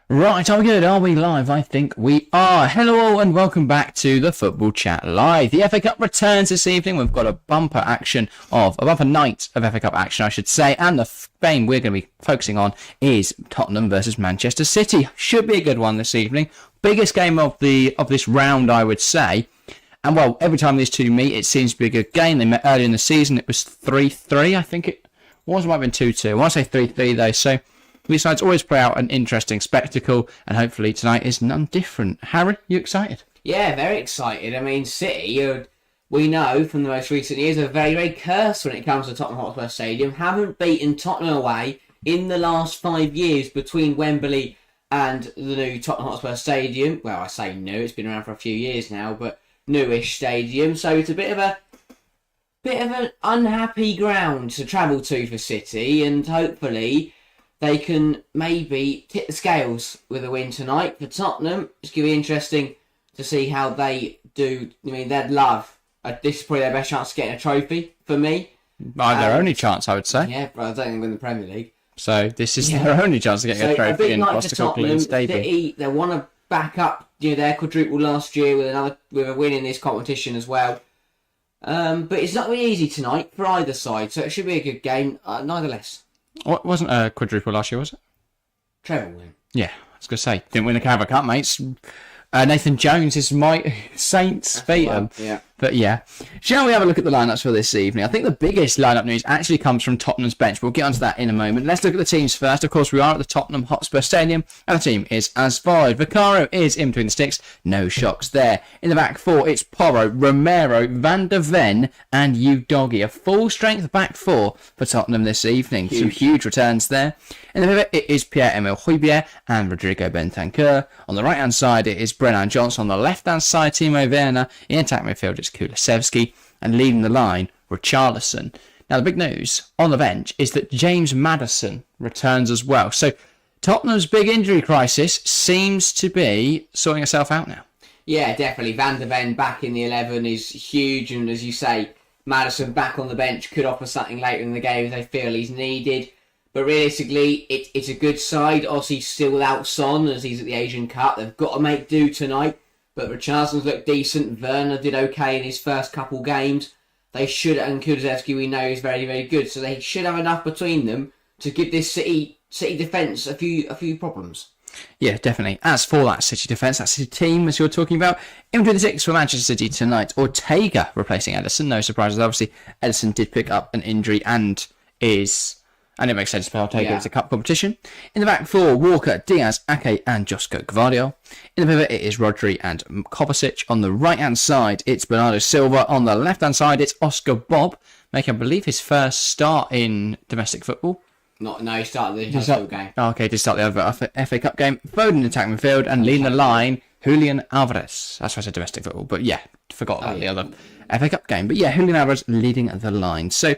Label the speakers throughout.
Speaker 1: Right, are we good? Are we live? I think we are. Hello all and welcome back to the Football Chat Live. The FA Cup returns this evening. We've got a bumper night of FA Cup action, I should say. And the game we're going to be focusing on is Tottenham versus Manchester City. Should be a good one this evening. Biggest game of this round, I would say. And well, every time these two meet, it seems to be a good game. They met earlier in the season. It was 3-3, I think it was. It might have been 2-2. I want to say 3-3 though, so these sides always play out an interesting spectacle, and hopefully tonight is none different. Harry, you excited?
Speaker 2: Yeah, very excited. I mean, City, we know from the most recent years, are very, very cursed when it comes to Tottenham Hotspur Stadium. Haven't beaten Tottenham away in the last 5 years between Wembley and the new Tottenham Hotspur Stadium. Well, I say new, it's been around for a few years now, but newish stadium. So it's a bit of an unhappy ground to travel to for City, and hopefully they can maybe tip the scales with a win tonight. For Tottenham, it's going to be interesting to see how they do. I mean, they'd love. This is probably their best chance of getting a trophy, for me.
Speaker 1: Their only chance, I would say.
Speaker 2: Yeah, but I don't think they win the Premier League.
Speaker 1: So this is their only chance of getting a trophy in Postecoglou Stadium.
Speaker 2: They want to back up their quadruple last year with a win in this competition as well. But it's not going to be easy tonight for either side, so it should be a good game, nevertheless.
Speaker 1: What wasn't a quadruple last year, was it?
Speaker 2: Treble win.
Speaker 1: Yeah, I was going to say. Didn't win the Carabao Cup, mates. Nathan Jones is my Saints beat them.
Speaker 2: Yeah.
Speaker 1: But yeah. Shall we have a look at the lineups for this evening? I think the biggest lineup news actually comes from Tottenham's bench. We'll get onto that in a moment. Let's look at the teams first. Of course, we are at the Tottenham Hotspur Stadium, and the team is as follows. Vicario is in between the sticks. No shocks there. In the back four, it's Porro, Romero, Van der Ven, and Udogie. A full-strength back four for Tottenham this evening. Some huge returns there. In the pivot, it is Pierre-Emile Højbjerg and Rodrigo Bentancur. On the right-hand side, it is Brennan Johnson. On the left-hand side, Timo Werner. In attack midfield, it's Kulusevski. And leading the line, Richarlison. Now, the big news on the bench is that James Maddison returns as well. So, Tottenham's big injury crisis seems to be sorting itself out now.
Speaker 2: Yeah, definitely. Van der Ven back in the 11 is huge. And as you say, Maddison back on the bench could offer something later in the game if they feel he's needed. But realistically, it's a good side. Obviously, still without Son as he's at the Asian Cup. They've got to make do tonight. But Richarlison's looked decent. Werner did okay in his first couple games. They should, and Kulusevski we know is very, very good. So they should have enough between them to give this City defence a few problems.
Speaker 1: Yeah, definitely. As for that City defence, that City team, as you're talking about, in between the six for Manchester City tonight, Ortega replacing Ederson. No surprises. Obviously, Ederson did pick up an injury and it makes sense for Ortega. It's a cup competition. In the back four, Walker, Diaz, Ake, and Josko Gvardiol. In the pivot, it is Rodri and Kovacic. On the right-hand side, it's Bernardo Silva. On the left-hand side, it's Oscar Bob, making, I believe, his first start in domestic football.
Speaker 2: He started the Huddersfield game.
Speaker 1: Okay, did start the other FA Cup game. Foden in attack midfield, and leading the line, Julian Alvarez. That's why I said domestic football, but yeah, forgot about the other FA Cup game. But yeah, Julian Alvarez leading the line. So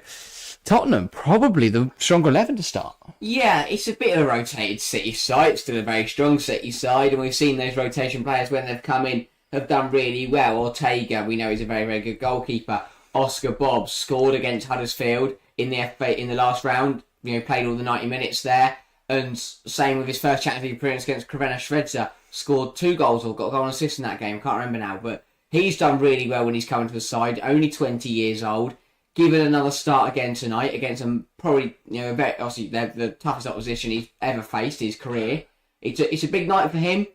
Speaker 1: Tottenham, probably the stronger 11 to start.
Speaker 2: Yeah, it's a bit of a rotated City side. It's still a very strong City side, and we've seen those rotation players when they've come in have done really well. Ortega, we know, is a very, very good goalkeeper. Oscar Bob scored against Huddersfield in the FA in the last round. Played all the 90 minutes there. And same with his first Champions League appearance against Crvena Zvezda. Scored 2 goals or got a goal and assist in that game. Can't remember now, but he's done really well when he's coming to the side. Only 20 years old. Given another start again tonight against probably, obviously the toughest opposition he's ever faced in his career. It's a big night for him.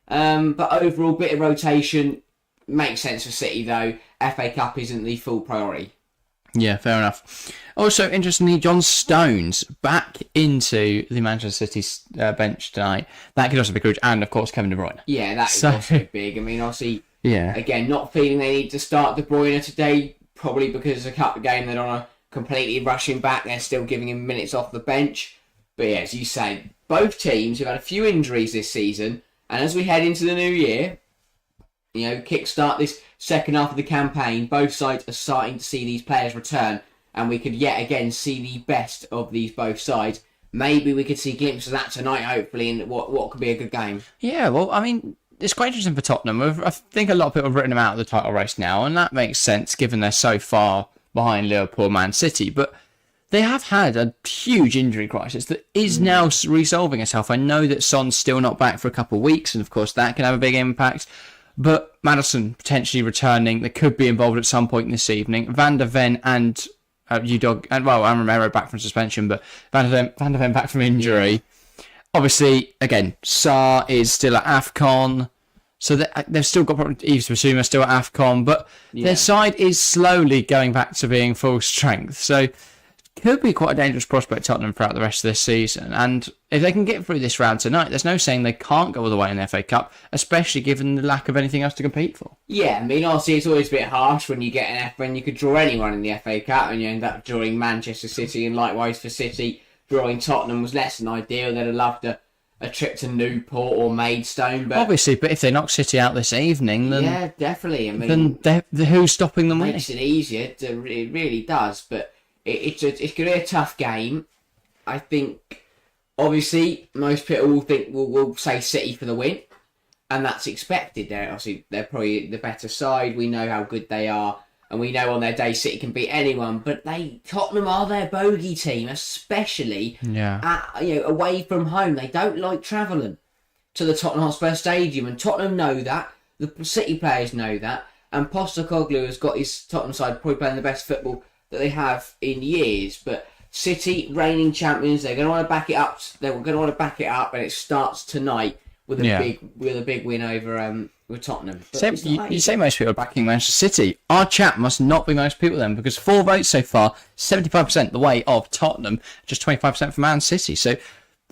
Speaker 2: But overall, bit of rotation makes sense for City though. FA Cup isn't the full priority.
Speaker 1: Yeah, fair enough. Also, interestingly, John Stones back into the Manchester City bench tonight. That could also be good, and of course Kevin De Bruyne.
Speaker 2: Yeah, that is also big. I mean, obviously, again, not feeling they need to start De Bruyne today. Probably because it's a cup game, they don't want to completely rush him back. They're still giving him minutes off the bench. But yeah, as you say, both teams have had a few injuries this season. And as we head into the new year, kickstart this second half of the campaign, both sides are starting to see these players return. And we could yet again see the best of these both sides. Maybe we could see glimpses of that tonight, hopefully, in what could be a good game.
Speaker 1: Yeah, well, I mean, it's quite interesting for Tottenham. I think a lot of people have written them out of the title race now, and that makes sense given they're so far behind Liverpool, Man City. But they have had a huge injury crisis that is now resolving itself. I know that Son's still not back for a couple of weeks, and of course that can have a big impact. But Maddison potentially returning, they could be involved at some point this evening. Van der Ven and Udog, and well, Aaron Romero back from suspension, but Van der Ven back from injury. Obviously, again, Sarr is still at AFCON, so they've still got Yves Bissouma still at AFCON, but their side is slowly going back to being full strength. So could be quite a dangerous prospect, Tottenham, throughout the rest of this season. And if they can get through this round tonight, there's no saying they can't go all the way in the FA Cup, especially given the lack of anything else to compete for.
Speaker 2: Yeah, I mean, obviously it's always a bit harsh when you get when you could draw anyone in the FA Cup and you end up drawing Manchester City, and likewise for City, drawing Tottenham was less than ideal. They'd have loved a trip to Newport or Maidstone, but
Speaker 1: obviously, but if they knock City out this evening, then
Speaker 2: yeah, definitely. I mean,
Speaker 1: then who's stopping them winning?
Speaker 2: Makes it easier. It really does, but. It's going to be a tough game. I think, obviously, most people will say City for the win, and that's expected. They're probably the better side. We know how good they are, and we know on their day City can beat anyone. But Tottenham are their bogey team, especially away from home. They don't like travelling to the Tottenham Hotspur Stadium, and Tottenham know that. The City players know that, and Postecoglou has got his Tottenham side probably playing the best football that they have in years. But City, reigning champions, they're going to want to back it up. They're going to want to back it up, and it starts tonight with a big win over with Tottenham.
Speaker 1: You say most people are backing Manchester City. Our chat must not be most people then, because 4 votes so far, 75% the way of Tottenham, just 25% for Man City. So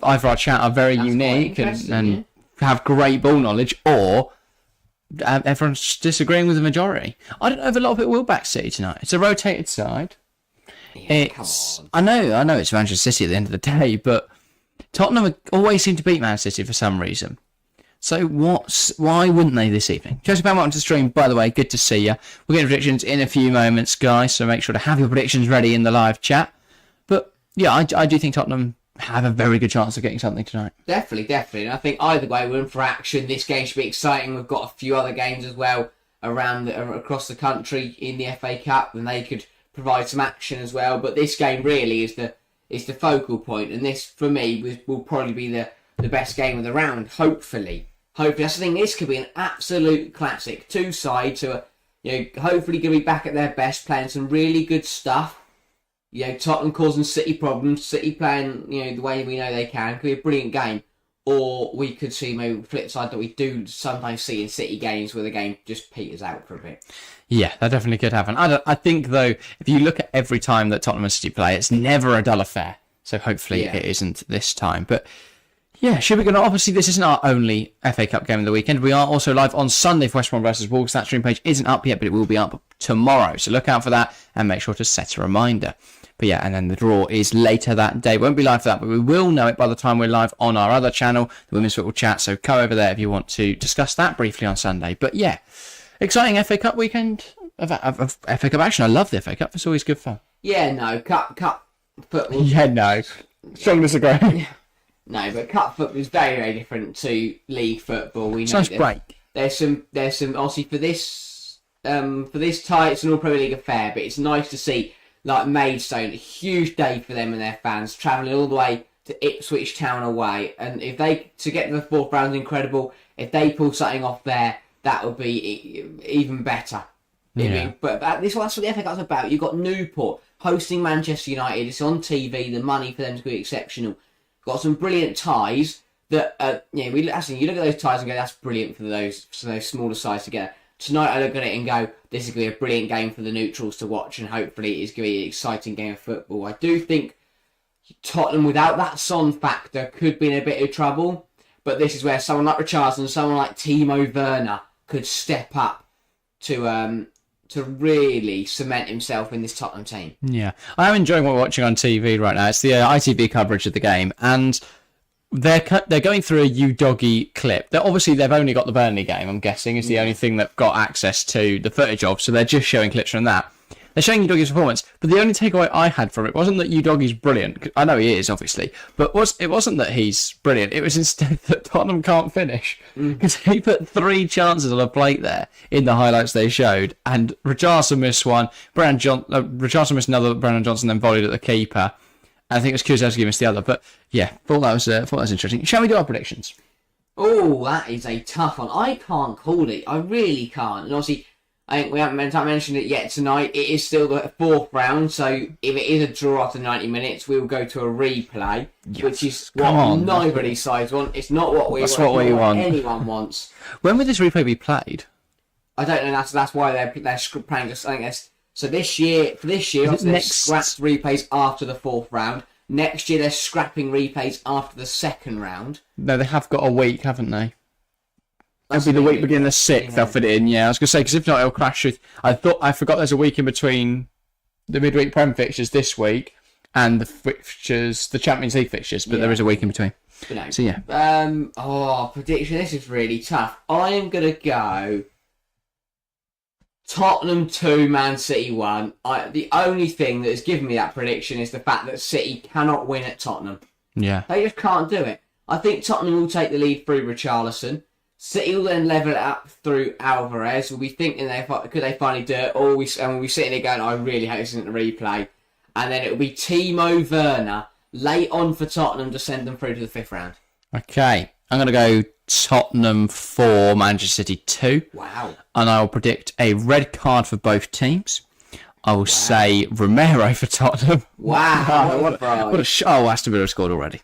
Speaker 1: either our chat are very unique and have great ball knowledge, or everyone's disagreeing with the majority. I don't know if a lot of it will back City tonight. It's a rotated side.
Speaker 2: Yeah, come on.
Speaker 1: I know it's Manchester City at the end of the day, but Tottenham always seem to beat Man City for some reason. So why wouldn't they this evening? Chelsea fan, welcome to the stream, by the way. Good to see you. We'll get predictions in a few moments, guys, so make sure to have your predictions ready in the live chat. But yeah, I do think Tottenham have a very good chance of getting something tonight.
Speaker 2: Definitely. And I think either way, we're in for action. This game should be exciting. We've got a few other games as well across the country in the FA Cup, and they could provide some action as well. But this game really is the focal point, and this for me will probably be the best game of the round. Hopefully, that's the thing. This could be an absolute classic. Two sides who are hopefully going to be back at their best, playing some really good stuff. Tottenham causing City problems, City playing, the way we know they can. Could be a brilliant game. Or we could see maybe the flip side that we do sometimes see in City games where the game just peters out for a bit.
Speaker 1: Yeah, that definitely could happen. I think, though, if you look at every time that Tottenham and City play, it's never a dull affair. So hopefully it isn't this time. But yeah, should we go? Obviously, this isn't our only FA Cup game of the weekend. We are also live on Sunday for West Brom versus Wolves. That stream page isn't up yet, but it will be up tomorrow. So look out for that and make sure to set a reminder. But yeah, and then the draw is later that day. Won't be live for that, but we will know it by the time we're live on our other channel, the Women's Football Chat. So go over there if you want to discuss that briefly on Sunday. But yeah, exciting FA Cup weekend of FA Cup action. I love the FA Cup. It's always good fun.
Speaker 2: Yeah, no, cup football.
Speaker 1: Yeah, no. Strong disagree.
Speaker 2: No, but cup football is very, very different to league football. We know
Speaker 1: nice break.
Speaker 2: There's some obviously for this tie, it's an all Premier League affair, but it's nice to see like Maidstone, a huge day for them and their fans, travelling all the way to Ipswich Town away, and if they to get to the fourth round is incredible. If they pull something off there, that would be even better.
Speaker 1: Yeah.
Speaker 2: But that's what the FA Cup's about. You've got Newport hosting Manchester United. It's on TV. The money for them is going to be exceptional. Got some brilliant ties that you look at those ties and go, that's brilliant for those smaller sides together. Tonight I look at it and go, this is going to be a brilliant game for the neutrals to watch, and hopefully it's going to be an exciting game of football. I do think Tottenham, without that Son factor, could be in a bit of trouble, but this is where someone like Richarlison, someone like Timo Werner could step up to really cement himself in this Tottenham team.
Speaker 1: Yeah, I am enjoying what we're watching on TV right now. It's the ITV coverage of the game, and they're going through a Udoggy clip. They've only got the Burnley game, I'm guessing, is the only thing they've got access to the footage of, so they're just showing clips from that. they're showing Udogie's performance, but the only takeaway I had from it wasn't that Udogie's brilliant. I know he is, obviously, but it wasn't that he's brilliant. It was instead that Tottenham can't finish because he put 3 chances on a plate there in the highlights they showed, and Richarlison missed one. Richarlison missed another. Brandon Johnson then volleyed at the keeper. I think it was Kulusevski missed the other, but yeah, thought that was interesting. Shall we do our predictions?
Speaker 2: Oh, that is a tough one. I can't call it. I really can't. And obviously, I think we haven't mentioned it yet tonight. It is still the 4th round, so if it is a draw after 90 minutes, we'll go to a replay, which is what neither of these sides want. It's not what we want.
Speaker 1: That's what we want.
Speaker 2: Anyone wants.
Speaker 1: When will this replay be played?
Speaker 2: I don't know. That's why they're playing. Just I guess. So this year, they've scrapped replays after the 4th round. Next year, they're scrapping replays after the 2nd round.
Speaker 1: No, they have got a week, haven't they? It'll be the week beginning the 6th. Yeah. They'll fit it in. Yeah, I was gonna say because if not, it'll clash with. I forgot there's a week in between the midweek Prem fixtures this week and the Champions League fixtures, but there is a week in between. So yeah.
Speaker 2: Prediction. This is really tough. I am gonna go Tottenham 2, Man City 1. The only thing that has given me that prediction is the fact that City cannot win at Tottenham.
Speaker 1: Yeah.
Speaker 2: They just can't do it. I think Tottenham will take the lead through Richarlison. City will then level it up through Alvarez. We'll be thinking, could they finally do it? Or we'll be sitting there going, I really hope this isn't a replay. And then it will be Timo Werner late on for Tottenham to send them through to the 5th round.
Speaker 1: Okay. I'm going to go Tottenham 4, Manchester City 2.
Speaker 2: Wow.
Speaker 1: And I will predict a red card for both teams. I will say Romero for Tottenham.
Speaker 2: Wow.
Speaker 1: Aston Villa scored already.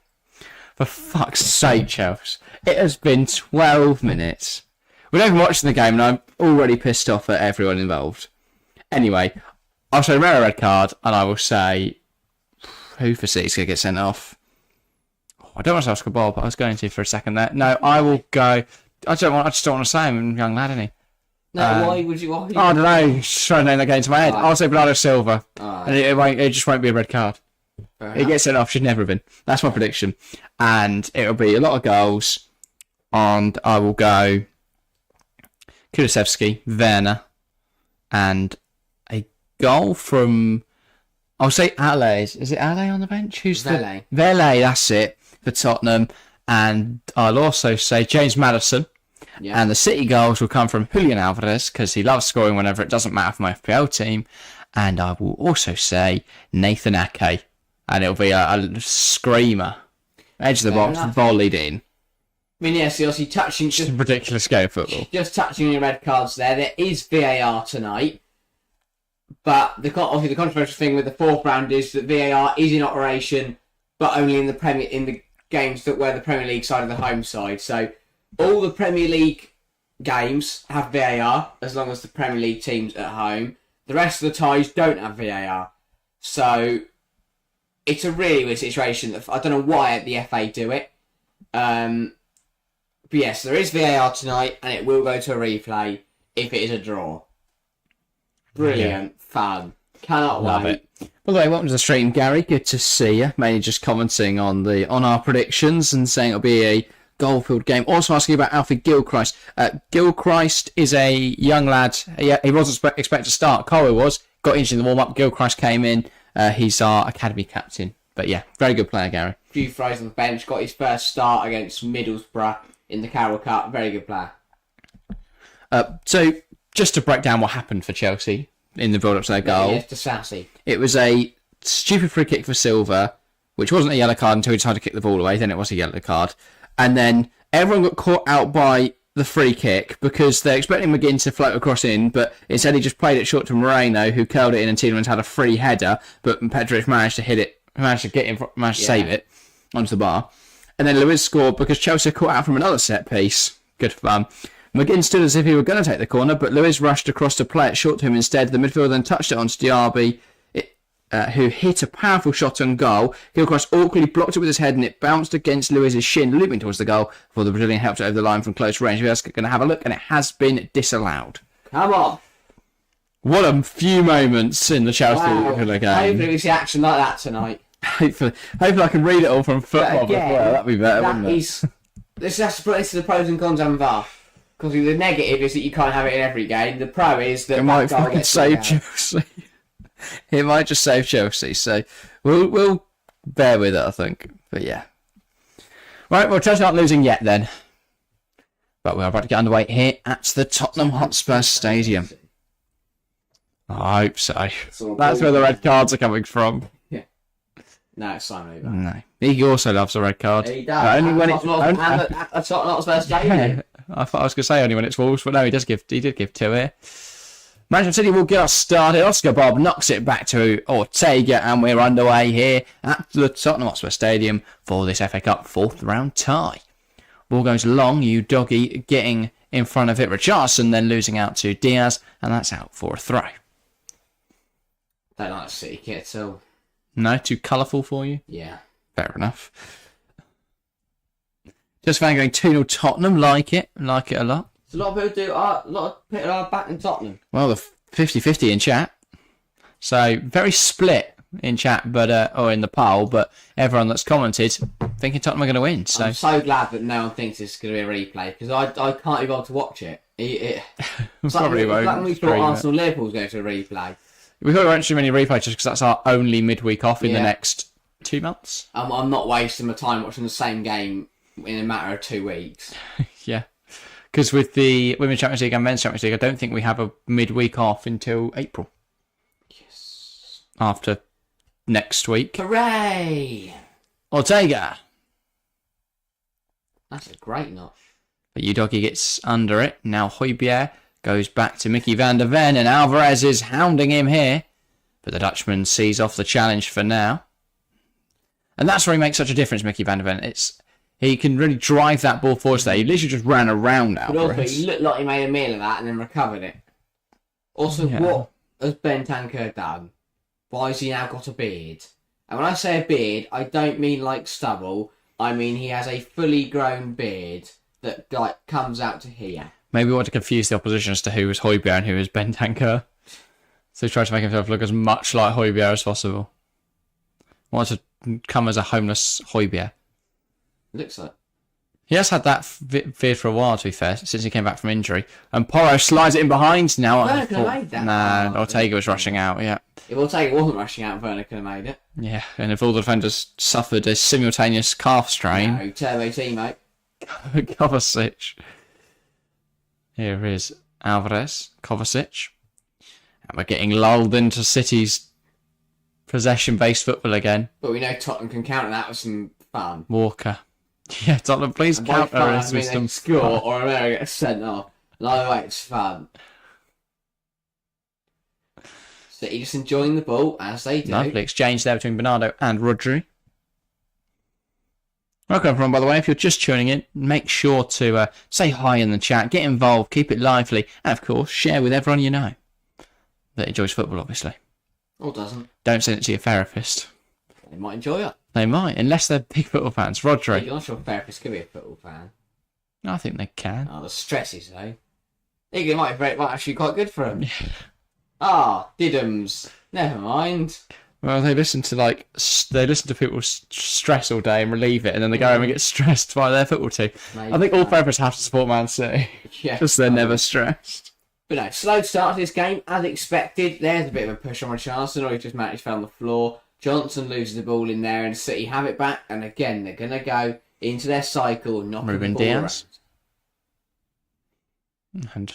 Speaker 1: For fuck's sake, Chelsea. It has been 12 minutes. We're not even watching the game and I'm already pissed off at everyone involved. Anyway, I'll say Romero red card and I will say who for City's going to get sent off. I don't want to ask a ball, but I was going to for a second there. No, I will go. I just don't want to say him, young lad, isn't he?
Speaker 2: No, why would you? I
Speaker 1: don't know. Just trying to name that game to my head. Right. I'll say Bernardo Silva, and it just won't be a red card. He gets sent off. Should never have been. That's my prediction, and it'll be a lot of goals. And I will go Kulusevski, Werner, and a goal from. I'll say Ale. Is it Ale on the bench? Who's
Speaker 2: Vele?
Speaker 1: Vele, that's it, for Tottenham. And I'll also say James Maddison. Yeah. And the City goals will come from Julian Alvarez because he loves scoring whenever it doesn't matter for my FPL team. And I will also say Nathan Ake. And it'll be a screamer. Edge of the box, volleyed in.
Speaker 2: I mean, yes, obviously touching...
Speaker 1: Just a ridiculous game of football.
Speaker 2: Just touching on your red cards there. There is VAR tonight. But obviously the controversial thing with the 4th round is that VAR is in operation, but only in the games where the Premier League side of the home side. So all the Premier League games have VAR as long as the Premier League team's at home. The rest of the ties don't have VAR. So it's a really weird situation. I don't know why the FA do it. But yes, there is VAR tonight, and it will go to a replay if it is a draw. Brilliant. Yeah. Fun. Cannot
Speaker 1: Love
Speaker 2: wait.
Speaker 1: It. By the way, welcome to the stream, Gary. Good to see you. Mainly just commenting on our predictions and saying it'll be a goal-filled game. Also asking about Alfie Gilchrist. Gilchrist is a young lad. He wasn't expected to start. Cole was. Got injured in the warm-up. Gilchrist came in. He's our academy captain. But yeah, very good player, Gary.
Speaker 2: A few throws on the bench. Got his first start against Middlesbrough in the Carroll Cup. Very good player.
Speaker 1: So, just to break down what happened for Chelsea in the build-up to their goal.
Speaker 2: Yes, to Sassy.
Speaker 1: It was a stupid free kick for Silva, which wasn't a yellow card until he decided to kick the ball away. Then it was a yellow card. And then everyone got caught out by the free kick because they're expecting McGinn to float across in, but instead he just played it short to Moreno, who curled it in, and Tielemans had a free header, but Petrovic managed to hit it, managed to save it onto the bar. And then Luiz scored because Chelsea caught out from another set piece. Good fun. McGinn stood as if he were going to take the corner, but Luiz rushed across to play it short to him instead. The midfielder then touched it onto Diaby, who hit a powerful shot on goal. Gilchrist awkwardly blocked it with his head and it bounced against Luiz's shin, looping towards the goal before the Brazilian helped it over the line from close range. We're going to have a look, and it has been disallowed.
Speaker 2: Come on.
Speaker 1: What a few moments in the Chelsea game.
Speaker 2: Hopefully we see action like that tonight.
Speaker 1: Hopefully I can read it all from football before. That'd be better, wouldn't it?
Speaker 2: Let's just put this to the pros and cons of VAR. Because the negative is that you can't have it in every game. The pro is that
Speaker 1: it might fucking save Chelsea. It might just save Chelsea, so we'll bear with it, I think. But yeah. Right, well, Chelsea aren't losing yet then. But we're about to get underway here at the Tottenham Hotspur Stadium. I hope so. That's where the red cards are coming from.
Speaker 2: Yeah. No, it's Simon over.
Speaker 1: No. He also loves a red card.
Speaker 2: He does.
Speaker 1: Only when it's...
Speaker 2: At Tottenham Hotspur Stadium.
Speaker 1: I thought I was going to say only when it's Wolves, but no, he did give 2 here. Manchester City will get us started. Oscar Bob knocks it back to Ortega, and we're underway here at the Tottenham Hotspur Stadium for this FA Cup 4th round tie. Ball goes long, you doggy getting in front of it. Richarlison then losing out to Diaz, and that's out for a throw.
Speaker 2: Don't like the City kit at all.
Speaker 1: No, too colourful for you?
Speaker 2: Yeah.
Speaker 1: Fair enough. Just fan going 2-0 Tottenham, like it a lot.
Speaker 2: So a lot of people do. A lot of people are back in Tottenham.
Speaker 1: Well, the 50-50 in chat. So, very split in chat, but or in the poll, but everyone that's commented thinking Tottenham are going to win. So
Speaker 2: I'm so glad that no one thinks it's going to be a replay, because I can't be able to watch it. It's
Speaker 1: probably
Speaker 2: like,
Speaker 1: won't.
Speaker 2: like when we thought Arsenal Liverpool's going to a replay.
Speaker 1: We thought we won't do many replays just because that's our only midweek off in the next 2 months.
Speaker 2: I'm not wasting my time watching the same game in a matter of 2 weeks.
Speaker 1: Yeah. Because with the Women's Champions League and Men's Champions League, I don't think we have a midweek off until April.
Speaker 2: Yes.
Speaker 1: After next week.
Speaker 2: Hooray!
Speaker 1: Ortega.
Speaker 2: That's a great knock.
Speaker 1: But Udogi gets under it. Now Højbjerg goes back to Mickey van der Ven, and Alvarez is hounding him here. But the Dutchman sees off the challenge for now. And that's where he makes such a difference, Mickey van der Ven. He can really drive that ball forward there. He literally just ran around Alvarez.
Speaker 2: But also, he looked like he made a meal of that and then recovered it. Also, What has Ben Tanker done? Why has he now got a beard? And when I say a beard, I don't mean like stubble. I mean he has a fully grown beard that comes out to here.
Speaker 1: Maybe we want to confuse the opposition as to who is Højbjerg and who is Ben Tanker. So he tried to make himself look as much like Højbjerg as possible. Want to come as a homeless Højbjerg.
Speaker 2: Looks like.
Speaker 1: He has had that feared for a while, to be fair, since he came back from injury. And Porro slides it in behind now.
Speaker 2: Werner could have made that.
Speaker 1: Nah, Ortega was rushing out, yeah.
Speaker 2: If Ortega wasn't rushing out, Werner could have made it.
Speaker 1: Yeah, and if all the defenders suffered a simultaneous calf strain...
Speaker 2: No, turbo teammate.
Speaker 1: Kovacic. Here is Alvarez, Kovacic. And we're getting lulled into City's possession-based football again.
Speaker 2: But we know Tottenham can counter that with some fun.
Speaker 1: Walker. Yeah, Tottenham, please counter us with some
Speaker 2: score or America gets sent off. And either way, it's fun. City just enjoying the ball as they do.
Speaker 1: Lovely exchange there between Bernardo and Rodri. Welcome everyone, by the way. If you're just tuning in, make sure to say hi in the chat, get involved, keep it lively, and of course, share with everyone you know that enjoys football, obviously.
Speaker 2: Or doesn't.
Speaker 1: Don't send it to your therapist.
Speaker 2: They might enjoy it.
Speaker 1: They might, unless they're big football fans. Rodri.
Speaker 2: You're not sure therapists could be a football fan.
Speaker 1: I think they can.
Speaker 2: Oh, the stresses, though. I think it might actually be quite good for them. Diddums. Never mind.
Speaker 1: Well, they listen to people's stress all day and relieve it, and then they go home and get stressed by their football team. Maybe I think all therapists have to support Man City. Yeah. Because they're never stressed.
Speaker 2: But no, slow start to this game, as expected. There's a bit of a push on Richarlison, or he just managed to fell on the floor. Johnson loses the ball in there, and City have it back, and again, they're going to go into their cycle, knocking the ball
Speaker 1: Diaz. Around. And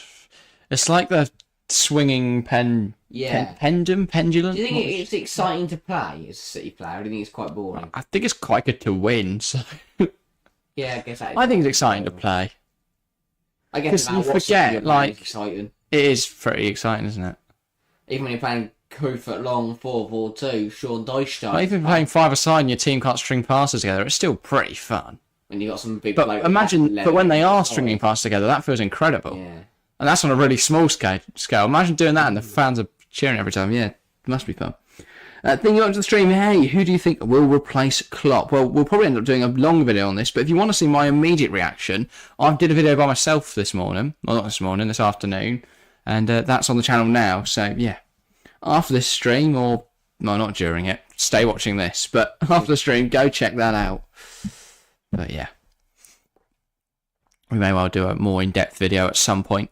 Speaker 1: it's like the swinging pendulum.
Speaker 2: Do you think it's exciting to play as a City player, or do you think it's quite boring?
Speaker 1: I think it's quite good to win, so...
Speaker 2: Yeah, I guess that is.
Speaker 1: I think it's exciting to play.
Speaker 2: I guess
Speaker 1: you forget,
Speaker 2: it's exciting.
Speaker 1: It is pretty exciting, isn't it?
Speaker 2: Even when you're playing 2 foot long 4-4-2, Sean Dyche style.
Speaker 1: Even playing 5-a-side and your team can't string passes together, it's still pretty fun.
Speaker 2: When you got some big.
Speaker 1: But imagine, when they are stringing passes together, that feels incredible.
Speaker 2: Yeah.
Speaker 1: And that's on a really small scale. Imagine doing that and the fans are cheering every time. Yeah, it must be fun. Thinking up to the stream, hey, who do you think will replace Klopp? Well, we'll probably end up doing a long video on this, but if you want to see my immediate reaction, I did a video by myself this morning. Well, not this morning, this afternoon. And that's on the channel now. So, yeah. After this stream, or... No, not during it. Stay watching this. But after the stream, go check that out. But, yeah. We may well do a more in-depth video at some point.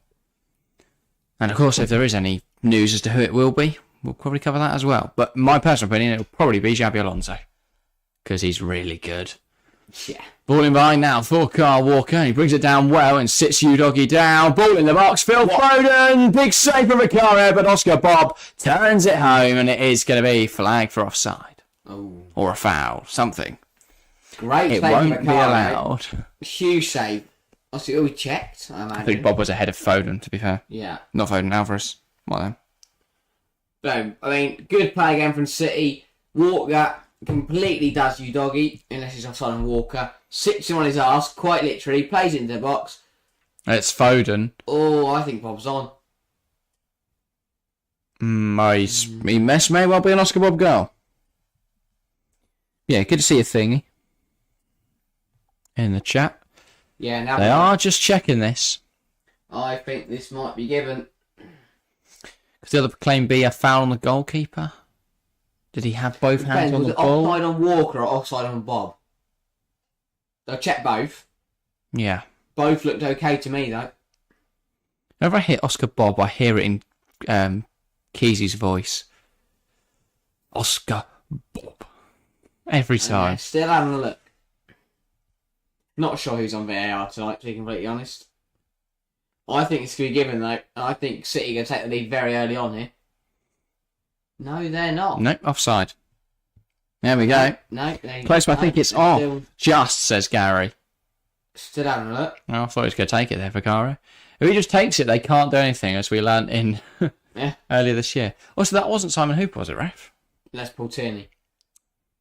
Speaker 1: And, of course, if there is any news as to who it will be, we'll probably cover that as well. But my personal opinion, it'll probably be Xabi Alonso. Because he's really good.
Speaker 2: Yeah.
Speaker 1: Ball in behind now for Kyle Walker. He brings it down well and sits Udogie down. Ball in the box. Phil Foden. Big save from Vicario, but Oscar Bob turns it home, and it is going to be flagged for offside.
Speaker 2: Oh.
Speaker 1: Or a foul. Something.
Speaker 2: Great
Speaker 1: It
Speaker 2: save
Speaker 1: won't
Speaker 2: from
Speaker 1: be allowed.
Speaker 2: Huge save. Also, we checked, I imagine.
Speaker 1: I think Bob was ahead of Foden, to be fair.
Speaker 2: Yeah.
Speaker 1: Not Foden, Alvarez. What then?
Speaker 2: So, I mean, good play again from City. Walker completely does Udogie, unless he's offside on Walker. Sits him on his arse, quite literally. Plays it into the box.
Speaker 1: It's Foden.
Speaker 2: Oh, I think Bob's on.
Speaker 1: He may well be an Oscar Bob goal. Yeah, good to see a thingy in the chat.
Speaker 2: Yeah, now
Speaker 1: They are just checking this.
Speaker 2: I think this might be given.
Speaker 1: Could the other claim be a foul on the goalkeeper? Did he have both hands on
Speaker 2: Was
Speaker 1: the
Speaker 2: it
Speaker 1: ball?
Speaker 2: offside on Walker or offside on Bob? They'll check both.
Speaker 1: Yeah.
Speaker 2: Both looked okay to me, though.
Speaker 1: Whenever I hear Oscar Bob, I hear it in Kesey's voice. Oscar Bob. Every time.
Speaker 2: Still having a look. Not sure who's on VAR tonight, to be completely honest. I think it's going to be given, though. I think City are going to take the lead very early on here. No, they're not.
Speaker 1: Nope, offside. There we go.
Speaker 2: No.
Speaker 1: Close, but I think it's off. Just, says Gary.
Speaker 2: Still having a look.
Speaker 1: Oh, I thought he was going to take it there, Vicario. If he just takes it, they can't do anything, as we learnt in earlier this year. Also, that wasn't Simon Hooper, was it, Ref?
Speaker 2: That's Paul Tierney.
Speaker 1: I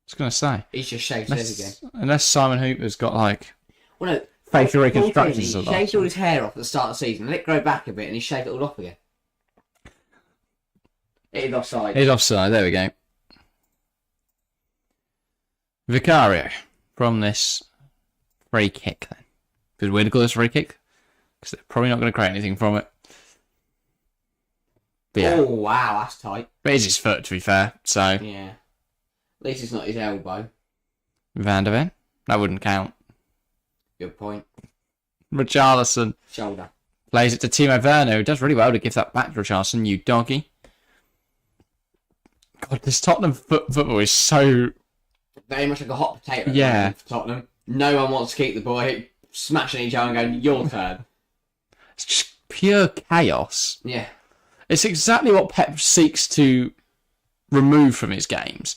Speaker 1: was going to say.
Speaker 2: He's just shaved his head again.
Speaker 1: Unless Simon Hooper's got, like,
Speaker 2: Well, no.
Speaker 1: facial
Speaker 2: Paul Tierney
Speaker 1: reconstructions or
Speaker 2: shaved all his hair off at the start of the season, let it grow back a bit, and he shaved it all off again. It is offside.
Speaker 1: He's offside, there we go. Vicario from this free kick then. Because we're to call this free kick? Because they're probably not going to create anything from it. But yeah.
Speaker 2: Oh, wow, that's tight.
Speaker 1: But it's his foot, to be fair, so.
Speaker 2: Yeah. At least it's not his elbow.
Speaker 1: Van der Ven? That wouldn't count.
Speaker 2: Good point.
Speaker 1: Richarlison
Speaker 2: Shoulder.
Speaker 1: plays it to Timo Werner, who does really well to give that back to Richarlison, you doggy. God, this Tottenham football is so...
Speaker 2: Very much like a hot potato
Speaker 1: Yeah.
Speaker 2: for Tottenham. No one wants to keep the ball, smashing each other and going, your turn.
Speaker 1: It's just pure chaos.
Speaker 2: Yeah.
Speaker 1: It's exactly what Pep seeks to remove from his games.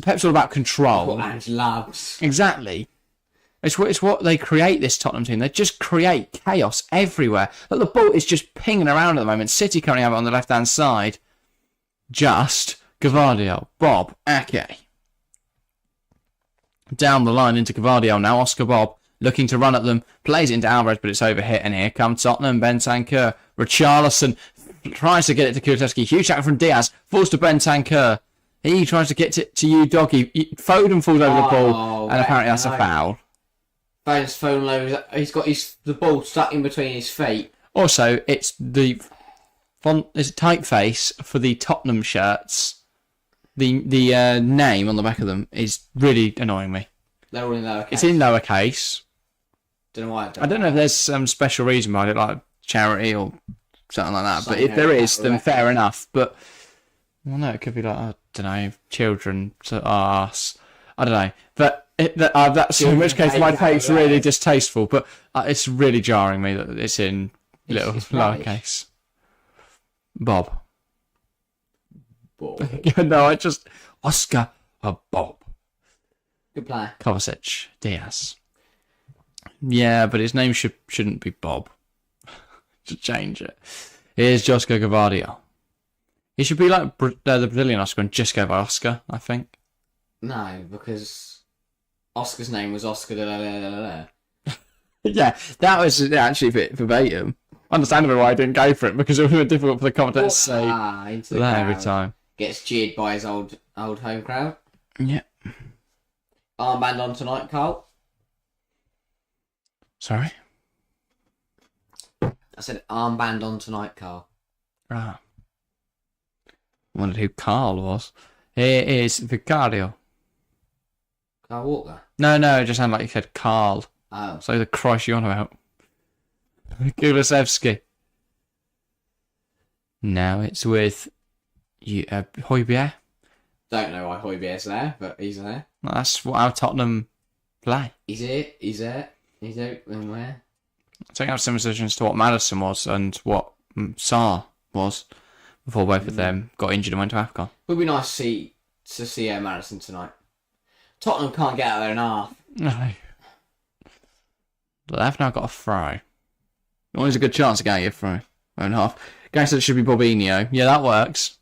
Speaker 1: Pep's all about control.
Speaker 2: What Ange loves.
Speaker 1: Exactly. It's what they create, this Tottenham team. They just create chaos everywhere. Like the ball is just pinging around at the moment. City currently have it on the left-hand side. Just Gavardio, Bob, Ake. Down the line into Gavardio now. Oscar Bob looking to run at them. Plays it into Alvarez, but it's overhit. And here comes Tottenham. Bentancur. Richarlison tries to get it to Kulusevski. Huge tackle from Diaz. Falls to Bentancur. He tries to get it to you, Doggy. Foden falls over the ball. And apparently that's a foul.
Speaker 2: Foden's phone low. He's got the ball stuck in between his feet.
Speaker 1: Also, it's the font. It's a typeface for the Tottenham shirts. The name on the back of them is really annoying me.
Speaker 2: They're all in lowercase.
Speaker 1: It's in lowercase.
Speaker 2: Don't know why.
Speaker 1: I don't know if there's some special reason behind it, like charity or something like that.
Speaker 2: Something
Speaker 1: but if there is, then
Speaker 2: like
Speaker 1: fair enough. But well, no, it could be like I don't know, children to ass. I don't know, but that's in which case my tape's really distasteful. But it's really jarring me that it's in little lowercase. Bob. No, I just Oscar Bob.
Speaker 2: Good player.
Speaker 1: Kovacic, Diaz. Yeah, but his name shouldn't be Bob. To change it. Here's Josko Gavardio. He should be like the Brazilian Oscar and just go by Oscar, I think.
Speaker 2: No, because Oscar's name was Oscar de la la la la.
Speaker 1: Yeah, that was actually a bit verbatim. Understandable why I didn't go for it, because it would have been difficult for the commentators to say
Speaker 2: into the
Speaker 1: that
Speaker 2: crowd.
Speaker 1: every time.
Speaker 2: Gets jeered by his old home crowd.
Speaker 1: Yeah.
Speaker 2: Armband on tonight, Carl.
Speaker 1: Sorry?
Speaker 2: I said armband on tonight, Carl.
Speaker 1: Ah. I wondered who Carl was. Here is Vicario.
Speaker 2: Carl Walker.
Speaker 1: No, it just sounded like you said Carl.
Speaker 2: Oh.
Speaker 1: So the Christ you on about. Kulusevski. Now it's with Højbjerg.
Speaker 2: Don't know why Højbjerg's there, but he's there.
Speaker 1: That's how Tottenham play.
Speaker 2: He's there. He's out and where?
Speaker 1: I think I have similar positions to what Maddison was and what Sarr was before both of them got injured and went to AFCON.
Speaker 2: Would be nice to see Madison tonight. Tottenham can't get out there in half.
Speaker 1: No. But they've now got a throw. Always a good chance to get you through. 1.5. Guy said it should be Bobinho. Yeah, that works.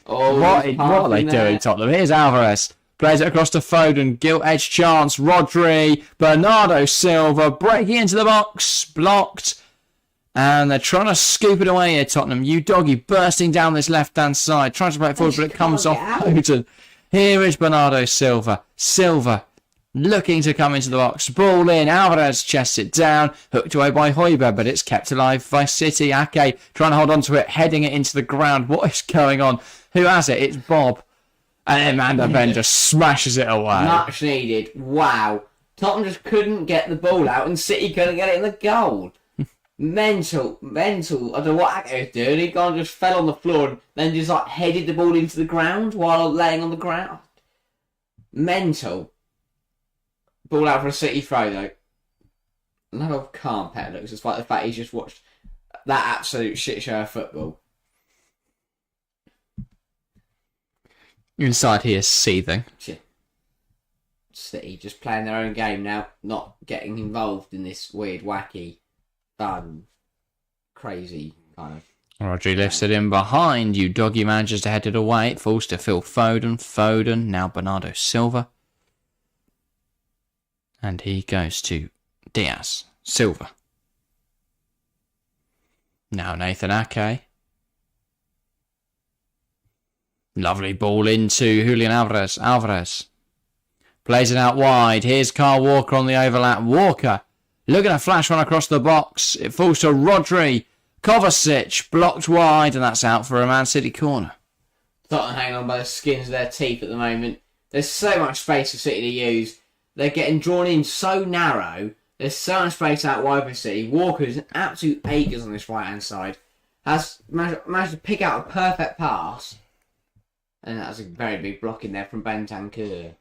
Speaker 2: Oh,
Speaker 1: What are they doing, Tottenham? Here's Alvarez. Plays it across to Foden. Gilt-edged chance. Rodri. Bernardo Silva breaking into the box. Blocked. And they're trying to scoop it away here, Tottenham. Udogi bursting down this left-hand side. Trying to play it forward, but it comes off Foden. Here is Bernardo Silva. Silva looking to come into the box. Ball in. Alvarez chests it down. Hooked away by Højbjerg, but it's kept alive by City. Ake trying to hold on to it. Heading it into the ground. What is going on? Who has it? It's Bob. And then Van Ben just smashes it away.
Speaker 2: Much needed. Wow. Tottenham just couldn't get the ball out and City couldn't get it in the goal. Mental. I don't know what Ake was doing. He gone just fell on the floor and then just like headed the ball into the ground while laying on the ground. Mental. Ball out for a City throw though. No calm pet looks despite the fact he's just watched that absolute shit show of football.
Speaker 1: Inside here, seething.
Speaker 2: City just playing their own game now, not getting involved in this weird, wacky, fun, crazy kind of.
Speaker 1: Rodri lifts it in behind. Udogi manages to head it away. It falls to Phil Foden. Foden, now Bernardo Silva. And he goes to Diaz. Silva. Now Nathan Ake. Lovely ball into Julian Alvarez. Alvarez plays it out wide. Here's Kyle Walker on the overlap. Walker looking to flash one across the box. It falls to Rodri. Kovacic blocked wide, and that's out for a Man City corner.
Speaker 2: Tottenham hanging on by the skins of their teeth at the moment. There's so much space for City to use. They're getting drawn in so narrow. There's so much space out wide for City. Walker's an absolute acres on this right-hand side. Has managed to pick out a perfect pass. And that was a very big block in there from Bentancur.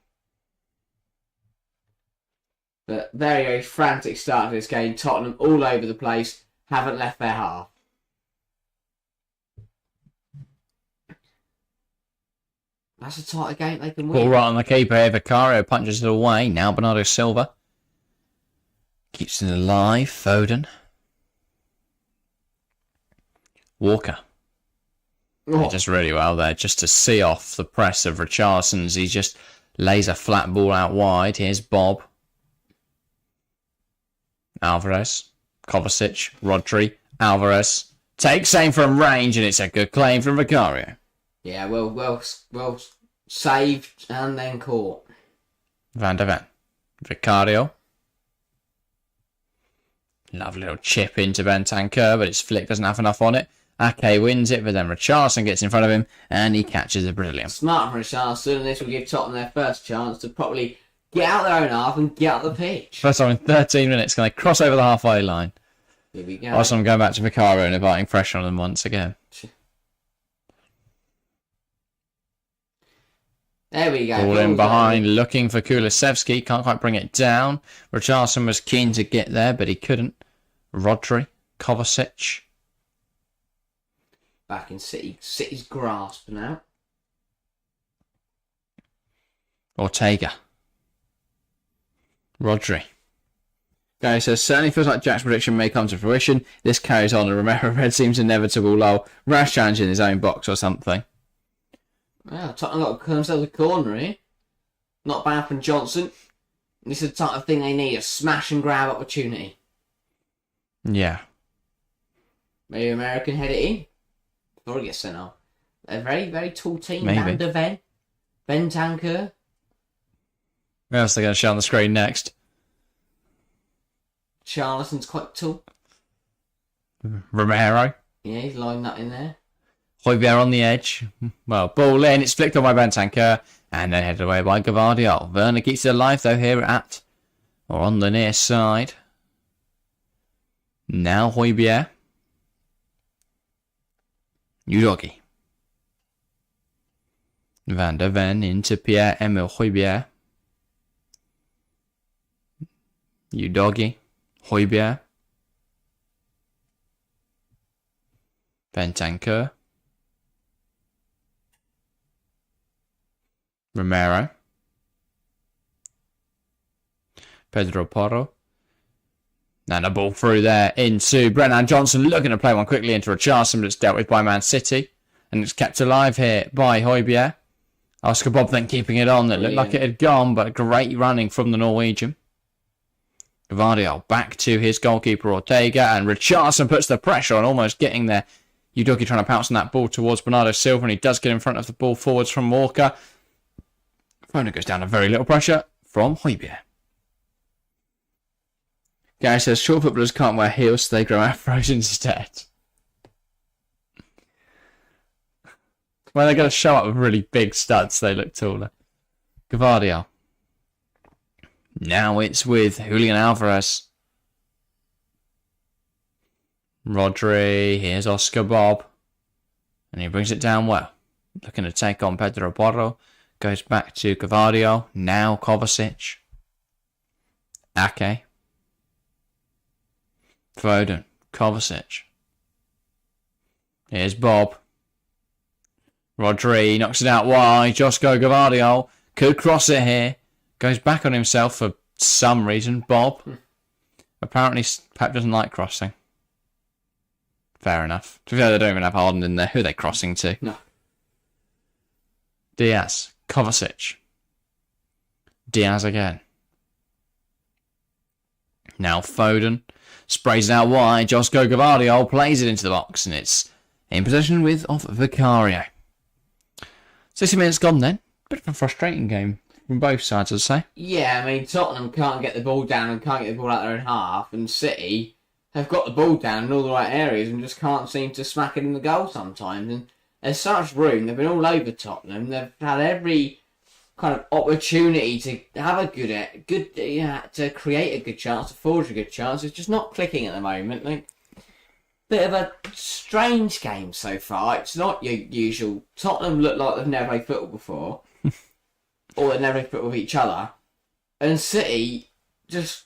Speaker 2: But very, very frantic start to this game. Tottenham all over the place. Haven't left their half. That's a tighter game they can win.
Speaker 1: Ball right on the keeper here. Vicario punches it away. Now Bernardo Silva keeps it alive. Foden. Walker.
Speaker 2: Oh.
Speaker 1: Just really well there, just to see off the press of Richardson's. He just lays a flat ball out wide. Here's Bob. Alvarez. Kovacic. Rodri. Alvarez. Takes aim from range, and it's a good claim from Vicario.
Speaker 2: Yeah, well saved and then caught.
Speaker 1: Van der Ven. Vicario. Lovely little chip into Bentancur, but his flick doesn't have enough on it. Ake wins it, but then Richarlison gets in front of him, and he catches it brilliant.
Speaker 2: Smart from Richarlison, and this will give Tottenham their first chance to probably get out their own half and get out the pitch.
Speaker 1: First time in 13 minutes, going to cross over the halfway line.
Speaker 2: Here we go.
Speaker 1: Also, I'm going back to Vicario and inviting pressure on them once again.
Speaker 2: There we go.
Speaker 1: Ball in behind, looking for Kulusevski. Can't quite bring it down. Richarlison was keen to get there, but he couldn't. Rodri. Kovacic.
Speaker 2: Back in City's grasp now.
Speaker 1: Ortega. Rodri. Okay, so certainly feels like Jack's prediction may come to fruition. This carries on, and Romero Red seems inevitable. Lol. Rash challenge in his own box or something.
Speaker 2: Well, Tottenham got themselves a corner here. Not bad from Johnson. This is the type of thing they need, a smash and grab opportunity.
Speaker 1: Yeah.
Speaker 2: Maybe American head it in. Before he gets sent off. A very, very tall team.
Speaker 1: Maybe.
Speaker 2: Van der Ven. Bentancur.
Speaker 1: What else are they going to show on the screen next?
Speaker 2: Charlison's quite tall.
Speaker 1: Romero.
Speaker 2: Yeah, he's lined up in there.
Speaker 1: Højbjerg on the edge. Well, ball in. It's flicked on by Bentancur. And then headed away by Gavardiol. Werner keeps it alive, though, here at... or on the near side. Now Højbjerg. Udogi. Van der Ven into Pierre-Emile Højbjerg. Udogi. Højbjerg. Bentancur. Romero. Pedro Porro. And a ball through there into Brennan Johnson, looking to play one quickly into Richarlison, but it's dealt with by Man City. And it's kept alive here by Højbjerg. Oscar Bob then keeping it on. It looked like it had gone, but great running from the Norwegian. Gvardiol back to his goalkeeper Ortega, and Richarlison puts the pressure on, almost getting there. Udogi trying to pounce on that ball towards Bernardo Silva, and he does get in front of the ball forwards from Walker. Foden goes down to very little pressure from Højbjerg. Gary says short footballers can't wear heels, so they grow afros instead. Well, they're going to show up with really big studs, so they look taller. Gvardiol. Now it's with Julian Alvarez. Rodri, here's Oscar Bob. And he brings it down well. Looking to take on Pedro Porro. Goes back to Gvardiol. Now Kovacic. Ake. Foden. Kovacic. Here's Bob. Rodri knocks it out wide. Josko Gvardiol could cross it here. Goes back on himself for some reason. Bob. Apparently Pep doesn't like crossing. Fair enough. To be fair, they don't even have Harden in there. Who are they crossing to?
Speaker 2: No.
Speaker 1: Diaz. Kovacic. Diaz again. Now Foden. Sprays it out wide. Josko Gvardiol plays it into the box, and it's in possession of Vicario. 60 minutes gone then. Bit of a frustrating game from both sides, I'd say.
Speaker 2: Yeah, I mean, Tottenham can't get the ball down and can't get the ball out there in half, and City have got the ball down in all the right areas and just can't seem to smack it in the goal sometimes. And there's such room. They've been all over Tottenham. They've had every kind of opportunity to have a to create a good chance, to forge a good chance. It's just not clicking at the moment. Like, bit of a strange game so far. It's not your usual. Tottenham look like they've never played football before, or they've never played football with each other, and City just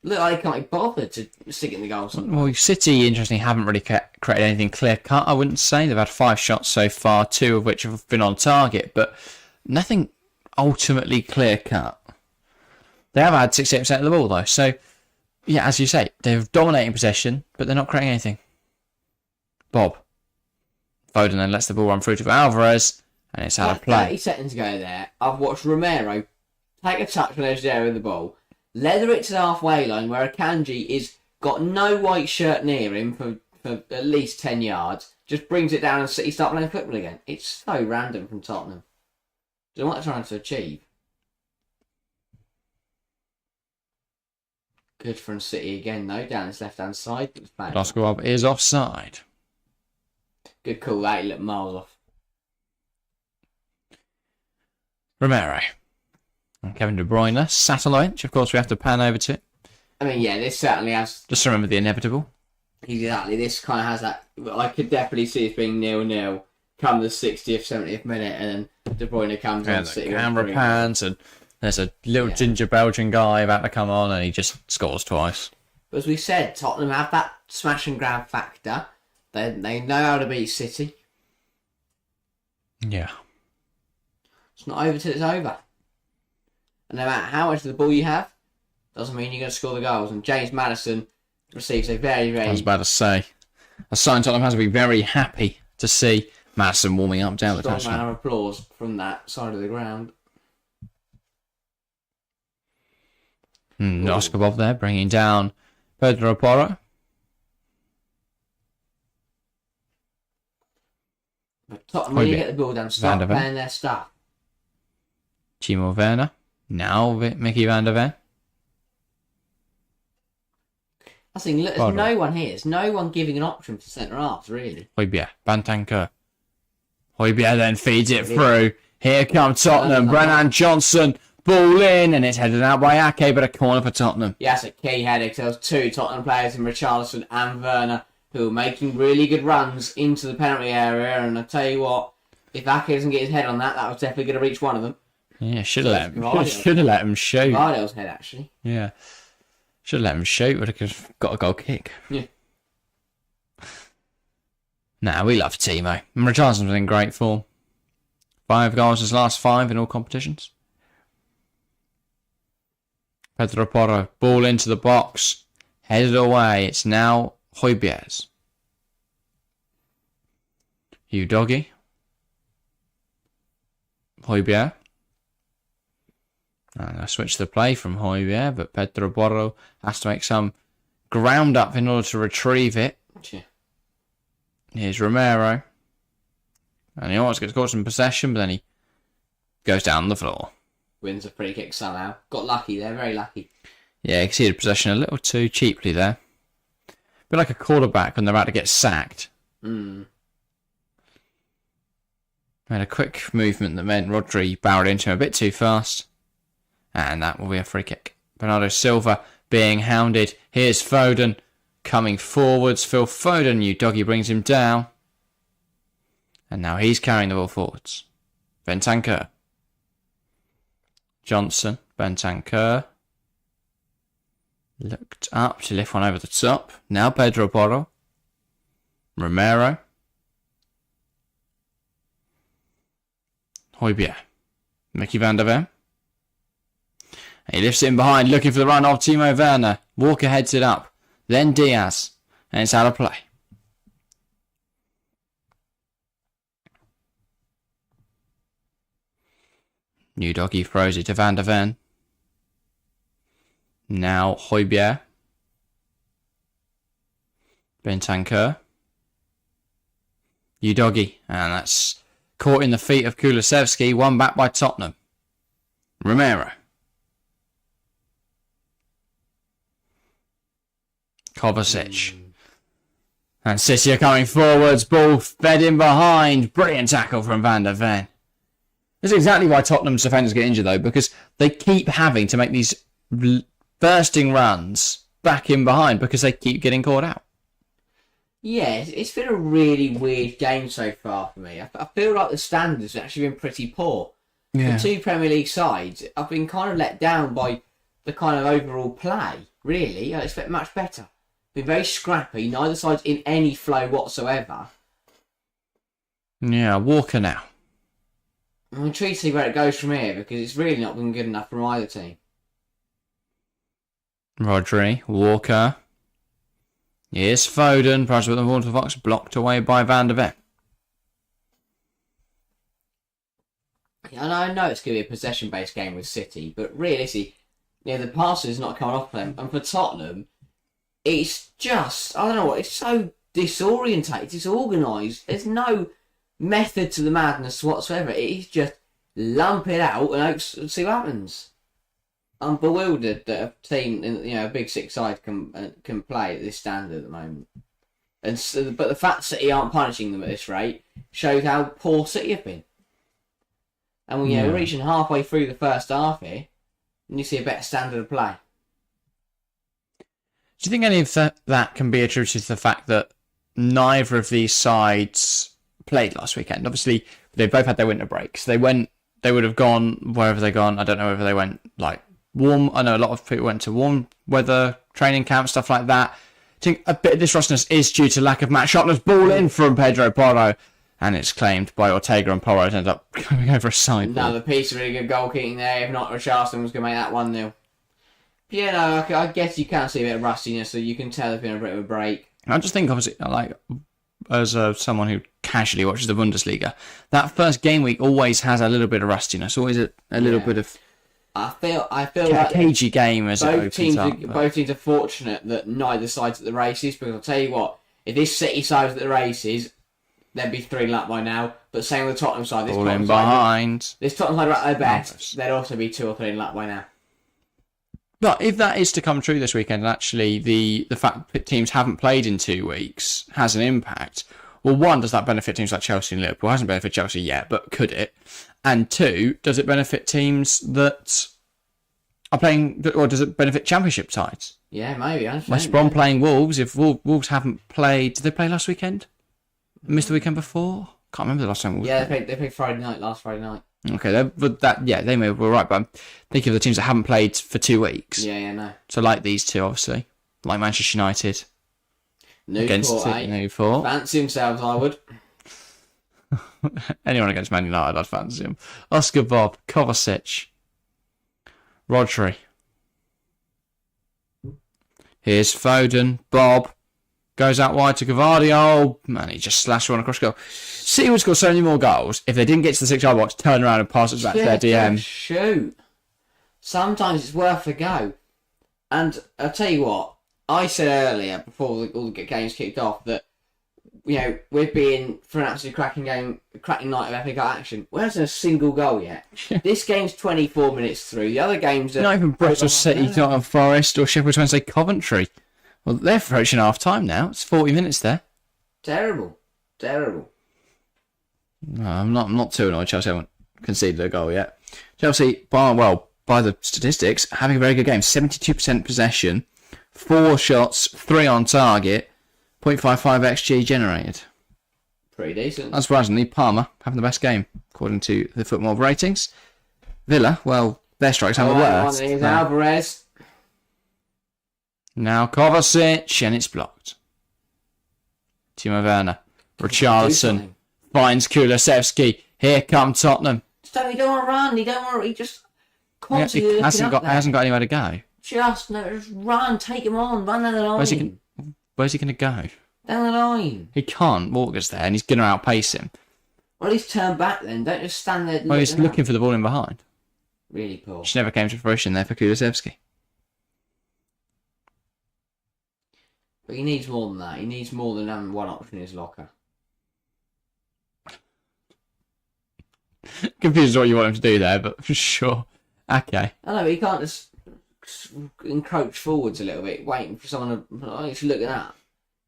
Speaker 2: look like they can't be bothered to stick it in the goal.
Speaker 1: Well, City, interestingly, haven't really created anything clear cut. I wouldn't say they've had 5 shots so far, 2 of which have been on target, but nothing ultimately clear cut. They have had 68% of the ball though, so yeah, as you say, they're dominating possession, but they're not creating anything. Bob. Foden then lets the ball run through to Alvarez, and it's out of play.
Speaker 2: 30 seconds ago there, I've watched Romero take a touch when there's there with the ball, leather it to the halfway line where Akanji is got no white shirt near him for at least 10 yards, just brings it down and City start playing football again. It's so random from Tottenham. Don't know what they're trying to achieve. Good from City again though, down his left hand side.
Speaker 1: Oscar Bob is offside.
Speaker 2: Good call that, he looked miles off.
Speaker 1: Romero. And Kevin De Bruyne. Satellite, of course we have to pan over to.
Speaker 2: I mean, yeah, this certainly has...
Speaker 1: Just remember the inevitable.
Speaker 2: Exactly, this kind of has that... I could definitely see it being 0-0 come the 60th, 70th minute, and then De Bruyne comes on City.
Speaker 1: Camera pans, and there's a little ginger Belgian guy about to come on, and he just scores twice.
Speaker 2: But as we said, Tottenham have that smash and grab factor. They know how to beat City.
Speaker 1: Yeah.
Speaker 2: It's not over till it's over. And no matter how much of the ball you have, doesn't mean you're going to score the goals. And James Maddison receives a very, very...
Speaker 1: I was about to say. A sign Tottenham has to be very happy to see Maddison warming up down the touchline.
Speaker 2: Strong round of applause from that side of the ground.
Speaker 1: Oscar Bob there, bringing down Pedro Porro.
Speaker 2: But Tottenham really get the ball down, start playing their stuff.
Speaker 1: Timo Werner. Now Mickey van der Ven.
Speaker 2: I think there's no one here. There's no one giving an option for centre halves, really.
Speaker 1: Højbjerg. Bentancur. Højbjerg then feeds it through. Here comes Tottenham. Brennan Johnson. Ball in, and it's headed out by Ake, but a corner for Tottenham.
Speaker 2: Yeah, that's a key header, because there was 2 Tottenham players in Richarlison and Werner who were making really good runs into the penalty area, and I tell you what, If Ake doesn't get his head on that, that was definitely going to reach one of them.
Speaker 1: Yeah, should have let him shoot.
Speaker 2: Vardy's head, actually.
Speaker 1: Yeah. Should have let him shoot, would have got a goal kick.
Speaker 2: Yeah.
Speaker 1: Nah, we love Timo. And Richardson's in great form. 5 goals his last 5 in all competitions. Pedro Porro, ball into the box. Headed away. It's now Højbjerg. You doggy. Højbjerg. And I switch the play from Højbjerg, but Pedro Porro has to make some ground up in order to retrieve it.
Speaker 2: Yeah.
Speaker 1: Here's Romero. And he almost gets caught some possession, but then he goes down the floor.
Speaker 2: Wins a free kick somehow. Got lucky there, very lucky.
Speaker 1: Yeah, he conceded possession a little too cheaply there. A bit like a quarterback when they're about to get sacked.
Speaker 2: Mm.
Speaker 1: Made a quick movement that meant Rodri barreled into him a bit too fast. And that will be a free kick. Bernardo Silva being hounded. Here's Foden coming forwards. Phil Foden, you doggy, brings him down. And now he's carrying the ball forwards. Bentancur. Johnson. Bentancur. Looked up to lift one over the top. Now Pedro Porro. Romero. Højbjerg. Mickey van der Ven. He lifts it in behind, looking for the run of Timo Werner. Walker heads it up. Then Diaz. And it's out of play. New doggy throws it to Van der Ven. Now Højbjerg. Bentancur. You doggy. And that's caught in the feet of Kulusevski. One back by Tottenham. Romero. Kovacic. And City are coming forwards. Ball fed in behind. Brilliant tackle from Van der Ven. This is exactly why Tottenham's defenders get injured, though, because they keep having to make these bursting runs back in behind because they keep getting caught out.
Speaker 2: Yeah, it's been a really weird game so far for me. I feel like the standards have actually been pretty poor.
Speaker 1: Yeah.
Speaker 2: The 2 Premier League sides, I've been kind of let down by the kind of overall play, really. I expect much better. Been very scrappy, neither side's in any flow whatsoever.
Speaker 1: Yeah, Walker now.
Speaker 2: I'm intrigued to see where it goes from here because it's really not been good enough from either team.
Speaker 1: Rodri, Walker. Here's Foden. Price with the ball to the box. Blocked away by Van der Ven.
Speaker 2: And I know it's going to be a possession-based game with City, but realistically, the passes is not coming off them. And for Tottenham, it's just, I don't know what, it's so disorientated, disorganised. There's no method to the madness whatsoever. It is just lump it out and hope to see what happens. I'm bewildered that a team, a big 6 side can play at this standard at the moment. And so, but the fact City aren't punishing them at this rate shows how poor City have been. And we're reaching halfway through the first half here, and you see a better standard of play.
Speaker 1: Do you think any of that can be attributed to the fact that neither of these sides played last weekend? Obviously, they both had their winter breaks. They would have gone wherever they gone. I don't know whether they went warm. I know a lot of people went to warm weather training camp, stuff like that. I think a bit of this rustiness is due to lack of match sharpness. Ball in from Pedro Porro, and it's claimed by Ortega, and Porro ends up coming over a side ball.
Speaker 2: Another piece of really good goal kicking there. If not, Richarlison was going to make that 1-0. Yeah, I guess you can see a bit of rustiness, so you can tell there's been a bit of a break.
Speaker 1: I just think, obviously, as someone who cagitually watches the Bundesliga, that first game week always has a little bit of rustiness, always a little bit of.
Speaker 2: I feel like
Speaker 1: cagey game as it opens up.
Speaker 2: Both teams are fortunate that neither side's at the races, because I'll tell you what, if this City side was at the races, they'd be 3-0 by now. But same with the Tottenham side. This Tottenham side are at their best. They'd also be 2 or 3-0 by now.
Speaker 1: But if that is to come true this weekend, and actually the fact that teams haven't played in 2 weeks has an impact, well, 1, does that benefit teams like Chelsea and Liverpool? It hasn't benefited Chelsea yet, but could it? And 2, does it benefit teams that are playing, or does it benefit Championship sides?
Speaker 2: Yeah, maybe.
Speaker 1: West Brom playing Wolves. If Wolves haven't played, did they play last weekend? Missed the weekend before? Can't remember the last time.
Speaker 2: Yeah, they played Friday night, last Friday night.
Speaker 1: Okay, they may be right, but I'm thinking of the teams that haven't played for 2 weeks.
Speaker 2: Yeah, no.
Speaker 1: So like these two, obviously, like Manchester United against
Speaker 2: Newport. Fancy themselves, I would.
Speaker 1: Anyone against Man United, I'd fancy him. Oscar Bob, Kovacic, Rodri. Here's Foden. Bob goes out wide to Gavardio. Man, he just slashed one across goal. City would score so many more goals if they didn't get to the 6-yard box, turn around and pass it back to their DM.
Speaker 2: Shoot. Sometimes it's worth a go. And I'll tell you what, I said earlier, before all the games kicked off, that we're being for an absolutely cracking night of FA Cup action. We haven't seen a single goal yet. This game's 24 minutes through. The other games are...
Speaker 1: Not even Bristol City, Nottingham Forest or Sheffield Wednesday Coventry. Well, they're approaching half time now. It's 40 minutes there.
Speaker 2: Terrible.
Speaker 1: No, I'm not too annoyed. Chelsea haven't conceded a goal yet. Chelsea, by the statistics, having a very good game. 72% possession, 4 shots, 3 on target, 0.55 XG generated.
Speaker 2: Pretty decent.
Speaker 1: Unsurprisingly, Palmer having the best game, according to the Football ratings. Villa, well, their strikes have the worst.
Speaker 2: Here's Alvarez.
Speaker 1: Now Kovacic, and it's blocked. Timo Werner. Richarlison finds Kulusevski. Here come Tottenham.
Speaker 2: He don't want to run. He don't want to. He just constantly
Speaker 1: he hasn't got anywhere to go.
Speaker 2: Just run. Take him on. Run down the line.
Speaker 1: Where's he going to go?
Speaker 2: Down the line.
Speaker 1: He can't walk us there, and he's going to outpace him.
Speaker 2: Well, at least turn back then. Don't just stand there.
Speaker 1: Well, he's looking for the ball in behind.
Speaker 2: Really poor.
Speaker 1: Which never came to fruition there for Kulusevski.
Speaker 2: But he needs more than that. He needs more than having one option in his locker.
Speaker 1: Confused what you want him to do there, but for sure. Okay.
Speaker 2: I know, but he can't just encroach forwards a little bit, waiting for someone to look at that.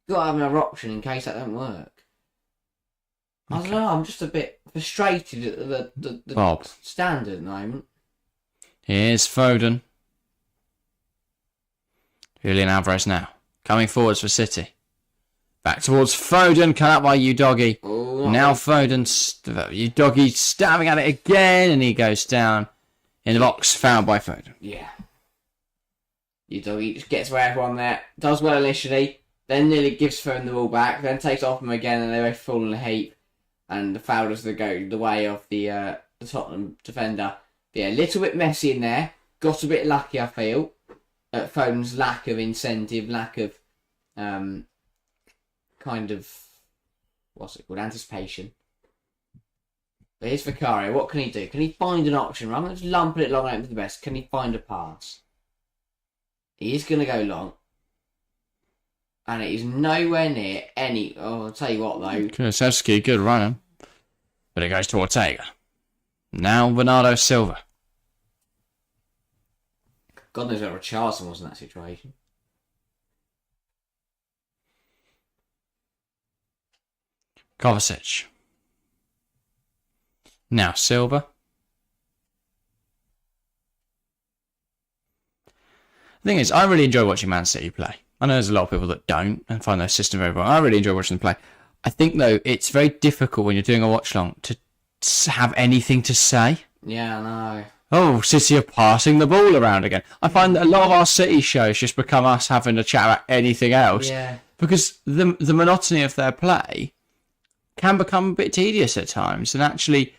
Speaker 2: You've got to have another option in case that don't work. I don't know, I'm just a bit frustrated at the standard at the moment.
Speaker 1: Here's Foden. Julian Alvarez now. Coming forwards for City. Back towards Foden, cut out by Udogie. Now Foden, Udogie stabbing at it again, and he goes down in the box, fouled by Foden.
Speaker 2: Yeah. Udogie just gets where everyone there, does well initially, then nearly gives Foden the ball back, then takes it off him again, and they both fall in a heap. And the foul does go the way of the Tottenham defender. But yeah, a little bit messy in there. Got a bit lucky, I feel, at Foden's lack of incentive, lack of kind of, what's it called, anticipation. But here's Vicario. What can he do? Can he find an option? Rather than just lumping it long out to the best, can he find a pass? He is going to go long. And it is nowhere near any... Oh, I'll tell you what, though.
Speaker 1: Kulusevski, good running. But it goes to Ortega. Now Bernardo Silva.
Speaker 2: God knows where Richarlison was in that situation.
Speaker 1: Kovacic. Now Silva. The thing is, I really enjoy watching Man City play. I know there's a lot of people that don't and find their system very well. I really enjoy watching them play. I think, though, it's very difficult when you're doing a watch-along to have anything to say.
Speaker 2: Yeah, I know.
Speaker 1: Oh, City are passing the ball around again. I find that a lot of our City shows just become us having a chat about anything else.
Speaker 2: Yeah.
Speaker 1: Because the monotony of their play can become a bit tedious at times. And actually,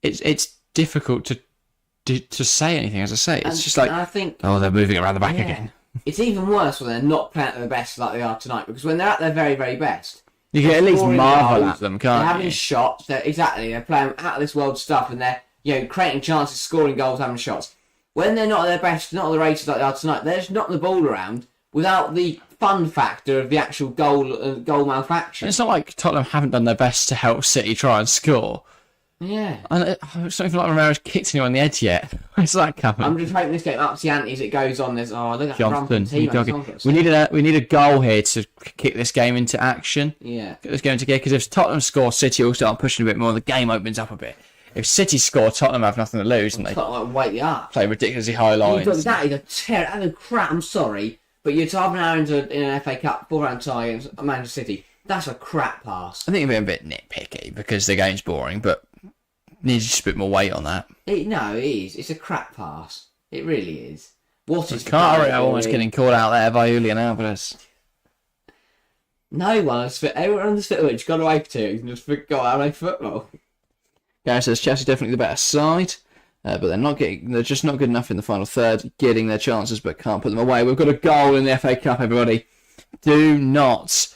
Speaker 1: it's difficult to say anything, as I say. It's just like,
Speaker 2: I think,
Speaker 1: they're moving around the back again.
Speaker 2: It's even worse when they're not playing at their best like they are tonight. Because when they're at their very, very best,
Speaker 1: you can at least marvel at them, can't you?
Speaker 2: They're having shots. They're playing out of this world stuff, and they're creating chances, scoring goals, having shots. When they're not at their best, not at the races like they are tonight, they're just knocking the ball around without the fun factor of the actual goal malfaction.
Speaker 1: It's not like Tottenham haven't done their best to help City try and score.
Speaker 2: Yeah.
Speaker 1: And it's not even like Romero's kicked anyone in the head yet. Where's that coming?
Speaker 2: I'm just hoping this game ups the ante as it goes on. There's look at
Speaker 1: Johnson, we need a goal here to kick this game into action.
Speaker 2: Yeah.
Speaker 1: Kick this game into gear, because if Tottenham score, City will start pushing a bit more. The game opens up a bit. If City score, Tottenham have nothing to lose, and they
Speaker 2: wait up.
Speaker 1: Play ridiculously high lines.
Speaker 2: That is a crap. I'm sorry, but you're 12 an hour in an FA Cup 4-round tie against Manchester City. That's a crap pass.
Speaker 1: I think you're being a bit nitpicky because the game's boring, but needs just a bit more weight on that.
Speaker 2: No, it is. It's a crap pass. It really is. What is
Speaker 1: Carter almost getting caught out there by Julian Alvarez.
Speaker 2: No one, everyone on the pitch got away to and just forgot how to play football.
Speaker 1: Gary says Chelsea definitely the better side, but they're just not good enough in the final third, getting their chances but can't put them away. We've got a goal in the FA Cup, everybody. Do not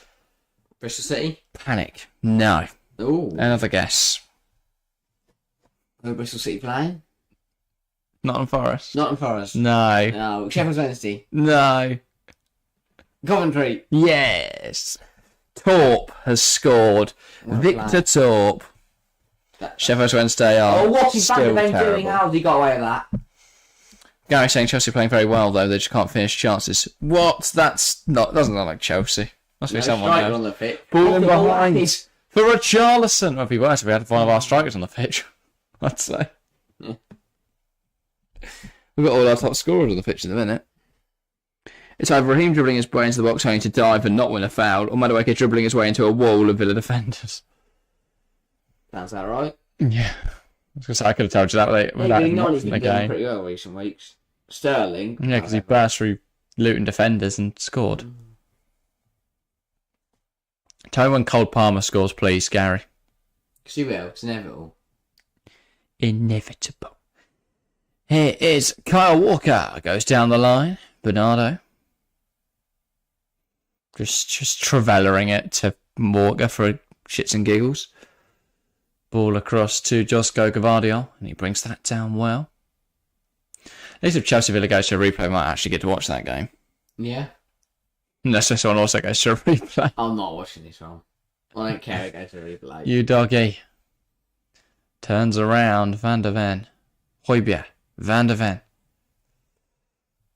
Speaker 2: Bristol City?
Speaker 1: panic. No.
Speaker 2: Ooh.
Speaker 1: Another guess.
Speaker 2: Who are Bristol City playing?
Speaker 1: Nottingham Forest.
Speaker 2: Nottingham Forest.
Speaker 1: No.
Speaker 2: No. Sheffield Wednesday.
Speaker 1: No.
Speaker 2: Coventry.
Speaker 1: Yes. Torp has scored. Victor Torp. Sheffield Wednesday are
Speaker 2: what is
Speaker 1: still
Speaker 2: Van
Speaker 1: terrible.
Speaker 2: doing? How has he got away with that?
Speaker 1: Gary's saying Chelsea are playing very well though. They just can't finish chances. What? Doesn't look like Chelsea. Must be someone
Speaker 2: striker
Speaker 1: else.
Speaker 2: on the pitch.
Speaker 1: Ball in behind for Richarlison. Well, it'd be worse if we had one of our strikers on the pitch. I'd say.
Speaker 2: Yeah.
Speaker 1: We've got all our top scorers on the pitch in a minute. It's either Raheem dribbling his way into the box only to dive and not win a foul, or Madueke dribbling his way into a wall of Villa defenders.
Speaker 2: Sounds that right?
Speaker 1: Yeah. I was going to say, I could have told you that without him watching the
Speaker 2: been doing
Speaker 1: game.
Speaker 2: pretty well recent weeks. Sterling.
Speaker 1: Yeah, because he burst through Luton defenders and scored. Tell me when Cole Palmer scores, please, Gary.
Speaker 2: Because he will. It's inevitable.
Speaker 1: Inevitable. Here is Kyle Walker. Goes down the line. Bernardo. Just travelling it to Walker for shits and giggles. Ball across to Josko Gvardiol, and he brings that down well. At least if Chelsea Villa goes to a replay, I might actually get to watch that game.
Speaker 2: Yeah.
Speaker 1: Unless this one also goes to a replay.
Speaker 2: I'm not watching this one. I don't care if it goes to a replay.
Speaker 1: You doggy. Turns around, Van der Ven. Højbjerg, Van der Ven.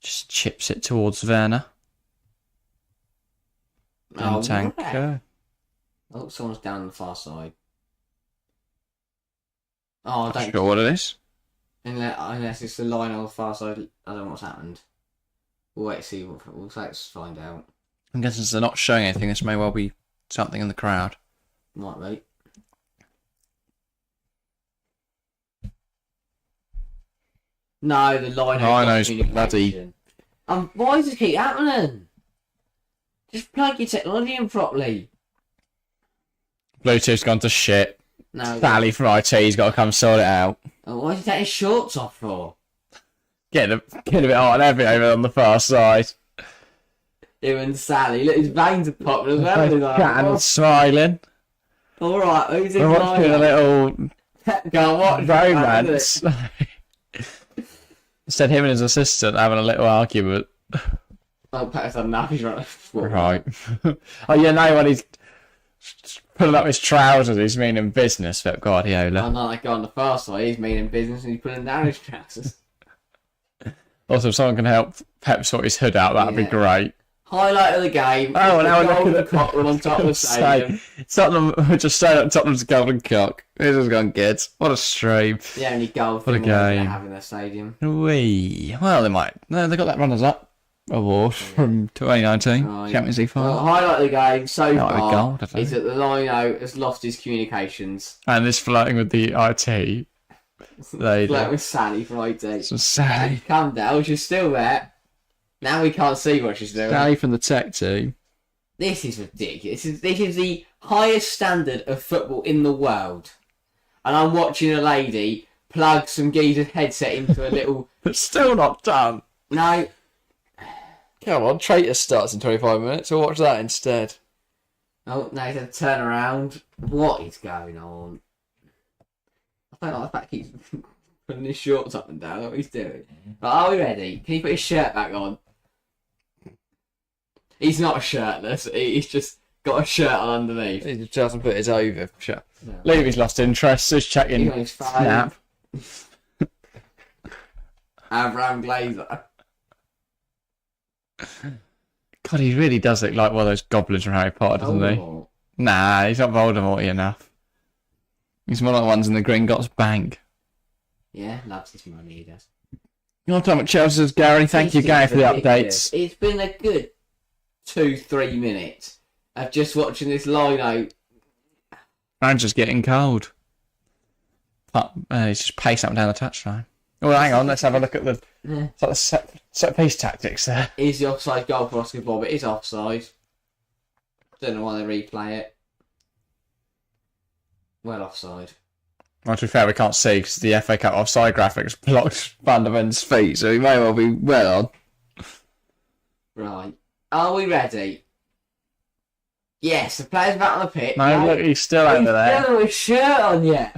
Speaker 1: Just chips it towards Werner. Tanker.
Speaker 2: Oh, someone's down on the far side. Oh, I don't
Speaker 1: Sure what it is.
Speaker 2: Unless it's the line on the far side. I don't know what's happened. We'll wait to see. Let's find out.
Speaker 1: I'm guessing since they're not showing anything, this may well be something in the crowd.
Speaker 2: Might be. No, the line.
Speaker 1: Lino's bloody.
Speaker 2: Why does it keep happening? Just plug your technology in properly.
Speaker 1: Bluetooth's gone to shit.
Speaker 2: No.
Speaker 1: Sally from IT's got to come sort it out.
Speaker 2: Oh, why is he taking his shorts off for?
Speaker 1: Get a bit hot and heavy over on the far side.
Speaker 2: Him and Sally. Look, his veins are popping as well. He's like,
Speaker 1: Cat smiling.
Speaker 2: Alright, who's in
Speaker 1: We're watching a little
Speaker 2: Go on, watch
Speaker 1: romance. Instead, him and his assistant having a little argument.
Speaker 2: Oh, Pat's had enough. He's right.
Speaker 1: Right. Oh, you know when he's pulling up his trousers, he's meaning business, Pep Guardiola.
Speaker 2: I'm not like on the far side. He's meaning business and he's pulling down his trousers.
Speaker 1: Also, if someone can help Pep sort his hood out, that'd be great.
Speaker 2: Highlight of the game.
Speaker 1: Oh, and now we're looking at
Speaker 2: the cockerel on top of the stadium.
Speaker 1: Tottenham, we're just saying that Tottenham's golden cock. This has gone good. What a stream.
Speaker 2: The only goal
Speaker 1: What a
Speaker 2: thing they
Speaker 1: game.
Speaker 2: have in their stadium.
Speaker 1: Wee. Well, they might. No, they got that runners-up award from 2019
Speaker 2: Right.
Speaker 1: Champions League final.
Speaker 2: Well, highlight of the game so
Speaker 1: That might be
Speaker 2: far
Speaker 1: gold, I think.
Speaker 2: is that the Lino has lost his communications.
Speaker 1: And this flirting with the IT. They
Speaker 2: Flirt with Sally from IT.
Speaker 1: Some Sally.
Speaker 2: Calm down, she's still there. Now we can't see what she's doing.
Speaker 1: Sally from the tech team.
Speaker 2: This is ridiculous. This is the highest standard of football in the world. And I'm watching a lady plug some geezer's headset into a little...
Speaker 1: But still not done.
Speaker 2: No.
Speaker 1: Come on, Traitor starts in 25 minutes. We'll watch that instead.
Speaker 2: Oh, now he's had to turn around. What is going on? I don't like the fact he's putting his shorts up and down. What he's doing. But are we ready? Can he put his shirt back on? He's not shirtless. He's just got a shirt on underneath.
Speaker 1: He just hasn't put his over. Shut.
Speaker 2: No.
Speaker 1: Levy's lost interest. Just
Speaker 2: He's
Speaker 1: checking.
Speaker 2: on his phone.
Speaker 1: Snap.
Speaker 2: Abraham Glazer.
Speaker 1: God, he really does look like one of those goblins from Harry Potter, doesn't he?
Speaker 2: Oh.
Speaker 1: Nah, he's not Voldemort enough. He's more like the ones in the Gringotts Bank.
Speaker 2: Yeah, loves his money, he does.
Speaker 1: Your time at Chelsea's Gary. Thank you, Gary, for the updates.
Speaker 2: It's been a good 2-3 minutes. of just watching this lino.
Speaker 1: I'm just getting cold. But he's just pacing up and down the touchline. Well, hang on. Let's have a look at the it's like the set piece tactics there.
Speaker 2: Is the offside goal for Oscar Bob? It is offside. Don't know why they replay it. Well, offside.
Speaker 1: Well, to be fair, we can't see because the FA Cup offside graphics blocked Van der Ven's feet, so he may well be well on.
Speaker 2: Right. Are we ready? Yes, the player's back on the pitch.
Speaker 1: No,
Speaker 2: right?
Speaker 1: look, he's still over there.
Speaker 2: He's still with his shirt on yet.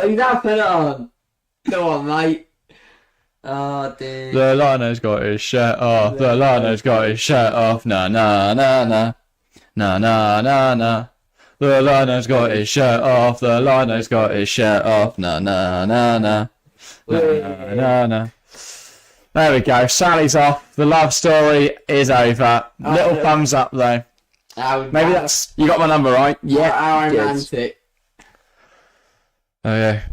Speaker 2: He's now put it on. Go on, mate. Oh, dude.
Speaker 1: The Lino's got his shirt off. The Lino's got his shirt off. Na na na na. Na na na na. The Lino's got his shirt off. The Lino's got his shirt off. Na na na na. Na na na. There we go. Sally's off. The love story is over. Little thumbs up though. Maybe that's you got my number right.
Speaker 2: Yeah, how romantic.
Speaker 1: Oh yeah.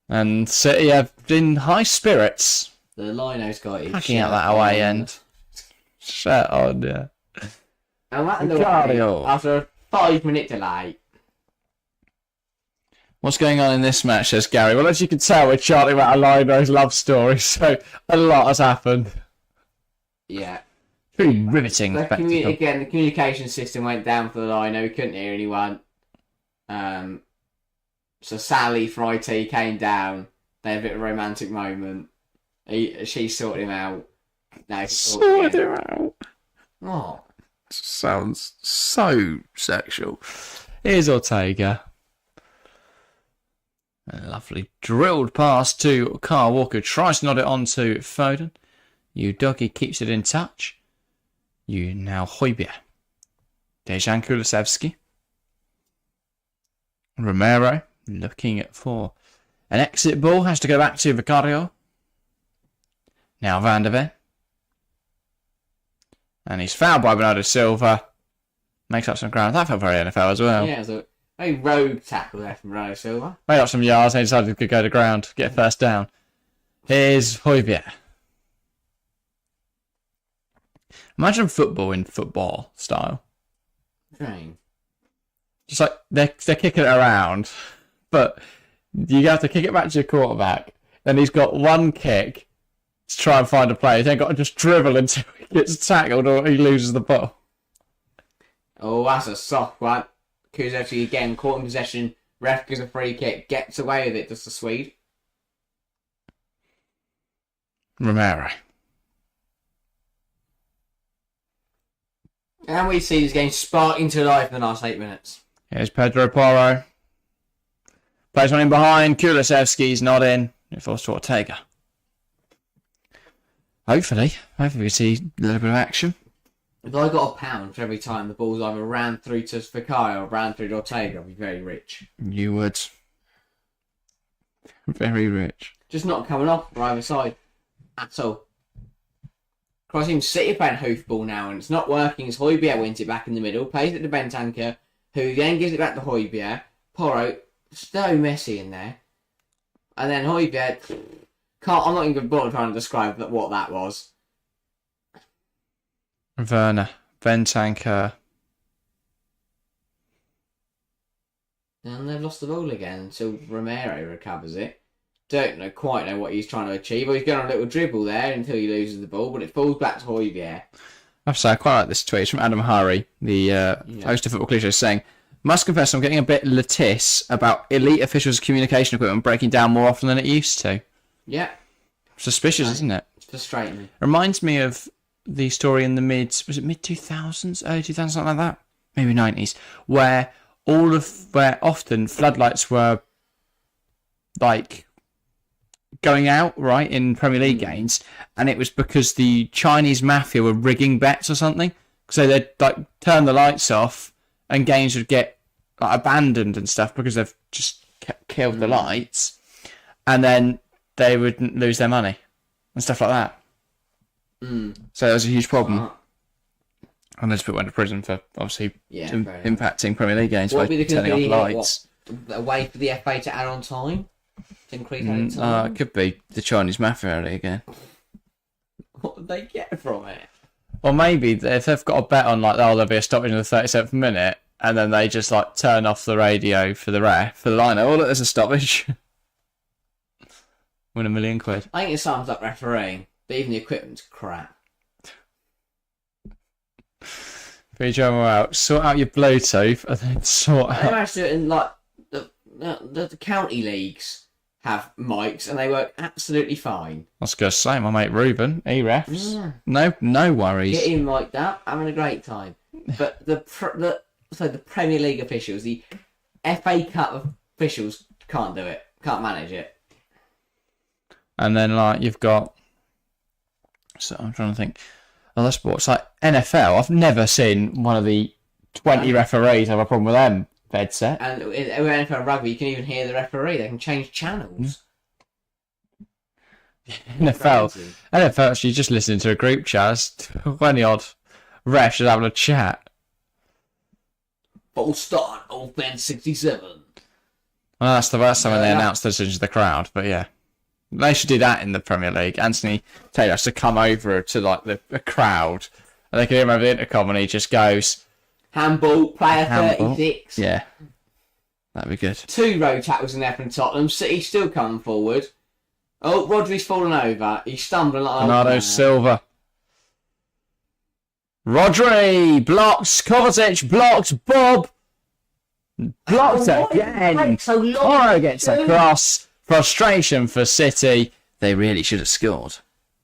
Speaker 1: And City have been high spirits.
Speaker 2: The Lino's got his
Speaker 1: Packing out that away end. Shirt on, yeah.
Speaker 2: And that annoyed after a 5-minute delay.
Speaker 1: What's going on in this match, says Gary? Well, as you can tell, we're charting about a Lino's love story, so a lot has happened.
Speaker 2: Yeah.
Speaker 1: Pretty riveting.
Speaker 2: The communication system went down for the Lino. We couldn't hear anyone. So Sally from IT came down. They had a bit of a romantic moment. She sorted him out. Now
Speaker 1: sorted him out.
Speaker 2: Oh.
Speaker 1: Sounds so sexual. Here's Ortega. A lovely drilled pass to Carl Walker. Tries to nod it on to Foden. Udogi keeps it in touch. You now Højbjerg. Dejan Kulusevski. Romero looking for an exit ball. Has to go back to Vicario. Now Van der Ven. And he's fouled by Bernardo Silva. Makes up some ground. That felt very NFL as well.
Speaker 2: Yeah, it was a very rogue tackle there from Bernardo Silva.
Speaker 1: Made up some yards and he decided to go to ground. Get a first down. Here's Højbjerg. Imagine football in football style.
Speaker 2: Train.
Speaker 1: Just like they're kicking it around, but you have to kick it back to your quarterback. Then he's got one kick to try and find a play. He's then got to just dribble until he gets tackled or he loses the ball.
Speaker 2: Oh, that's a soft one. Kulusevski again caught in possession. Ref gives a free kick. Gets away with it, does the Swede.
Speaker 1: Romero.
Speaker 2: And we see this game spark into life in the last 8 minutes.
Speaker 1: Here's Pedro Porro. Plays one in behind. Kulusevski's not in. It falls to Ortega. Hopefully we see a little bit of action.
Speaker 2: If I got £1 for every time the ball's either ran through to Vicario or ran through to Ortega, I'd be very rich.
Speaker 1: You would. Very rich.
Speaker 2: Just not coming off for either side at all. Crossing City playing hoofball now, and it's not working as Højbjerg wins it back in the middle, plays it to Bentancur, who then gives it back to Højbjerg. Porro, so messy in there. And then Højbjerg, I'm not even bothered trying to describe what that was.
Speaker 1: Werner, Bentancur.
Speaker 2: And they've lost the ball again until Romero recovers it. Don't quite know what he's trying to achieve. Or he's going on a little dribble there until he loses the ball, but it falls back to Højbjerg.
Speaker 1: I have to say, I quite like this tweet. It's from Adam Hari, the host of Football Cliché, saying, must confess I'm getting a bit latisse about elite officials' communication equipment breaking down more often than it used to.
Speaker 2: Yeah.
Speaker 1: Suspicious, isn't it?
Speaker 2: It's frustrating.
Speaker 1: Reminds me of the story in the mid-2000s, early 2000s, something like that? Maybe 90s, where often floodlights were, like, going out, right, in Premier League games, and it was because the Chinese mafia were rigging bets or something. So they'd, like, turn the lights off, and games would get, like, abandoned and stuff because they've just killed the lights, and then they would lose their money and stuff like that. So that was a huge problem. And those people went to prison for, obviously, impacting Premier League games by turning off lights.
Speaker 2: A way for the FA to add on time? To increase added time?
Speaker 1: It could be the Chinese mafia again.
Speaker 2: What did they get from it?
Speaker 1: Or maybe if they've got a bet on like, oh, there'll be a stoppage in the 37th minute, and then they just like turn off the radio for the ref, for the liner. Oh, look, there's a stoppage. Win £1 million.
Speaker 2: I think it sums up refereeing, but even the equipment's crap.
Speaker 1: Joe out. Sort out your Bluetooth, and then sort
Speaker 2: They
Speaker 1: out.
Speaker 2: managed to do it in like the county leagues have mics and they work absolutely fine.
Speaker 1: I was going to say, my mate Ruben, he refs.
Speaker 2: Yeah.
Speaker 1: No worries.
Speaker 2: Get him mic'd up, having a great time. But the Premier League officials, the FA Cup officials can't do it, can't manage it.
Speaker 1: And then like you've got, so I'm trying to think, other sports like NFL. I've never seen one of the 20 referees have a problem with them headset.
Speaker 2: And in NFL rugby, you can even hear the referee. They can change channels.
Speaker 1: NFL, you're just listening to a group chat. 20 odd refs just having a chat.
Speaker 2: Full start, offense 67.
Speaker 1: Well, that's the first time when they announced the decision to the crowd, but yeah. They should do that in the Premier League. Anthony Taylor has to come over to like the crowd, and they can hear him over the intercom, and he just goes,
Speaker 2: handball, player
Speaker 1: Handball.
Speaker 2: 36.
Speaker 1: yeah. That'd be good.
Speaker 2: 2 road tackles in there from Tottenham. City still coming forward. Oh, Rodri's fallen over. He's stumbling like
Speaker 1: Bernardo Silva. Rodri blocks. Kovacic blocks. Bob blocks again.
Speaker 2: So long.
Speaker 1: Porro gets a cross. Frustration for City. They really should have scored.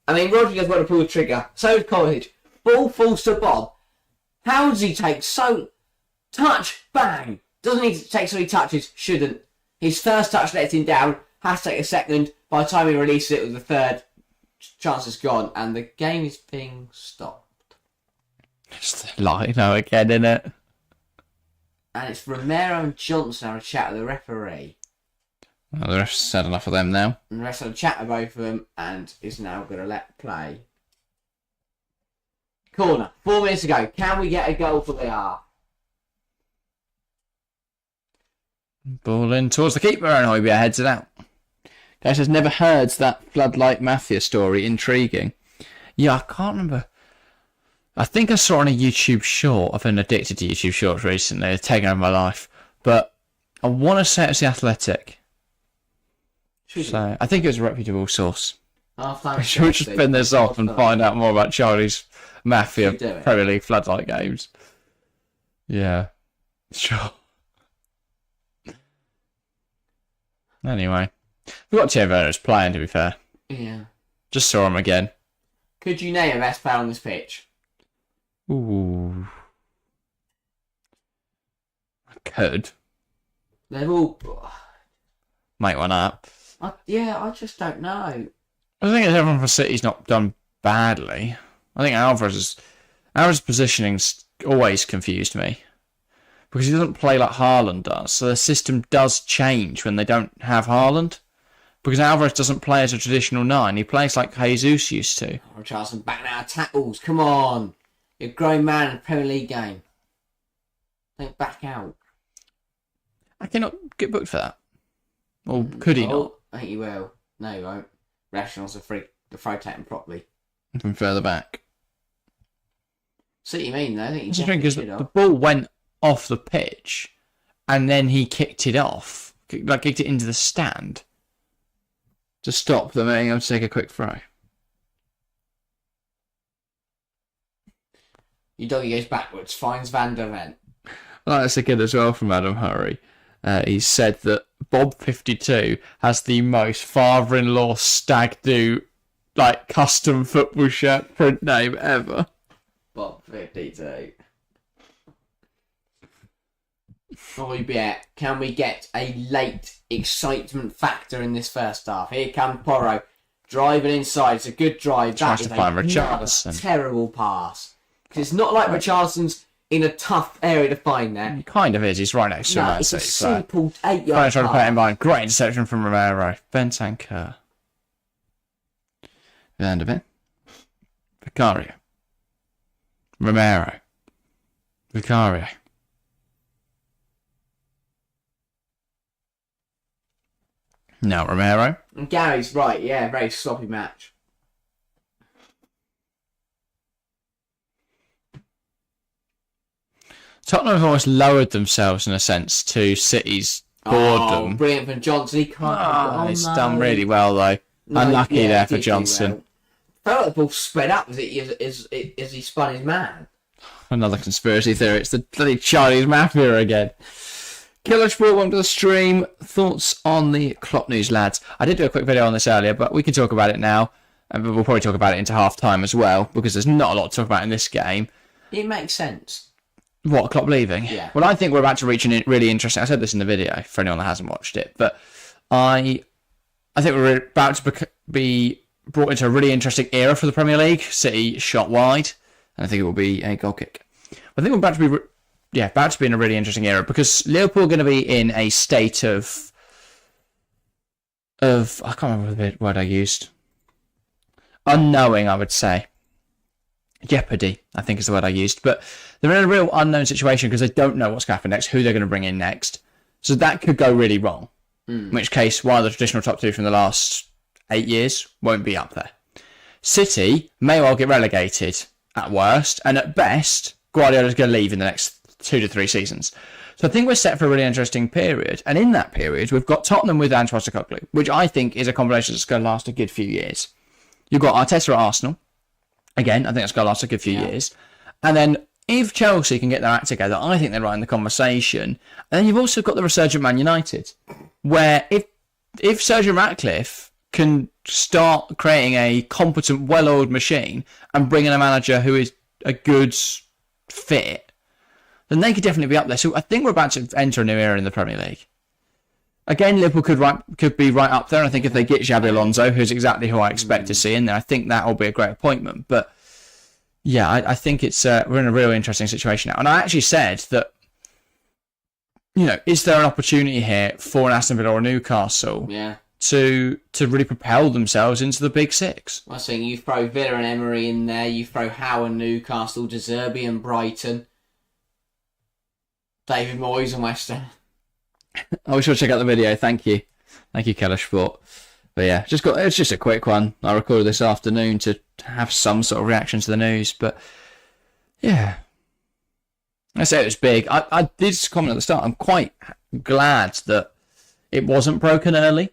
Speaker 2: I mean, Rodri does want to pull the trigger. So does Kovacic. Ball falls to Bob. How does he take so... Touch, bang. Doesn't need to take so many touches. Shouldn't. His first touch lets him down. Has to take a second. By the time he releases it with the third, chance is gone. And the game is being stopped.
Speaker 1: Just Lino again, innit?
Speaker 2: And it's Romero and Johnson having a chat with the referee.
Speaker 1: Well, the ref's said enough of them now.
Speaker 2: And the rest had a chat with both of them and is now going to let play. Corner. 4 minutes to go. Can we get a goal for the half?
Speaker 1: Ball in towards the keeper, and Højbjerg heads it out. Guys has never heard that Floodlight Mafia story. Intriguing. Yeah, I can't remember. I think I saw it on a YouTube short. I've been addicted to YouTube shorts recently. It's taken over my life. But I want to say it's The Athletic. So I think it was a reputable source. Should we just spin this off and find out more about Charlie's Mafia Premier League Floodlight games? Yeah. Sure. Anyway. We've got Thierry Werner's playing, to be fair.
Speaker 2: Yeah.
Speaker 1: Just saw him again.
Speaker 2: Could you name a best player on this pitch?
Speaker 1: Ooh. I could.
Speaker 2: They've all...
Speaker 1: Make one up.
Speaker 2: I just don't know.
Speaker 1: I think everyone for City's not done badly. I think Alvarez's positioning's always confused me. Because he doesn't play like Haaland does. So the system does change when they don't have Haaland. Because Alvarez doesn't play as a traditional 9. He plays like Jesus used to.
Speaker 2: Richarlison back now, tackles. Come on. You're a grown man in a Premier League game. Don't back out.
Speaker 1: I cannot get booked for that. Or could he not?
Speaker 2: I think he will. No, he won't. Rational's the rotate him properly.
Speaker 1: From further back.
Speaker 2: See what you mean, though. I think he
Speaker 1: That's the thing, because
Speaker 2: definitely
Speaker 1: the ball went off the pitch, and then he kicked it off. Like, kicked it into the stand. To stop them being able to take a quick throw.
Speaker 2: Your doggy goes backwards, finds Van der Ven.
Speaker 1: Well, that's a good as well from Adam Hurry. He said that Bob52 has the most father-in-law stag do like custom football shirt print name ever.
Speaker 2: Bob 52. Højbjerg, can we get a late excitement factor in this first half? Here comes Porro, driving inside. It's a good drive.
Speaker 1: Tries to find
Speaker 2: That
Speaker 1: Richarlison.
Speaker 2: is a terrible pass. Because it's not like Richarlison's in a tough area to find there.
Speaker 1: He kind of is. He's right next to him.
Speaker 2: It's a
Speaker 1: so
Speaker 2: simple 8-yard
Speaker 1: trying to put him
Speaker 2: pass.
Speaker 1: behind. Great interception from Romero. Bentancur. Van der Ven. Vicario. Romero. Vicario. Now Romero.
Speaker 2: And Gary's right, yeah, very sloppy match.
Speaker 1: Tottenham have almost lowered themselves in a sense to City's boredom.
Speaker 2: Oh, brilliant from Johnson. He can't.
Speaker 1: He's done really well though. Unlucky there for Johnson.
Speaker 2: Felt like the ball spread up as he spun his man.
Speaker 1: Another conspiracy theory. It's the bloody Chinese mafia again. Killer Sport, welcome to the stream. Thoughts on the Klopp news, lads? I did do a quick video on this earlier, but we can talk about it now. And we'll probably talk about it into half-time as well, because there's not a lot to talk about in this game.
Speaker 2: It makes sense.
Speaker 1: What, Klopp leaving?
Speaker 2: Yeah.
Speaker 1: Well, I think we're about to reach a really interesting... I said this in the video, for anyone that hasn't watched it, but I think we're about to be brought into a really interesting era for the Premier League. City shot wide, and I think it will be a goal kick. I think we're about to be in a really interesting era because Liverpool are going to be in a state of I can't remember the word I used. Unknowing, I would say. Jeopardy, I think is the word I used. But they're in a real unknown situation because they don't know what's going to happen next, who they're going to bring in next. So that could go really wrong. In which case, one of the traditional top two from the last 8 years won't be up there. City may well get relegated at worst, and at best, Guardiola's going to leave in the next 2 to 3 seasons. So I think we're set for a really interesting period. And in that period, we've got Tottenham with Ange Postecoglou, which I think is a combination that's going to last a good few years. You've got Arteta at Arsenal. Again, I think that's going to last a good few years. And then if Chelsea can get their act together, I think they're right in the conversation. And then you've also got the resurgent Man United, where if Sir Ratcliffe can start creating a competent, well-oiled machine and bring in a manager who is a good fit, then they could definitely be up there. So I think we're about to enter a new era in the Premier League. Again, Liverpool could be right up there. And I think if they get Xabi Alonso, who's exactly who I expect to see in there, I think that will be a great appointment. But yeah, I think we're in a really interesting situation now. And I actually said that, is there an opportunity here for an Aston Villa or a Newcastle to really propel themselves into the Big Six?
Speaker 2: I think you throw Villa and Emery in there, you throw Howe and Newcastle, De Zerbi and Brighton, David Moyes and West Ham.
Speaker 1: I wish you'll check out the video. Thank you, Killer Sport. But yeah, it's just a quick one. I recorded this afternoon to have some sort of reaction to the news. But yeah, I say it was big. I did comment at the start. I'm quite glad that it wasn't broken early.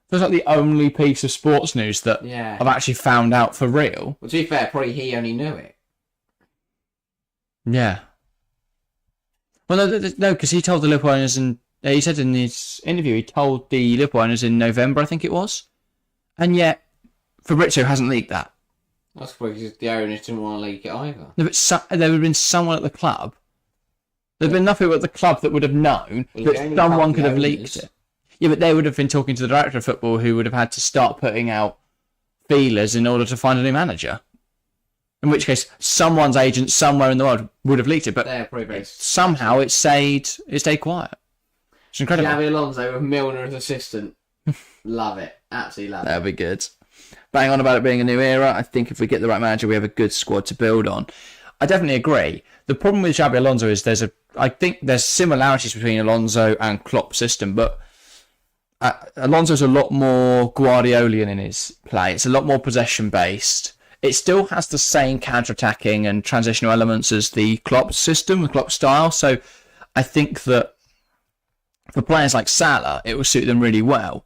Speaker 1: Feels like the only piece of sports news that I've actually found out for real.
Speaker 2: Well, to be fair, probably he only knew it.
Speaker 1: Yeah. Well, no, because he told the Liverpool owners he said in his interview, he told the Liverpool owners in November, I think it was. And yet, Fabrizio hasn't leaked that.
Speaker 2: That's because the owners didn't want to leak it either.
Speaker 1: No, but there would have been someone at the club. There'd been nothing at the club that would have known that someone could have leaked it. Yeah, but they would have been talking to the director of football who would have had to start putting out feelers in order to find a new manager. In which case, someone's agent somewhere in the world would have leaked it, but somehow it stayed quiet. It's incredible.
Speaker 2: Xabi Alonso with Milner as assistant. Love it. Absolutely love it.
Speaker 1: That'll be good. Bang on about it being a new era. I think if we get the right manager, we have a good squad to build on. I definitely agree. The problem with Xabi Alonso is I think there's similarities between Alonso and Klopp's system, but Alonso's a lot more Guardiolian in his play. It's a lot more possession-based. It still has the same counter-attacking and transitional elements as the Klopp system, the Klopp style. So I think that for players like Salah, it will suit them really well.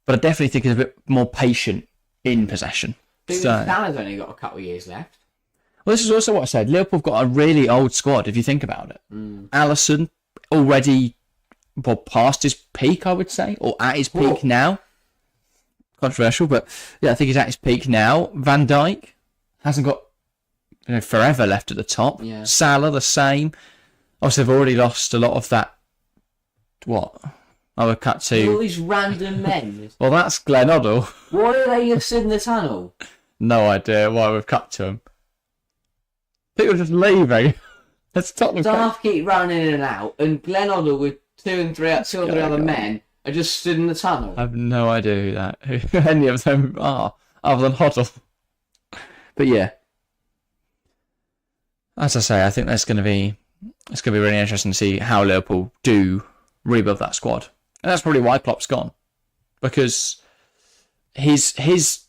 Speaker 1: But I definitely think he's a bit more patient in possession.
Speaker 2: Salah's only got a couple of years left.
Speaker 1: Well, this is also what I said. Liverpool have got a really old squad, if you think about it. Alisson, already past his peak, I would say, or at his peak now. Controversial, but yeah, I think he's at his peak now. Van Dijk hasn't got forever left at the top.
Speaker 2: Yeah.
Speaker 1: Salah, the same. Obviously, they've already lost a lot of that. What? I would cut to...
Speaker 2: All these random men.
Speaker 1: Well, that's Glenn Oddle.
Speaker 2: Why are they just in the tunnel?
Speaker 1: No idea why we've cut to him. People just leaving. That's Tottenham.
Speaker 2: Staff keep running in and out, and Glenn Oddle with two or three other men are just stood in the tunnel.
Speaker 1: I have no idea who any of them are, other than Hoddle. But yeah, as I say, I think it's going to be really interesting to see how Liverpool do rebuild that squad, and that's probably why Klopp's gone, because his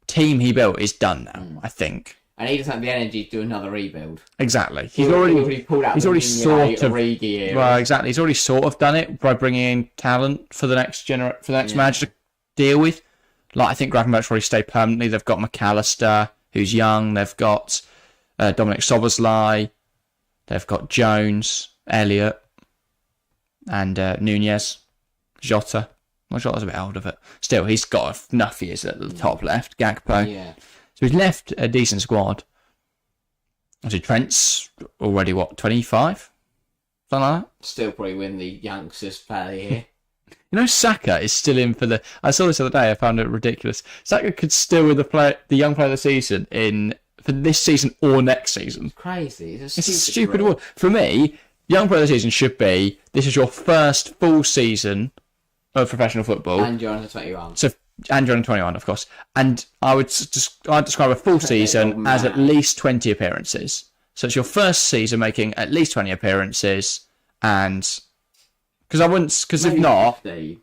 Speaker 1: team he built is done now. I think
Speaker 2: and he doesn't have the energy to do another rebuild.
Speaker 1: Exactly.
Speaker 2: He's already pulled out.
Speaker 1: He's already sort of.
Speaker 2: Origi era.
Speaker 1: Well, exactly. He's already sort of done it by bringing in talent for the next manager to deal with. Like I think Gravenberch's already stayed permanently. They've got McAllister, who's young. They've got Dominic Szoboszlai. They've got Jones, Elliott, and Nunez, Jota. Well, Jota's a bit old of it. Still, he's got enough years at the top left. Gakpo.
Speaker 2: Yeah.
Speaker 1: So he's left a decent squad. Obviously, Trent's already, 25? Something like that?
Speaker 2: Still probably win the youngsters player of the year.
Speaker 1: You know, Saka is still in for the... I saw this the other day. I found it ridiculous. Saka could still win the young player of the season for this season or next season.
Speaker 2: Crazy. It's
Speaker 1: a stupid award. For me, young player of the season should be, this is your first full season of professional football.
Speaker 2: And you're under 21.
Speaker 1: And you're under 21, of course. And I'd describe a full season as at least 20 appearances. So it's your first season making at least 20 appearances, and... Because if not...
Speaker 2: 50.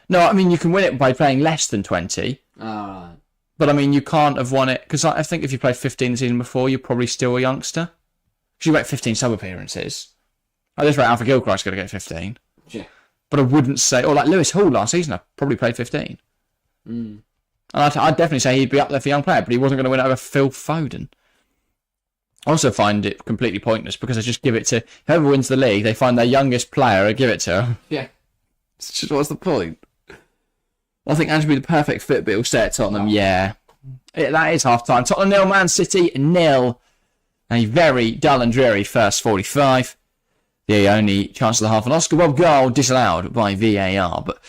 Speaker 1: No, I mean, you can win it by playing less than 20.
Speaker 2: Alright.
Speaker 1: But, I mean, you can't have won it... Because I think if you played 15 the season before, you're probably still a youngster. Because you get 15 sub-appearances. At this rate, Alpha Gilchrist's going to get 15.
Speaker 2: Yeah.
Speaker 1: But I wouldn't say... Or like Lewis Hall last season, I probably played 15.
Speaker 2: Mm.
Speaker 1: And I'd definitely say he'd be up there for young player, but he wasn't going to win it over Phil Foden. I also find it completely pointless because they just give it to... Whoever wins the league, they find their youngest player and give it to him.
Speaker 2: Yeah.
Speaker 1: It's just, what's the point? I think Andrew would be the perfect fit, but he'll stay at Tottenham. Yeah. That is half-time. Tottenham 0, Man City 0. A very dull and dreary first 45. The only chance of the half, an Oscar Bob goal disallowed by VAR. But,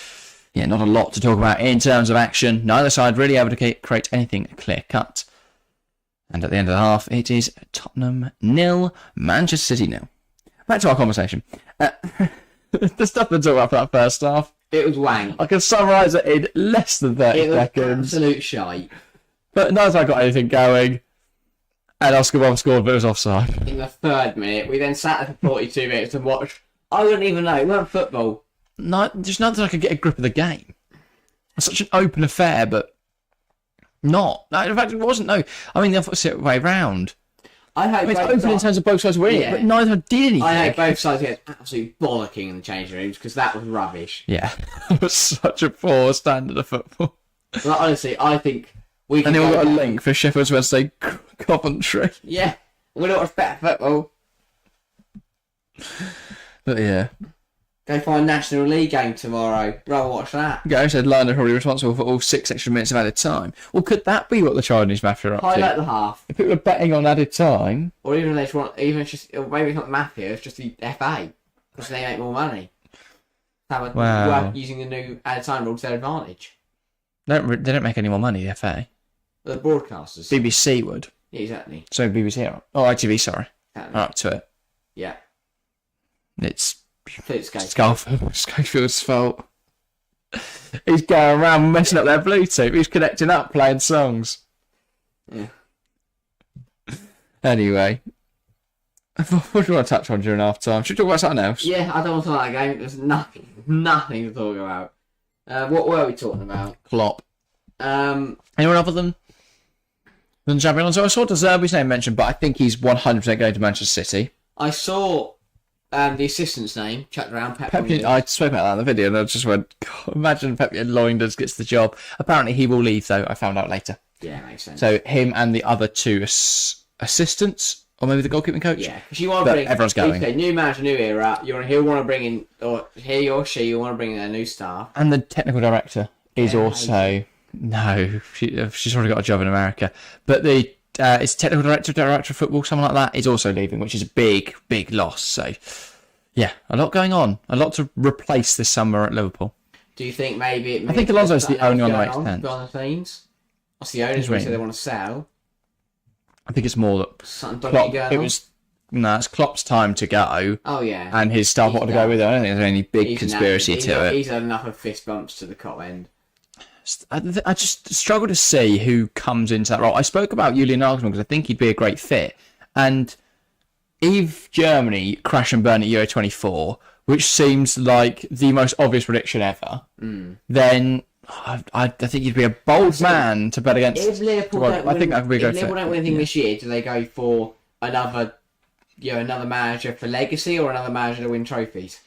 Speaker 1: yeah, not a lot to talk about in terms of action. Neither side really able to create anything clear-cut. And at the end of the half, it is Tottenham 0, Manchester City 0. Back to our conversation. The stuff to talk about for that first half.
Speaker 2: It was wank.
Speaker 1: I can summarise it in less than 30 seconds.
Speaker 2: It was absolute shite.
Speaker 1: But neither side got anything going. And Oscar Bob scored, but it was offside.
Speaker 2: In the 3rd minute, we then sat there for 42 minutes and watched. I wouldn't even know. It weren't football.
Speaker 1: No, just not that I could get a grip of the game. It's such an open affair, but not. No, in fact, it wasn't. No, I mean the opposite way round. It's open in terms of both sides winning, but neither did anything.
Speaker 2: I hope both sides get absolutely bollocking in the changing rooms because that was rubbish.
Speaker 1: Yeah, it was such a poor standard of football.
Speaker 2: Well, honestly, I think we.
Speaker 1: And they all got a link for Sheffield Wednesday Coventry.
Speaker 2: Yeah, we don't watch better football.
Speaker 1: But yeah.
Speaker 2: Go find National League game tomorrow. Rather watch that.
Speaker 1: Gary said London are probably responsible for all 6 extra minutes of added time. Well, could that be what the Chinese mafia are up
Speaker 2: Highlight
Speaker 1: to?
Speaker 2: the half.
Speaker 1: If people are betting on added time...
Speaker 2: Or even if they just want... Even if it's just... Or maybe it's not the mafia, it's just the FA. Because they make more money. Work using the new added time rule to their advantage.
Speaker 1: They don't make any more money, the FA.
Speaker 2: The broadcasters.
Speaker 1: BBC would.
Speaker 2: Yeah, exactly.
Speaker 1: So BBC are... Oh, ITV, sorry.
Speaker 2: Exactly.
Speaker 1: Are up to it.
Speaker 2: Yeah.
Speaker 1: It's...
Speaker 2: Schofield's
Speaker 1: fault. He's going around messing up their Bluetooth. He's connecting up, playing songs.
Speaker 2: Yeah.
Speaker 1: Anyway, what do you want to touch on during half time? Should we talk about something else?
Speaker 2: Yeah, I don't want to talk about that game. There's nothing to talk about. What were we talking about?
Speaker 1: Klopp. Anyone other than Xabi Alonso? I saw De Zerbi's name mentioned, but I think he's 100% going to Manchester City.
Speaker 2: I saw the assistant's name chucked around. Pep
Speaker 1: I spoke about that in the video, and I just went, God, imagine Pep Loinders gets the job. Apparently, he will leave, though. I found out later.
Speaker 2: Yeah, makes sense.
Speaker 1: So him and the other 2 assistants, or maybe the goalkeeping coach.
Speaker 2: Yeah, because you want to bring.
Speaker 1: Everyone's going.
Speaker 2: Okay, new manager, new era. He'll want to bring in, or he or she will want to bring in a new staff.
Speaker 1: And the technical director is also no. She's already got a job in America, but the. It's technical director of football, something like that, is also leaving, which is a big, big loss. So, yeah, a lot going on. A lot to replace this summer at Liverpool.
Speaker 2: Do you think maybe...
Speaker 1: I think Alonso's the only one that makes sense.
Speaker 2: Behind the scenes? What's the owners say they want to sell?
Speaker 1: I think it's more that Klopp, it's Klopp's time to go.
Speaker 2: Oh, yeah.
Speaker 1: And his staff want to go with it. I don't think there's any big conspiracy to it.
Speaker 2: He's had enough of fist bumps to the cop end.
Speaker 1: I just struggle to see who comes into that role. I spoke about Julian Nagelsmann because I think he'd be a great fit. And if Germany crash and burn at Euro 24, which seems like the most obvious prediction ever, then I think you'd be a bold man to bet against.
Speaker 2: If Liverpool
Speaker 1: Well, I think that could be a
Speaker 2: if Liverpool don't win anything this year, do they go for another manager for legacy or another manager to win trophies?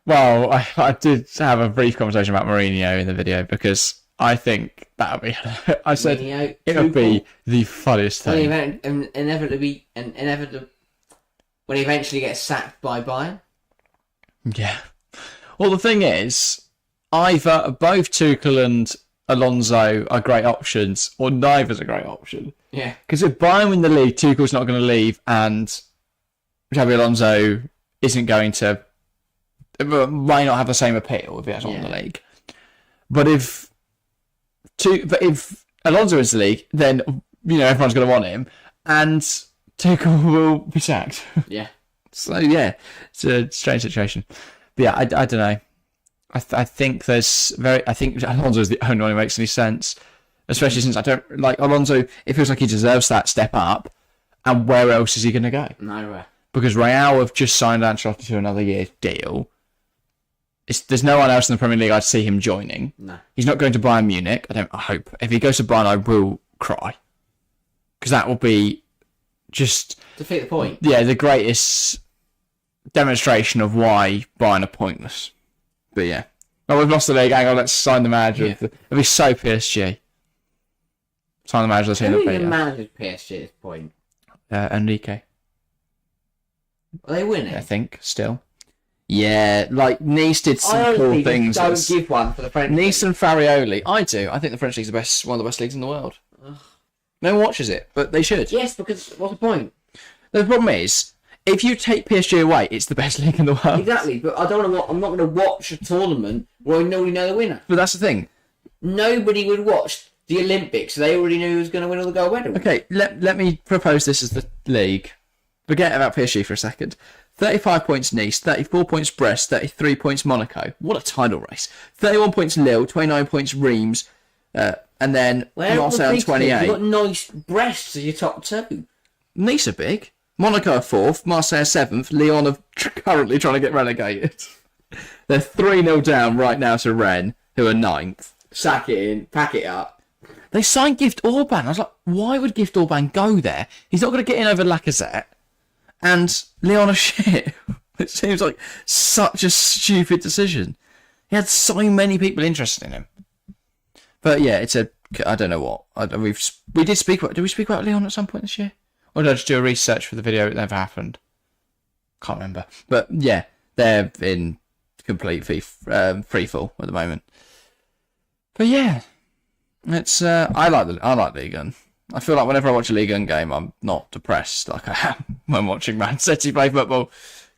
Speaker 1: Well, I did have a brief conversation about Mourinho in the video because I think that would be. I said
Speaker 2: Mourinho,
Speaker 1: it would be the funniest thing.
Speaker 2: Inevitably, when he eventually gets sacked by Bayern.
Speaker 1: Yeah. Well, the thing is, either both Tuchel and Alonso are great options, or neither's a great option.
Speaker 2: Yeah.
Speaker 1: Because if Bayern win the league, Tuchel's not going to leave, and Xabi Alonso isn't going to. Might not have the same appeal if he hasn't won the league. But if Alonso is the league, then everyone's going to want him, and Tuchel will be sacked.
Speaker 2: Yeah.
Speaker 1: So yeah, it's a strange situation. But yeah, I don't know. I think Alonso is the only one who makes any sense, especially since I don't like Alonso. It feels like he deserves that step up, and where else is he going to go?
Speaker 2: Nowhere. Because
Speaker 1: Real have just signed Ancelotti to another year deal. There's no one else in the Premier League I'd see him joining.
Speaker 2: No.
Speaker 1: He's not going to Bayern Munich. I hope. If he goes to Bayern, I will cry. Because that will be just...
Speaker 2: defeat the point.
Speaker 1: Yeah, the greatest demonstration of why Bayern are pointless. But yeah. Oh, we've lost the league. Hang on, let's sign the manager.
Speaker 2: Yeah.
Speaker 1: It'll be so PSG. Sign the manager of the team.
Speaker 2: Who even managed PSG at this point?
Speaker 1: Enrique.
Speaker 2: Are they winning?
Speaker 1: I think, still. Yeah, like Nice did some cool things.
Speaker 2: Don't give one for the French
Speaker 1: Nice
Speaker 2: league.
Speaker 1: and Farioli. I do. I think the French league's one of the best leagues in the world. Ugh. No one watches it, but they should.
Speaker 2: Yes, because what's the point?
Speaker 1: The problem is, if you take PSG away, it's the best league in the world.
Speaker 2: Exactly, but I'm not going to watch a tournament where I already know the winner.
Speaker 1: But that's the thing.
Speaker 2: Nobody would watch the Olympics. They already knew who was going to win all the gold medals.
Speaker 1: Okay, let me propose this as the league. Forget about PSG for a second. 35 points Nice, 34 points Brest, 33 points Monaco. What a title race. 31 points Lille, 29 points Reims, and then Marseille on 28.
Speaker 2: You've got Nice, Brest as your top two.
Speaker 1: Nice are big. Monaco are 4th, Marseille are 7th, Lyon are currently trying to get relegated. They're 3-0 down right now to Rennes, who are 9th.
Speaker 2: Sack it in, pack it up.
Speaker 1: They signed Gift Orban. I was like, why would Gift Orban go there? He's not going to get in over Lacazette. And Lyon are shit. It seems like such a stupid decision. He had so many people interested in him. But yeah, I don't know what. Did we speak about Lyon at some point this year? Or did I just do a research for the video? It never happened. Can't remember. But yeah, they're in complete free fall at the moment. But yeah, it's I like Ligue 1. I feel like whenever I watch a Ligue 1 game, I'm not depressed like I am when watching Man City play football,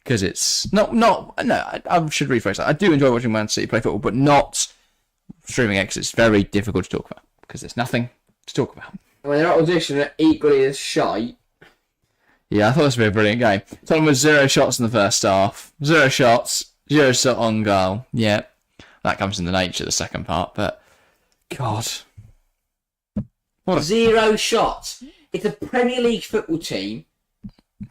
Speaker 1: because it's I should rephrase that. I do enjoy watching Man City play football, but not streaming it, because it's very difficult to talk about because there's nothing to talk about.
Speaker 2: When their opposition are equally as shite.
Speaker 1: Yeah, I thought this would be a brilliant game. Tottenham was 0 shots in the first half. 0 shots, 0 shot on goal. Yeah, that comes in the nature of the second part, but God.
Speaker 2: 0 shots. It's a Premier League football team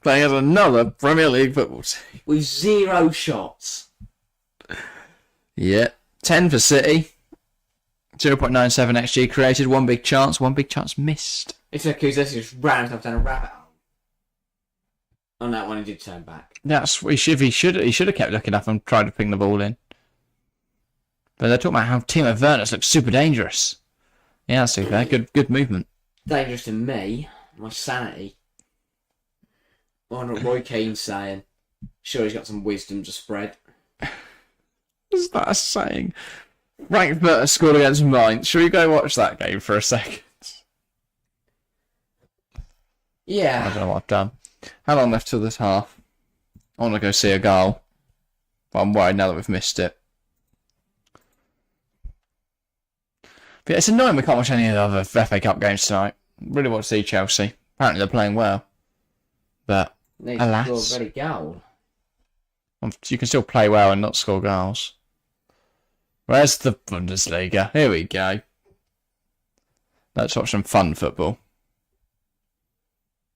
Speaker 1: playing as another Premier League football team
Speaker 2: with 0 shots.
Speaker 1: Yeah, 10 for City. 0.97 XG created, one big chance missed.
Speaker 2: It's like Kuzetti just ran himself down a rabbit hole. On that one, he did turn back.
Speaker 1: He should have kept looking up and tried to ping the ball in. But they're talking about how Timo Werner's looks super dangerous. Yeah, that's super. Good movement.
Speaker 2: Dangerous to me, my sanity. I wonder what Roy Keane's saying. Sure, he's got some wisdom to spread.
Speaker 1: What's that saying? Frankfurt scored against Mainz. Should we go watch that game for a second?
Speaker 2: Yeah.
Speaker 1: I don't know what I've done. How long left till this half? I want to go see a goal. But I'm worried now that we've missed it. But yeah, it's annoying we can't watch any of the other FA Cup games tonight. Really want to see Chelsea. Apparently they're playing well. But,
Speaker 2: They
Speaker 1: alas.
Speaker 2: scored a bloody goal.
Speaker 1: You can still play well and not score goals. Where's the Bundesliga? Here we go. Let's watch some fun football.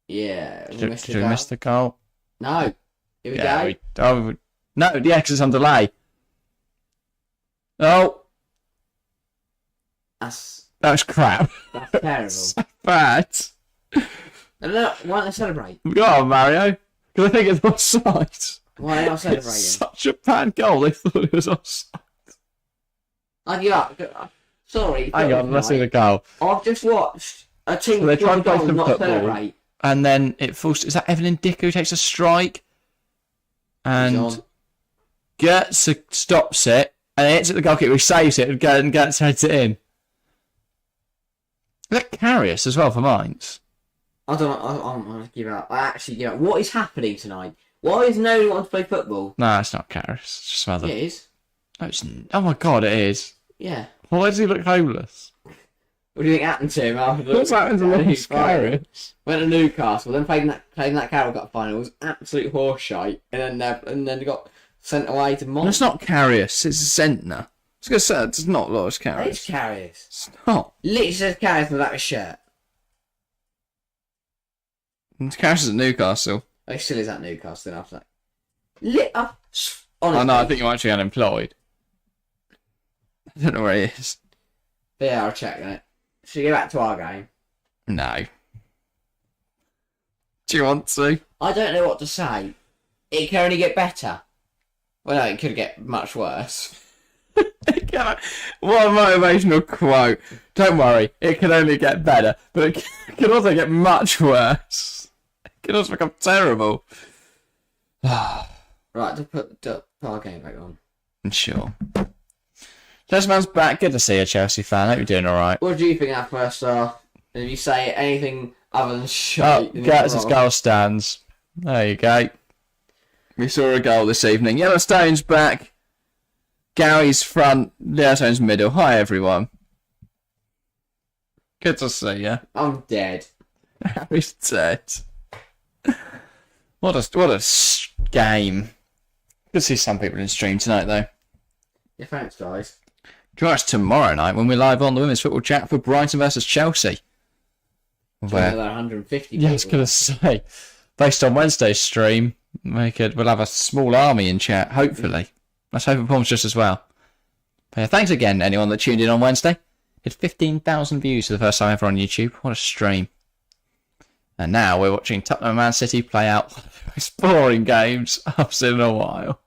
Speaker 2: Yeah.
Speaker 1: Did we miss the goal?
Speaker 2: No. Here we go.
Speaker 1: No, because it's on delay. Oh. That was crap.
Speaker 2: That's terrible.
Speaker 1: So bad.
Speaker 2: And look, why don't they celebrate?
Speaker 1: Go on, Mario. Because I think it's offside.
Speaker 2: Why are they not
Speaker 1: It's
Speaker 2: celebrating?
Speaker 1: such a bad goal. They thought it was offside.
Speaker 2: I give up. Sorry.
Speaker 1: Hang on, let's see the goal.
Speaker 2: I've just watched a team
Speaker 1: So they try and play some
Speaker 2: not
Speaker 1: football.
Speaker 2: celebrate.
Speaker 1: And then it falls. Is that Evelyn Dicker who takes a strike? And stops it. And it hits at the goalkeeper. He saves it and Gertz heads it in. Is that Carius as well for Mainz?
Speaker 2: I don't know. I'm going to give up. I actually give up. What is happening tonight? Why is no one want to play football?
Speaker 1: No, it's not Carius. It's just some other.
Speaker 2: It is.
Speaker 1: No, oh my god, it is.
Speaker 2: Yeah.
Speaker 1: Why does he look homeless?
Speaker 2: What do you think happened to him after
Speaker 1: What's happened to Lewis Carius?
Speaker 2: Went to Newcastle, then played in that Carroll Cup final. It was absolute horseshite, and then got sent away to Mont.
Speaker 1: No, it's not Carius. It's Zentner. I was going to say it's not Lewis Carius.
Speaker 2: It's Carrius.
Speaker 1: It's not.
Speaker 2: Literally says Carrius on the back of his shirt.
Speaker 1: Carius is at Newcastle.
Speaker 2: Oh, he still is at Newcastle then after that. Lit up. Honestly.
Speaker 1: Oh no, I think you're actually unemployed. I don't know where he is.
Speaker 2: But yeah, I'll check on it. Should we get back to our game?
Speaker 1: No. Do you want to?
Speaker 2: I don't know what to say. It can only get better. Well, no, it could get much worse.
Speaker 1: What a motivational quote. Don't worry, it can only get better, but it can also get much worse. It can also become terrible.
Speaker 2: Right, to put our game back on.
Speaker 1: Sure. Chelsea back. Good to see you, Chelsea fan. Hope you're doing alright.
Speaker 2: What do you think of that first half? And if you say anything other than
Speaker 1: Oh,
Speaker 2: shite...
Speaker 1: Gertz's goal stands. There you go. We saw a goal this evening. Yellowstone's back. Gary's front. Yellowstone's middle. Hi, everyone. Good to see you.
Speaker 2: I'm dead.
Speaker 1: Gary's dead. What a game. Good to see some people in stream tonight, though.
Speaker 2: Yeah, thanks, guys.
Speaker 1: Join us tomorrow night when we're live on the Women's Football Chat for Brighton versus Chelsea.
Speaker 2: Another 150
Speaker 1: Yeah, I was going to say, based on Wednesday's stream, we'll have a small army in chat, hopefully. Let's hope it performs just as well. But yeah, thanks again, anyone that tuned in on Wednesday. Had 15,000 views for the first time ever on YouTube. What a stream. And now we're watching Tottenham and Man City play out one of the most boring games I've seen in a while.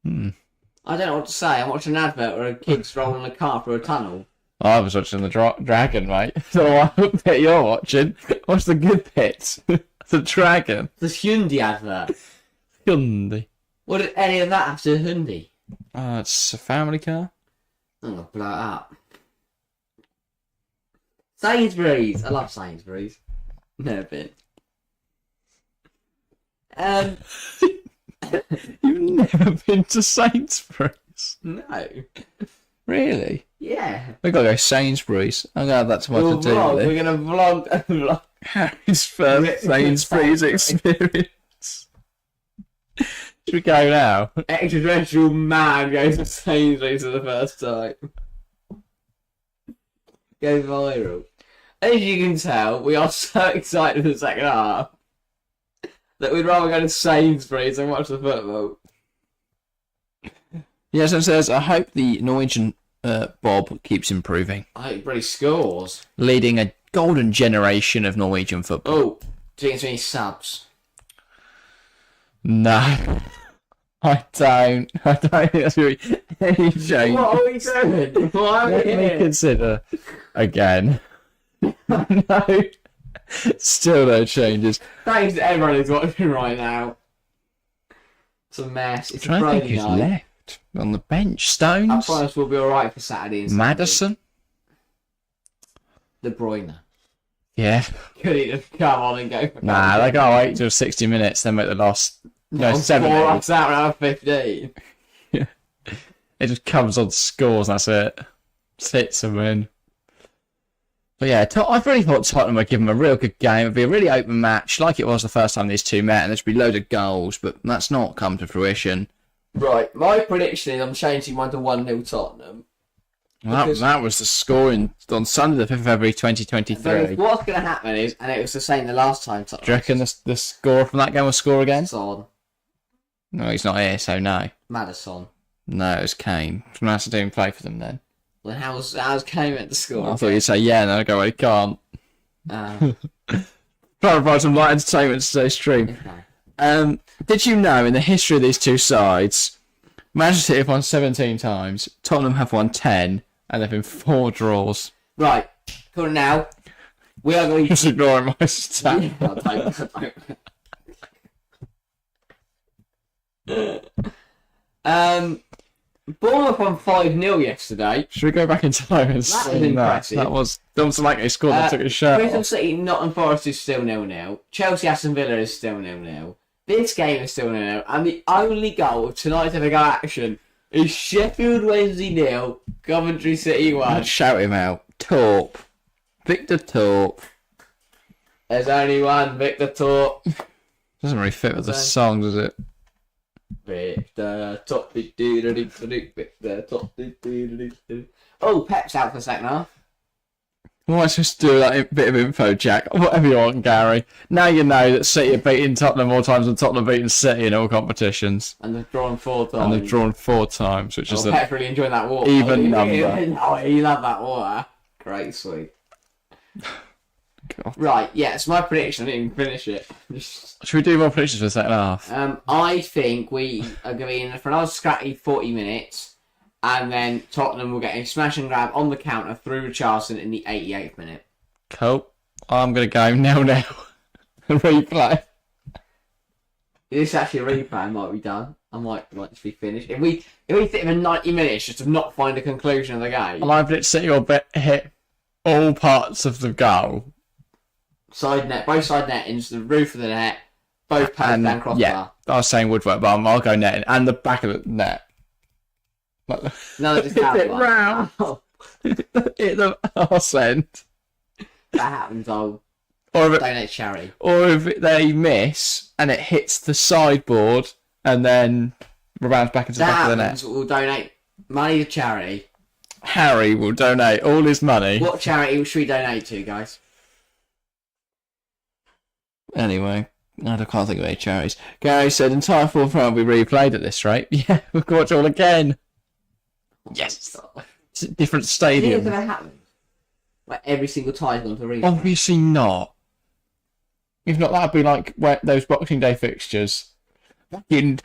Speaker 2: I don't know what to say. I'm watching an advert where a kid's rolling a car through a tunnel.
Speaker 1: I was watching the Dragon, mate. So what bit you're watching? What's the good bit? The Dragon.
Speaker 2: The Hyundai advert.
Speaker 1: Hyundai.
Speaker 2: What did any of that have to do with Hyundai?
Speaker 1: It's a family car.
Speaker 2: I'm going to blow it up. Sainsbury's. I love Sainsbury's. Never been.
Speaker 1: You've never been to Sainsbury's?
Speaker 2: No.
Speaker 1: Really?
Speaker 2: Yeah.
Speaker 1: We've got to go Sainsbury's. I'm going to add that to my
Speaker 2: We're
Speaker 1: to-do list.
Speaker 2: going to vlog.
Speaker 1: Harry's first Sainsbury's experience. Should we go now?
Speaker 2: Extraterrestrial man goes to Sainsbury's for the first time. Go viral. As you can tell, we are so excited for the second half that we'd rather go to Sainsbury's than watch the football.
Speaker 1: Yes, it says, I hope the Norwegian Bob keeps improving.
Speaker 2: I hope he scores.
Speaker 1: Leading a golden generation of Norwegian football.
Speaker 2: Oh, do you think it's any subs?
Speaker 1: No. I don't think that's really any change.
Speaker 2: What are we doing? Why are we
Speaker 1: Let me
Speaker 2: here?
Speaker 1: consider again. No. Still no changes.
Speaker 2: Thanks to everyone who's watching right now. It's a mess. It's a
Speaker 1: I'm trying to think
Speaker 2: Friday
Speaker 1: who's
Speaker 2: night.
Speaker 1: left on the bench.
Speaker 2: I
Speaker 1: Stones,
Speaker 2: promise we'll be alright for Saturday and Sunday.
Speaker 1: Madison.
Speaker 2: De Bruyne.
Speaker 1: Yeah.
Speaker 2: Could he just come on and go for
Speaker 1: Nah, they gotta wait till 60 minutes, then make the last. No, 70.
Speaker 2: 4 us out around 15.
Speaker 1: It just comes on scores, and that's it. Sits and win. But yeah, I really thought Tottenham would give them a real good game. It'd be a really open match, like it was the first time these two met, and there'd be loads of goals, but that's not come to fruition.
Speaker 2: Right, my prediction is I'm changing mine to 1-0 Tottenham.
Speaker 1: Well, that was the score on Sunday, the 5th of February 2023.
Speaker 2: But what's going to happen is, and it was the same the last time Tottenham.
Speaker 1: Do you reckon the score from that game will score again?
Speaker 2: Son.
Speaker 1: No, he's not here, so no.
Speaker 2: Madison.
Speaker 1: No, it was Kane. Someone else didn't play for them then.
Speaker 2: Well, how's Kane meant to score?
Speaker 1: I thought you'd say yeah, and then I'd go, well, he can't.
Speaker 2: Uh,
Speaker 1: Trying to provide some light entertainment to today's stream.
Speaker 2: okay.
Speaker 1: Did you know in the history of these two sides, Manchester City have won 17 times, Tottenham have won 10, and there have been 4 draws?
Speaker 2: Right. Cool. Now we are going to
Speaker 1: Just ignoring my stat.
Speaker 2: Bournemouth won 5-0 yesterday.
Speaker 1: Should we go back in time and
Speaker 2: That was
Speaker 1: see
Speaker 2: impressive.
Speaker 1: That was almost like he scored and took his shirt
Speaker 2: Crystal
Speaker 1: off.
Speaker 2: City, Nottingham Forest is still 0-0. Chelsea Aston Villa is still 0-0. This game is still 0-0. And the only goal of tonight's ever go action is Sheffield Wednesday 0, Coventry City 1.
Speaker 1: Shout him out. Torp. Victor Torp.
Speaker 2: There's only one Victor Torp.
Speaker 1: Doesn't really fit with the song, does it?
Speaker 2: Victor Torp. Victor Torp. Oh, Pep's out for the second half.
Speaker 1: Why just do that bit of info, Jack? Whatever you want, Gary. Now you know that City have beaten Tottenham more times than Tottenham have beaten City in all competitions.
Speaker 2: And they've drawn 4 times.
Speaker 1: And they've drawn 4 times, which is
Speaker 2: Pep's really enjoying that water.
Speaker 1: even number.
Speaker 2: Oh, he loved that water. Great, sweet.
Speaker 1: God.
Speaker 2: Right, yeah, it's my prediction. I didn't even finish it.
Speaker 1: Should we do more predictions for the second half?
Speaker 2: I think we are going to be in for another scratchy 40 minutes, and then Tottenham will get a smash and grab on the counter through Richarlison in the 88th minute.
Speaker 1: Cool. I'm going to go 0-0. Replay.
Speaker 2: This is actually a replay. I might be done. I might just be finished. If we sit for 90 minutes just to not find a conclusion of the game.
Speaker 1: And I've let City or hit all parts of the goal.
Speaker 2: Side net, both side net into the roof of the net, both pads down crossbar.
Speaker 1: Yeah, I was saying woodwork, but I'll go net and the back of the net.
Speaker 2: No, just
Speaker 1: hit it round. Hit the arse end.
Speaker 2: That happens, I'll
Speaker 1: Or if,
Speaker 2: donate charity.
Speaker 1: or if they miss and it hits the sideboard and then rebounds back into the back of the net.
Speaker 2: We'll donate money to charity.
Speaker 1: Harry will donate all his money.
Speaker 2: What charity should we donate to, guys?
Speaker 1: Anyway, I can't think of any charities. Gary said entire fourth round will be replayed at this rate. Yeah, we'll watch all again. Yes. It's a different
Speaker 2: Is
Speaker 1: stadium.
Speaker 2: it going to happen? Like every single title to replay?
Speaker 1: Obviously not. If not, that'd be like those Boxing Day fixtures back in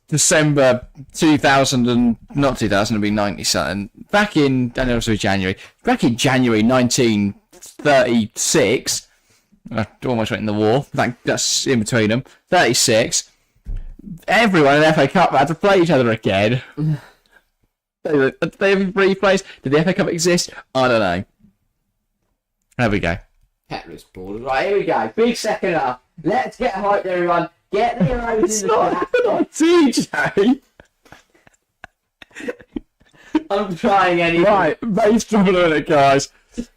Speaker 1: December 2000 and not 2000, it'd be 90 something. Back in, and also January. Back in January 1936. I almost went in the war. That's in between them. 36. Everyone in the FA Cup had to play each other again. They have replays. Did the FA Cup exist? I don't know. There we go.
Speaker 2: Petless ball. Right, here we go. Big second half. Let's get hyped, everyone. Get the emojis in the chat.
Speaker 1: TJ.
Speaker 2: I'm trying anyway.
Speaker 1: Right, base trouble in it, guys.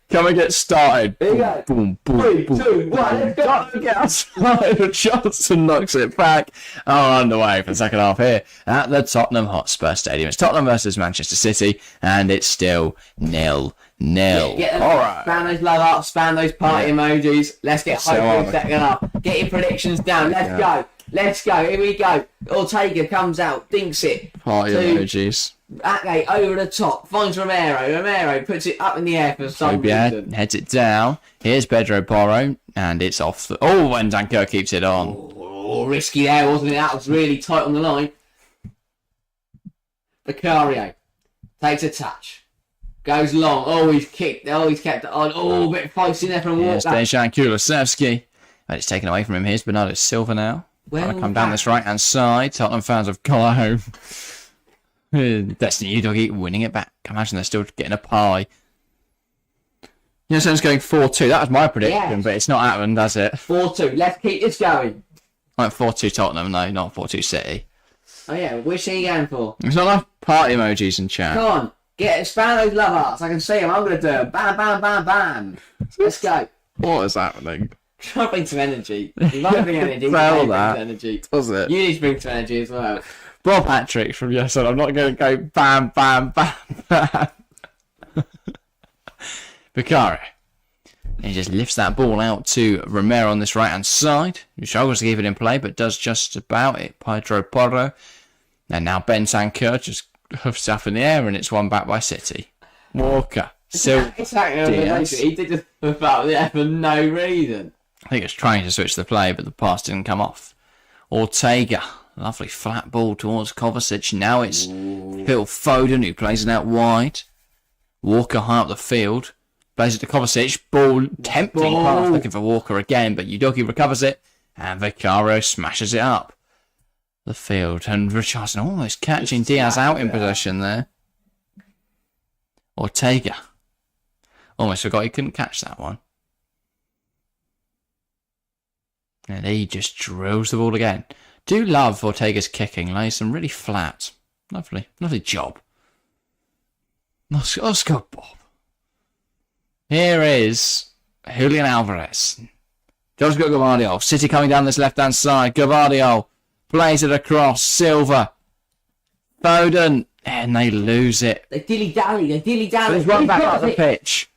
Speaker 1: Come and get started.
Speaker 2: Here we go.
Speaker 1: Boom, boom,
Speaker 2: 3,
Speaker 1: boom.
Speaker 2: 2, 1, let's go.
Speaker 1: Get outside. Johnson knocks it back. Underway for the second half here at the Tottenham Hotspur Stadium. It's Tottenham versus Manchester City, and it's still 0-0. All right.
Speaker 2: Spam those love hearts, spam those party emojis. Let's get
Speaker 1: So
Speaker 2: hyped for
Speaker 1: on.
Speaker 2: the second half. Get your predictions down. Let's go. Let's go. Here we go. Ortega comes out, dinks it.
Speaker 1: Party
Speaker 2: to
Speaker 1: emojis.
Speaker 2: Ake over the top, finds Romero. Romero puts it up in the air for some reason.
Speaker 1: Heads it down. Here's Pedro Porro, and it's off. And Danker keeps it on.
Speaker 2: Oh, risky there, wasn't it? That was really tight on the line. Vicario takes a touch. Goes long. Oh, he's kicked. Oh, he's kept it on. Oh, a bit feisty there from
Speaker 1: Here's
Speaker 2: walk back.
Speaker 1: Dejan Kulusevski. But it's taken away from him. Here's Bernardo Silva now.
Speaker 2: Well
Speaker 1: Trying to come down this right-hand side. Tottenham fans have gone home. Destiny Udogi winning it back. Imagine they're still getting a pie. It's going 4-2. That was my prediction,
Speaker 2: Yeah.
Speaker 1: but it's not happened, has it?
Speaker 2: 4-2. Let's keep this going.
Speaker 1: I went 4-2 Tottenham, no, not 4-2 City.
Speaker 2: Oh yeah, which thing are you going for?
Speaker 1: There's not enough party emojis in chat.
Speaker 2: Come on, spam those love hearts. I can see them. I'm gonna do them. Bam, bam, bam, bam. Let's go.
Speaker 1: What is happening?
Speaker 2: Try to bring some energy. You might bring energy.
Speaker 1: Well,
Speaker 2: you bring
Speaker 1: that.
Speaker 2: some energy.
Speaker 1: Does it?
Speaker 2: You need to bring some energy as well.
Speaker 1: Bob Patrick from Yes, I'm not going to go bam, bam, bam, bam. Vicari. He just lifts that ball out to Romero on this right-hand side, who struggles to keep it in play, but does just about it. Pedro Porro And now Bentancur just huffs up in the air, and it's one back by City. Walker. Still Diaz.
Speaker 2: He did just huff up there for no reason.
Speaker 1: I think it's trying to switch the play, but the pass didn't come off. Ortega. Lovely flat ball towards Kovacic. Now it's Phil Foden who plays it out wide. Walker high up the field. Plays it to Kovacic. Ball tempting pass looking for Walker again, but Udogie recovers it. And Vicario smashes it up the field. And Richardson almost catching Diaz out in possession there. Ortega. Almost forgot he couldn't catch that one. And he just drills the ball again. Do love Ortega's kicking. Lays them really flat. Lovely job. Oscar Bob. Here is Julian Alvarez. Josh got Gavardio. City coming down this left-hand side. Gavardio plays it across. Silva. Foden. And they lose it.
Speaker 2: They dilly-dally.
Speaker 1: He's run back up the pitch.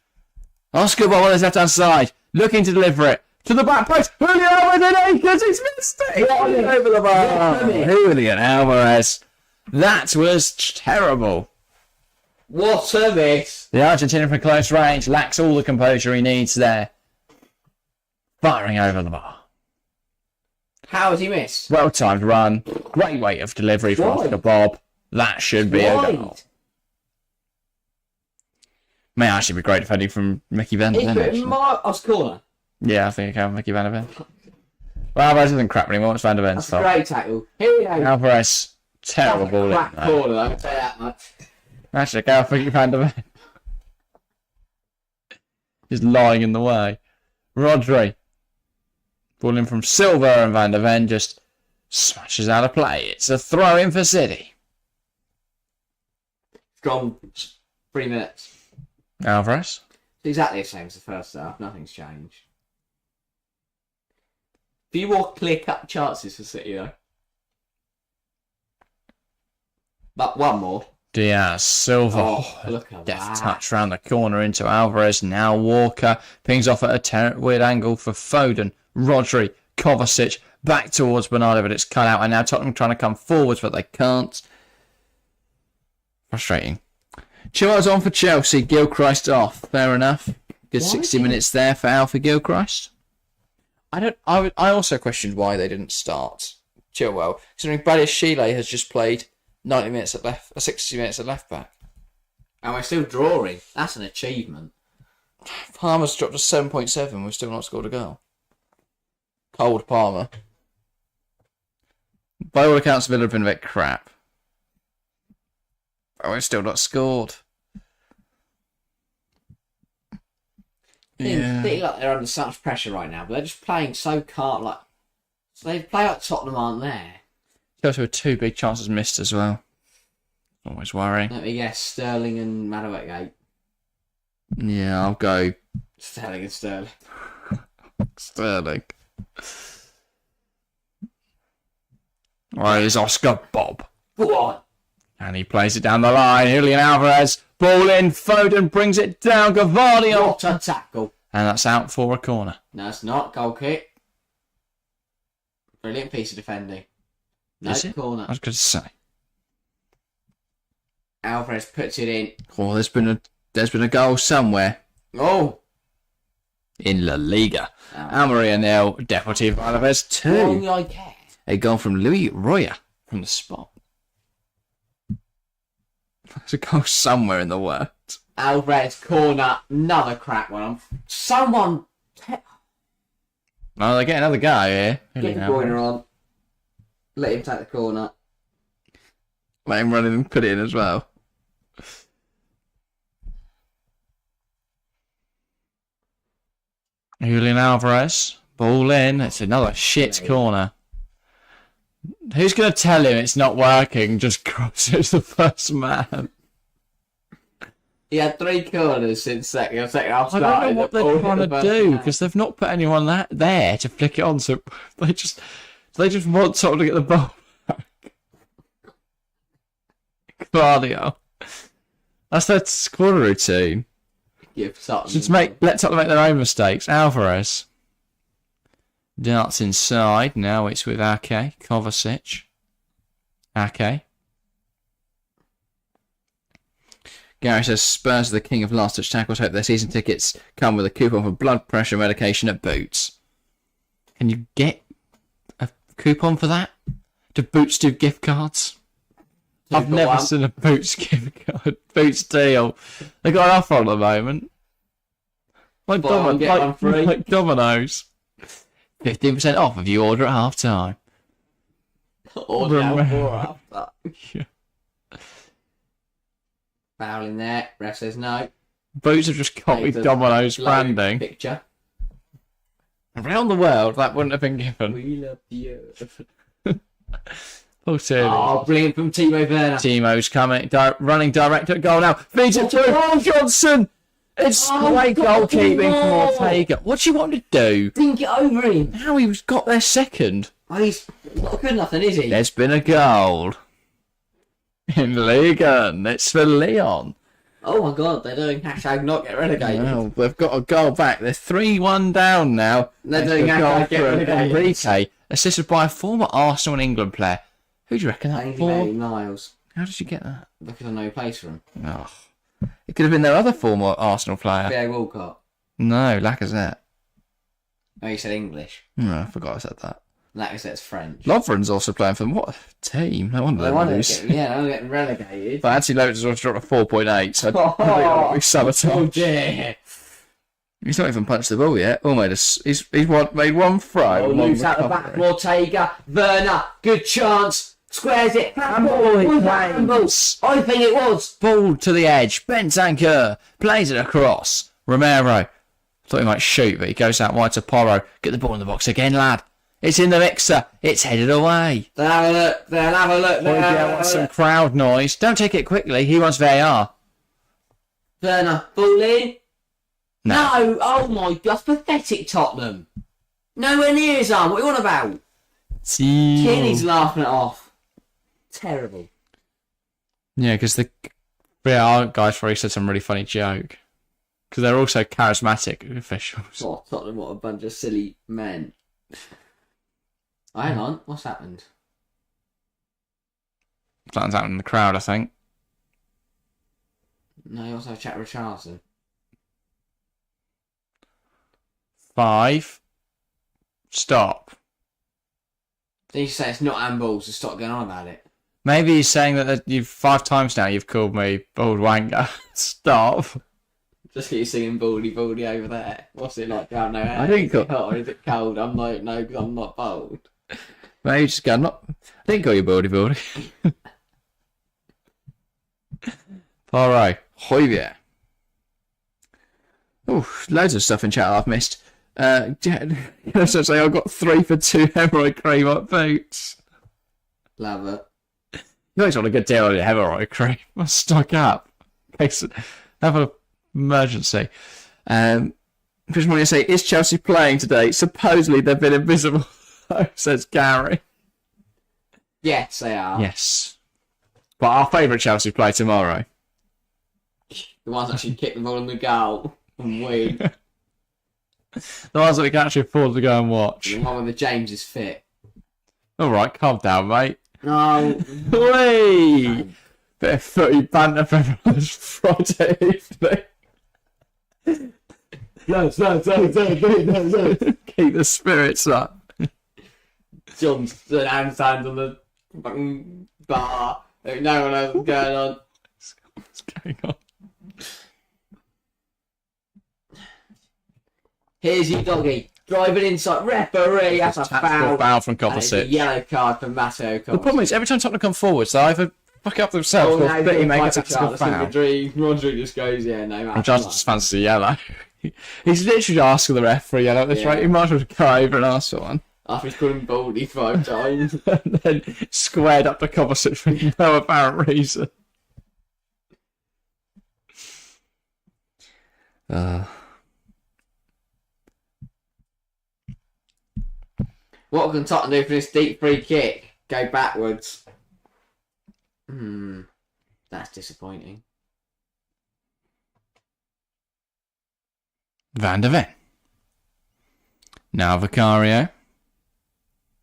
Speaker 1: Oscar Bob on his left-hand side. Looking to deliver it. To the back post. Julian Alvarez because he's missed it. Over the bar. Julian Alvarez. That was terrible.
Speaker 2: What a miss.
Speaker 1: The Argentinian from close range lacks all the composure he needs there. Firing over the bar.
Speaker 2: How has he missed?
Speaker 1: Well timed run. Great weight of delivery from Oscar Bob. That should be a goal. May actually be great defending from Mickey Van der Ven.
Speaker 2: He's put Marcos corner.
Speaker 1: Yeah, I think it can Mickey Van der Ven. Well, Alvarez isn't crap anymore. It's Van der Ven's
Speaker 2: That's
Speaker 1: fault.
Speaker 2: a great tackle. Here we go.
Speaker 1: Alvarez, terrible ball in.
Speaker 2: Crap corner, I can say that much.
Speaker 1: Actually, go for Mickey Van der Ven. He's lying in the way. Rodri. Ball in from Silva, and Van der Ven just smashes out of play. It's a throw in for City.
Speaker 2: It's gone 3 minutes.
Speaker 1: Alvarez.
Speaker 2: It's exactly the same as the first half. Nothing's changed. Few more clear-cut chances for City, though. But one more.
Speaker 1: Diaz, Silva.
Speaker 2: Oh, look at
Speaker 1: Deft
Speaker 2: that.
Speaker 1: touch round the corner into Alvarez. Now Walker pings off at a weird angle for Foden. Rodri, Kovacic, back towards Bernardo, but it's cut out. And now Tottenham trying to come forwards, but they can't. Frustrating. Chilwell's on for Chelsea. Gilchrist off. Fair enough. Good 60 minutes there for Alpha Gilchrist. I also questioned why they didn't start Chilwell, considering Badiashile has just played 90 minutes at left, 60 minutes at left back.
Speaker 2: And we're still drawing. That's an achievement.
Speaker 1: Palmer's dropped to 7.7. We've still not scored a goal. Cold Palmer. By all accounts, Villa have been a bit crap. But we've still not scored.
Speaker 2: They feel like they're under such pressure right now, but they're just playing so calm. Like, so they play like Tottenham aren't there.
Speaker 1: Chelsea with 2 big chances missed as well. Always worrying.
Speaker 2: Let me guess, Sterling and Madueke.
Speaker 1: Yeah, I'll go
Speaker 2: Sterling and Sterling.
Speaker 1: Sterling. Right, it's Oscar Bob.
Speaker 2: Go on.
Speaker 1: And he plays it down the line. Julian Alvarez. Ball in. Foden brings it down. Gavardio.
Speaker 2: What a tackle.
Speaker 1: And that's out for a corner.
Speaker 2: No, it's not. Goal kick. Brilliant piece of defending. No
Speaker 1: Is it?
Speaker 2: corner.
Speaker 1: I was going to say.
Speaker 2: Alvarez puts it in.
Speaker 1: Oh, there's been a goal somewhere.
Speaker 2: Oh.
Speaker 1: In La Liga. Almeria nil. Deportivo Alaves 2.
Speaker 2: Long like hair.
Speaker 1: A goal from Louis Roya from the spot. There's a goal somewhere in the world.
Speaker 2: Alvarez corner. Another crack one. Someone.
Speaker 1: Oh, they get another guy here.
Speaker 2: Get the boiler on. Let him take the corner.
Speaker 1: Let him run in and put it in as well. Julian Alvarez. Ball in. It's another shit corner. Who's going to tell him it's not working? Just crosses the first man.
Speaker 2: He had 3 corners since second half
Speaker 1: I
Speaker 2: started.
Speaker 1: don't know what they're trying to do
Speaker 2: man.
Speaker 1: because they've not put anyone there to flick it on. So they just want someone to get the ball back. Claudio. That's their squad routine.
Speaker 2: Give Tottenham.
Speaker 1: Just let Tottenham make their own mistakes. Alvarez. Darts inside. Now it's with Ake. Kovacic. Ake. Gary says Spurs are the king of last touch tackles. Hope their season tickets come with a coupon for blood pressure medication at Boots. Can you get a coupon for that? Do Boots do gift cards? I've never seen a Boots gift card. Boots deal. They got an offer on at the moment. Like Domino's. 15% off if you order at half time.
Speaker 2: Order now for after. Yeah. Foul in there. Ref says no.
Speaker 1: Boots have just copied Domino's branding.
Speaker 2: Picture.
Speaker 1: Around the world, that wouldn't have been given.
Speaker 2: We love you.
Speaker 1: Oh,
Speaker 2: brilliant from Timo Werner.
Speaker 1: Timo's coming, running direct at goal now. Feeds it through. Oh, Johnson! It's great goalkeeping from Ortega. What do you want to do?
Speaker 2: Didn't get over him.
Speaker 1: Now he's got there second.
Speaker 2: Oh, he's not good nothing, is he?
Speaker 1: There's been a goal. In Ligue 1. It's for Leon.
Speaker 2: Oh my god, they're doing hashtag not get relegated.
Speaker 1: Well, they've got a goal back. They're 3-1 down now.
Speaker 2: They're doing hashtag get relegated.
Speaker 1: Enrique, assisted by a former Arsenal and England player. Who do you reckon that for?
Speaker 2: Miles.
Speaker 1: How did you get that?
Speaker 2: Because I know place for him.
Speaker 1: Oh. It could have been their other former Arsenal player.
Speaker 2: Theo Walcott.
Speaker 1: No, Lacazette.
Speaker 2: Oh, you said English.
Speaker 1: No, I forgot I said that.
Speaker 2: Lacazette's French.
Speaker 1: Lovren's also playing for them. What a team. No wonder they lose.
Speaker 2: They're getting relegated.
Speaker 1: But Anthony Lopez has also dropped a 4.8, so I think that'll be sabotage.
Speaker 2: Oh dear.
Speaker 1: He's not even punched the ball yet. He's made one throw.
Speaker 2: Oh, loose out the back. Ortega. Werner. Good chance. Squares it.
Speaker 1: Handball.
Speaker 2: I think it was.
Speaker 1: Ball to the edge. Bentancur plays it across. Romero. Thought he might shoot, but he goes out wide to Porro. Get the ball in the box again, lad. It's in the mixer. It's headed away.
Speaker 2: They'll have a look. They'll have a look.
Speaker 1: They'll want some crowd noise. Don't take it quickly. He wants VAR.
Speaker 2: Werner. Ball in.
Speaker 1: No.
Speaker 2: Oh my God. That's pathetic, Tottenham. Nowhere near his arm. What are you on about? Kearney's laughing it off. Terrible.
Speaker 1: Yeah, because the VAR guys probably said some really funny joke. Because they're also charismatic officials.
Speaker 2: Oh, Tottenham, what a bunch of silly men. Oh, hang on. What's happened?
Speaker 1: Something's happened in the crowd, I think.
Speaker 2: No, you also have a chat with Richardson.
Speaker 1: 5. Stop.
Speaker 2: Then you say it's not handballs, so stop going on about it.
Speaker 1: Maybe he's saying that you've 5 times now you've called me bald wanker. Stop.
Speaker 2: Just keep singing baldy baldy over there. What's it like down there?
Speaker 1: I think
Speaker 2: is it hot or is it cold? I'm like, no, because I'm not bold.
Speaker 1: Maybe just go, I didn't call you baldy baldy. Alright. Hoivier. Oh, loads of stuff in chat I've missed. So say I've got 3 for 2 hemorrhoid cream up boots.
Speaker 2: Love it.
Speaker 1: You always want a good deal on your hemorrhoid cream. I'll stock up. In case have an emergency. Just want to say, is Chelsea playing today? Supposedly they've been invisible, says Gary.
Speaker 2: Yes, they are.
Speaker 1: Yes. But our favourite Chelsea play tomorrow.
Speaker 2: The ones that actually kick the ball in the goal and win.
Speaker 1: The ones that we can actually afford to go and watch.
Speaker 2: The one where the James is fit.
Speaker 1: Alright, calm down, mate.
Speaker 2: No.
Speaker 1: Whee! Bit of footy banter for everyone's Friday evening. No. Keep the spirits up.
Speaker 2: John's hands on the fucking bar. No one knows what's going on.
Speaker 1: What's going on?
Speaker 2: Here's your doggy. Driving inside. Referee. That's a foul.
Speaker 1: Foul from Kovacic.
Speaker 2: Yellow card for Matteo Kovacic.
Speaker 1: The problem is, every time Tottenham come forward, they either fuck up themselves or Bitty make a tactical foul.
Speaker 2: Rodri just goes, yeah, no matter.
Speaker 1: And Johnson just fancies a yellow. He's literally asking the ref for a yellow at this rate. He might as well go over and ask for one.
Speaker 2: After he's called him Baldy 5 times.
Speaker 1: And then squared up to Kovacic for no apparent reason.
Speaker 2: What can Tottenham do for this deep free kick? Go backwards. That's disappointing.
Speaker 1: Van der Ven. Now Vicario.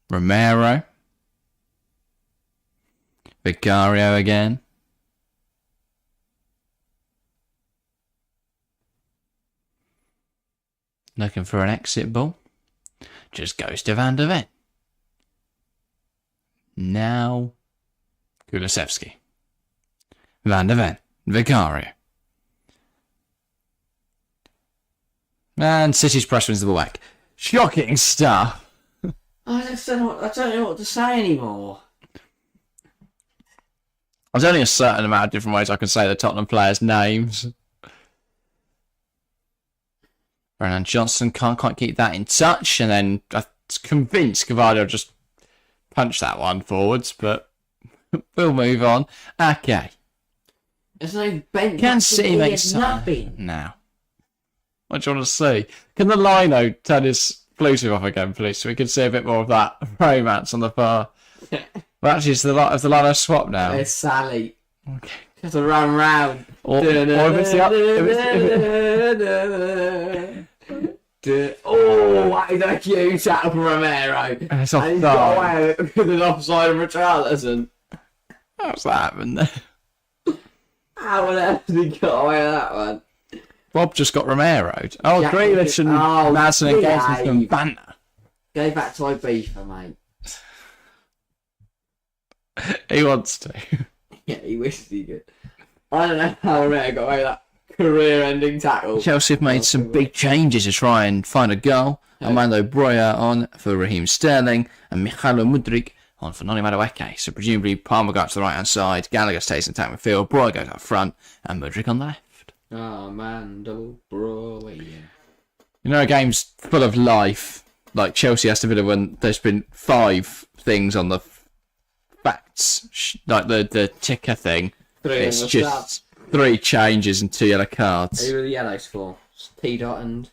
Speaker 1: Romero. Vicario again. Looking for an exit ball. Just goes to Van der Ven. Now, Kulusevski. Van der Ven. Vicario. And City's press wins the ball back. Shocking stuff.
Speaker 2: I don't know what to say anymore.
Speaker 1: There's only a certain amount of different ways I can say the Tottenham players' names. Brennan Johnson can't quite keep that in touch, and then I'm convinced Cavadio just punched that one forwards, but we'll move on. Okay.
Speaker 2: There's no bench.
Speaker 1: Can City make something? Now. What do you want to see? Can the Lino turn his Bluetooth off again, please, so we can see a bit more of that romance on the far? Well, actually, it's the Lino swap now.
Speaker 2: It's Sally.
Speaker 1: Okay.
Speaker 2: Just to run round.
Speaker 1: Or if it's the
Speaker 2: Oh, that is a huge tackle from Romero.
Speaker 1: And it's
Speaker 2: And he's got away with an offside of Richarlison.
Speaker 1: How's that happened there?
Speaker 2: How on earth did he get away with that one?
Speaker 1: Bob just got Romero. Oh, Grealish and Madsen and Gates some banter.
Speaker 2: Go back to Ibiza, mate.
Speaker 1: He wants to.
Speaker 2: Yeah, he wishes he could. I don't know how Romero got away with that career-ending tackle.
Speaker 1: Chelsea have made some big changes to try and find a goal. Armando Broja on for Raheem Sterling and Michailo Mudryk on for Noni Madueke. So presumably Palmer goes to the right-hand side, Gallagher stays in attack midfield, Broja goes up front, and Mudryk on the left.
Speaker 2: Armando Broja.
Speaker 1: You know, a game's full of life, like Chelsea Aston Villa, when there's been 5 things on the facts, like the ticker thing. It's just 3 changes and 2 yellow cards.
Speaker 2: Who are the yellows for? T-Dot and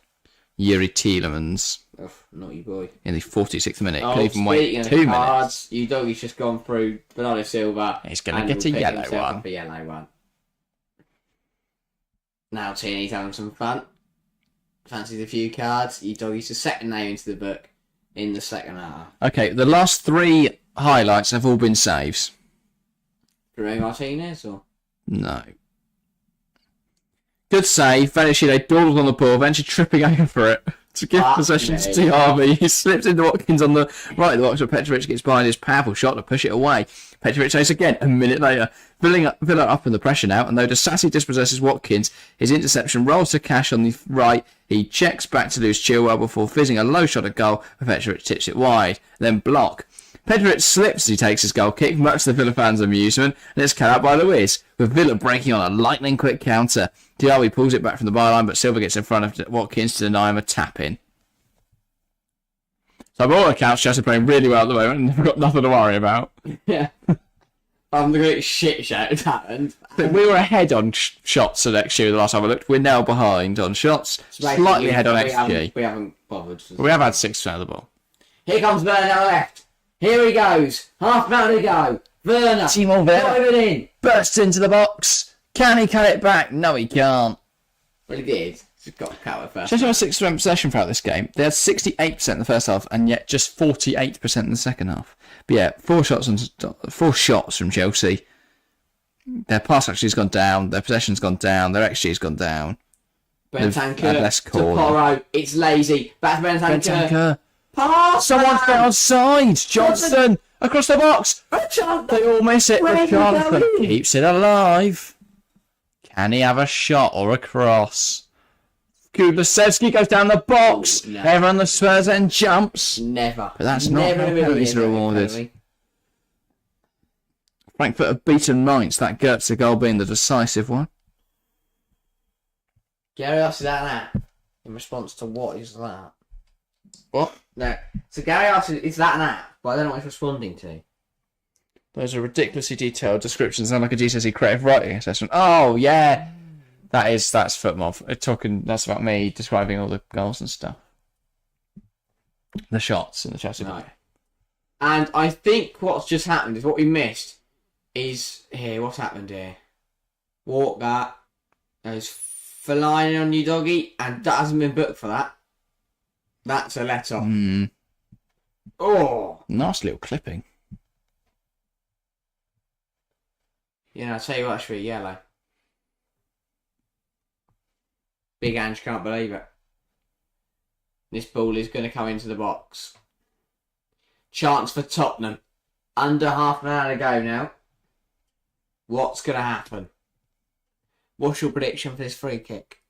Speaker 1: Yuri Tielemans
Speaker 2: oh, naughty boy.
Speaker 1: in the 46th minute.
Speaker 2: Oh,
Speaker 1: Could even wait 2 minutes.
Speaker 2: Udogie's just gone through Bernardo Silva.
Speaker 1: He's going to get a yellow one.
Speaker 2: A yellow one. Now Tierney's having some fun. Fancies a few cards. Udogie's the second name into the book in the second half.
Speaker 1: Okay, the last 3 highlights have all been saves.
Speaker 2: Jerome Martinez or?
Speaker 1: No. Good save. Vanishide dawdled on the ball, eventually tripping over it to give possession to Diaby. He slips into Watkins on the right of the box, but Petrovic gets behind his powerful shot to push it away. Petrovic saves again a minute later. Villa up in the pressure now, and though Disasi dispossesses Watkins, his interception rolls to Cash on the right. He checks back to lose Chilwell before fizzing a low shot at goal, but Petrovic tips it wide. Then block. Petrovic slips as he takes his goal kick, much to the Villa fans' amusement, and it's cut out by Luiz, with Villa breaking on a lightning-quick counter. Diaby pulls it back from the byline, but Silva gets in front of Watkins to deny him a tap-in. So by all accounts, Chelsea are playing really well at the moment, and they've got nothing to worry about.
Speaker 2: Yeah. The great shit show has happened.
Speaker 1: We were ahead on shots at XG the last time I looked. We're now behind on shots, slightly ahead on XG.
Speaker 2: We haven't bothered.
Speaker 1: We have had 6% of the ball.
Speaker 2: Here comes Werner down the left. Here he goes. Half an hour to go. Werner.
Speaker 1: Timo Werner
Speaker 2: diving in.
Speaker 1: bursts into the box. Can he cut it back? No, he can't.
Speaker 2: Well, he did. Just got to cut it first.
Speaker 1: Chelsea had 6% possession throughout this game. They had 68% in the first half, and yet just 48% in the second half. But yeah, 4 shots from Chelsea. Their pass actually has gone down. Their possession's gone down. Their XG has gone down.
Speaker 2: Bentancur to Porro. It's lazy. Back to Bentancur. Pass!
Speaker 1: Someone's outside. Johnson across the box. They all miss it. Richarlison keeps it alive. Can he have a shot or a cross? Kulusevski goes down the box.
Speaker 2: No.
Speaker 1: Everyone on the Spurs end jumps.
Speaker 2: Never.
Speaker 1: But that's not how penalties are rewarded. Frankfurt have beaten Mainz. That Goetze goal being the decisive one.
Speaker 2: Gary asks, is that an app? In response to what is that?
Speaker 1: What?
Speaker 2: No. So Gary asks, is that an app? But I don't know what he's responding to.
Speaker 1: Those are ridiculously detailed descriptions. Sound like a GCSE creative writing assessment. Oh yeah, that's footmob. That's about me describing all the goals and stuff. The shots in the Chelsea.
Speaker 2: No. And I think what's just happened is what we missed is here. What's happened here? Walker, there's Fellaini on Udogie, and that hasn't been booked for that. That's a let off. Oh,
Speaker 1: nice little clipping.
Speaker 2: You know, I'll tell you what, it's really yellow. Big Ange can't believe it. This ball is going to come into the box. Chance for Tottenham. Under half an hour to go now. What's going to happen? What's your prediction for this free kick?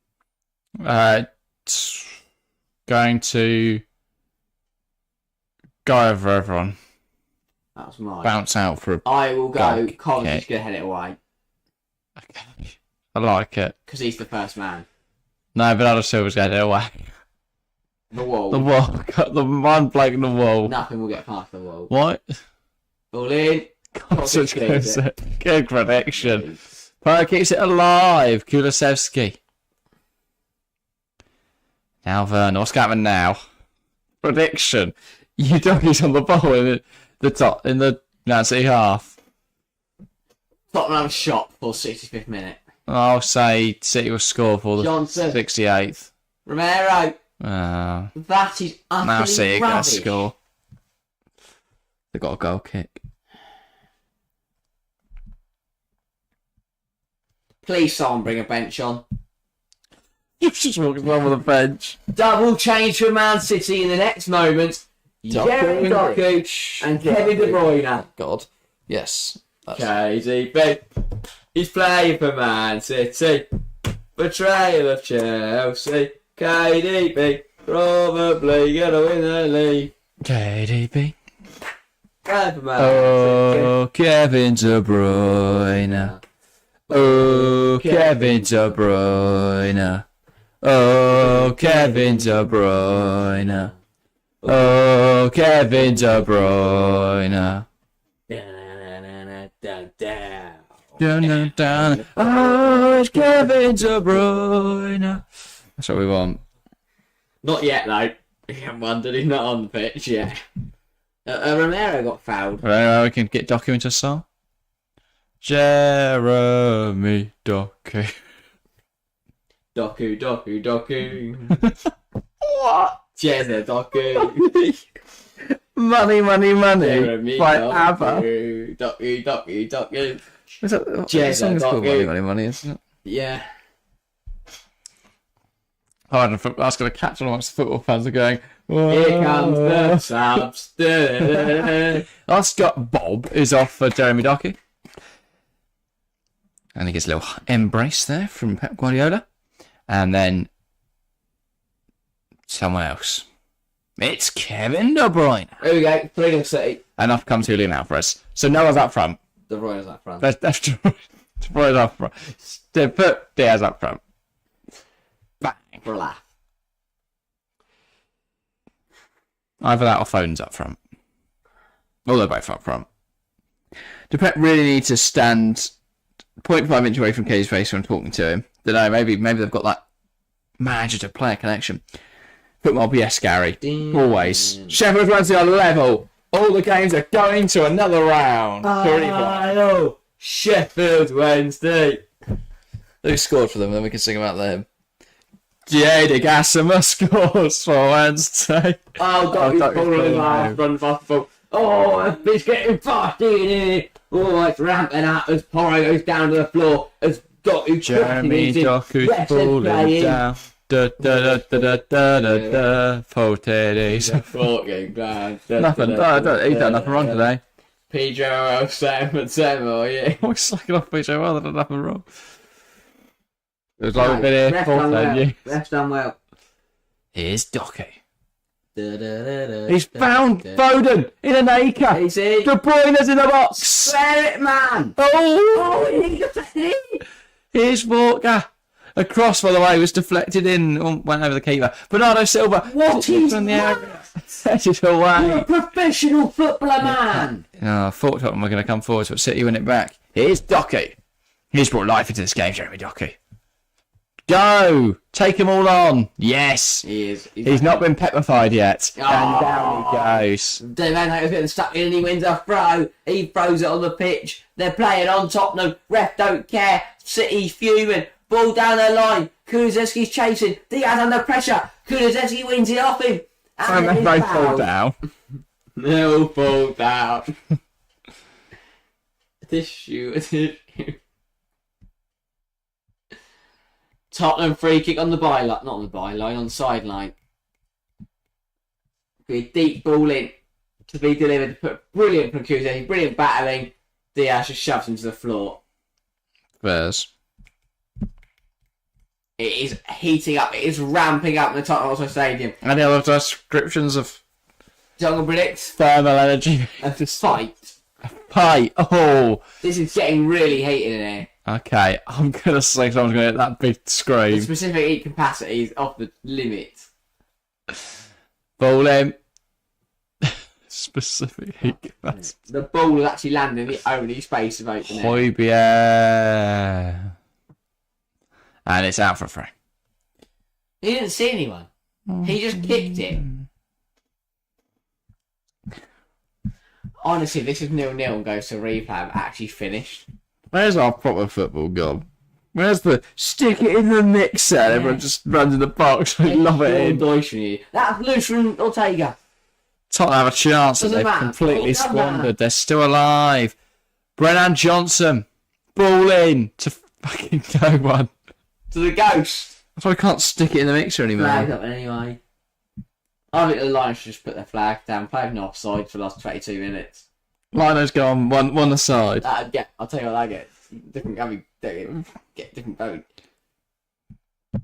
Speaker 1: Going to go over everyone.
Speaker 2: That was mine.
Speaker 1: Bounce out for a...
Speaker 2: I will go.
Speaker 1: Kick.
Speaker 2: Colin's going to head it away.
Speaker 1: Okay. I like it.
Speaker 2: Because he's the first man.
Speaker 1: No, Bernardo Silva's going to head it away.
Speaker 2: The wall.
Speaker 1: The wall. Got the one bloke in the wall.
Speaker 2: Nothing will get past the wall.
Speaker 1: What?
Speaker 2: Ball in.
Speaker 1: God, such good prediction. Park keeps it alive. Kulusevski. Now Werner. What's happening now? Prediction. You doggies on the ball in the top in the Man City half.
Speaker 2: Tottenham shot for 65th minute.
Speaker 1: I'll say City will score for the
Speaker 2: Johnson.
Speaker 1: 68th.
Speaker 2: Romero.
Speaker 1: Now
Speaker 2: That is utterly
Speaker 1: City going to
Speaker 2: rubbish.
Speaker 1: score. They've got a goal kick.
Speaker 2: Please someone bring a bench on.
Speaker 1: You're just walking along with a bench.
Speaker 2: Double change for Man City in the next moment. Jeremy Doku and Kevin De Bruyne.
Speaker 1: God. Yes.
Speaker 2: KDB. He's playing for Man City. Betrayal of Chelsea. KDB. Probably gonna win the league.
Speaker 1: KDB.
Speaker 2: Playing for Man
Speaker 1: Oh, Kevin De Bruyne. Oh, Kevin De Bruyne. Oh, Kevin De Bruyne. Oh, Kevin De Bruyne. Dun, dun. Oh, it's Kevin De Bruyne. That's what we want.
Speaker 2: Not yet though. You haven't wondered, he's not on the pitch yet. Romero got fouled.
Speaker 1: Right, we can get Doku into a song. Jeremy Doku.
Speaker 2: Doku. What? Cheers there, Doku.
Speaker 1: Money.
Speaker 2: Jeremy
Speaker 1: By
Speaker 2: Doku.
Speaker 1: ABBA.
Speaker 2: Doku.
Speaker 1: What's that?
Speaker 2: Cheers,
Speaker 1: The song's called
Speaker 2: Doku.
Speaker 1: Money, isn't it?
Speaker 2: Yeah.
Speaker 1: Oh, I was going to catch on amongst the football fans are going,
Speaker 2: Here comes the subs.
Speaker 1: Our Scott Bob is off for Jeremy Doku. And he gets a little embrace there from Pep Guardiola. And then someone else. It's Kevin De Bruyne.
Speaker 2: Here we go. 3-0 City.
Speaker 1: And off comes Julian Alvarez. So no one's up front.
Speaker 2: De Bruyne's up front.
Speaker 1: That's De Bruyne's up front. They put Diaz up front. Bang.
Speaker 2: For a laugh.
Speaker 1: Either that or Phone's up front. Well, they're both up front. Do Pep really need to stand 0.5 inch away from Kay's face when I'm talking to him? Don't know, maybe they've got that manager to player connection. Football, yes, Gary. Always. Sheffield Wednesday are level. All the games are going to another round.
Speaker 2: Oh, Sheffield Wednesday.
Speaker 1: Who scored for them? Then we can sing about them. Jade Gassama scores for Wednesday.
Speaker 2: Oh, God, he's falling in last run fastball. Oh, he's getting fast in here. Oh, it's ramping up as Porro goes down to the floor. As Doku
Speaker 1: Jeremy Doku's falling down. Da da da da da da da. Potatoes.
Speaker 2: Fucking bad.
Speaker 1: Nothing. He's done nothing wrong today.
Speaker 2: Pedro Sam, yeah.
Speaker 1: What's slacking off PJ? Well, they've done nothing wrong. It was like we've been here for 10 years.
Speaker 2: Ref's done well.
Speaker 1: Here's Doku. He's found Foden in an acre.
Speaker 2: He's in.
Speaker 1: De Bruyne's in the box.
Speaker 2: Spare it, man.
Speaker 1: Oh,
Speaker 2: Oh, he got it.
Speaker 1: here's Walker. A cross, by the way, was deflected in, went over the keeper. Bernardo Silva.
Speaker 2: What is
Speaker 1: from the
Speaker 2: that?
Speaker 1: area. Set it
Speaker 2: You're
Speaker 1: away.
Speaker 2: a professional footballer, man.
Speaker 1: Oh, I thought Tottenham were going to come forward, but City win it back. Here's Doku. He's brought life into this game, Jeremy Doku. Go! Take them all on. Yes.
Speaker 2: He is.
Speaker 1: He's not been petrified yet.
Speaker 2: Oh.
Speaker 1: And down he goes.
Speaker 2: Devano's getting stuck in and he wins a throw. He throws it on the pitch. They're playing on Tottenham. Ref don't care. City fuming. Ball down the line. Kulusevski's chasing. Diaz under pressure. Kulusevski wins it off him.
Speaker 1: And they both fall down.
Speaker 2: They'll fall down. This shoot. Tottenham free kick on the byline. Not on the byline, on the sideline. Be a deep ball in to be delivered. Brilliant from Kuze, brilliant battling. Diaz just shoves him to the floor.
Speaker 1: Spurs.
Speaker 2: It is heating up. It is ramping up in the Tottenham Hotspur Stadium.
Speaker 1: Any other descriptions of
Speaker 2: Jungle predicts
Speaker 1: thermal energy?
Speaker 2: a fight.
Speaker 1: Fight. Oh.
Speaker 2: This is getting really heated in here.
Speaker 1: Okay, I'm gonna say someone's gonna hit that big
Speaker 2: The
Speaker 1: scream.
Speaker 2: specific heat capacity is off the limit.
Speaker 1: Ball in. Specific heat capacity.
Speaker 2: The ball will actually land in the only space of open air.
Speaker 1: Højbjerg. And it's out for a free.
Speaker 2: He didn't see anyone. He just kicked it. Honestly, this is 0-0 and goes to replay. I'm actually finished.
Speaker 1: Where's our proper football gone? Where's the stick it in the mixer? Everyone just runs in the box. We love it in.
Speaker 2: That's loose from Ortega.
Speaker 1: Tottenham have a chance that
Speaker 2: Doesn't
Speaker 1: they've
Speaker 2: matter.
Speaker 1: completely
Speaker 2: Doesn't
Speaker 1: squandered.
Speaker 2: matter.
Speaker 1: They're still alive. Brennan Johnson. Ball in to fucking no one.
Speaker 2: To the ghost.
Speaker 1: That's why I can't stick it in the mixer anymore.
Speaker 2: Flag up anyway. I think the Lions should just put their flag down. Play an offside for the last 22 minutes.
Speaker 1: Lino's gone one aside.
Speaker 2: I'll tell you what that gets. Different, get different vote.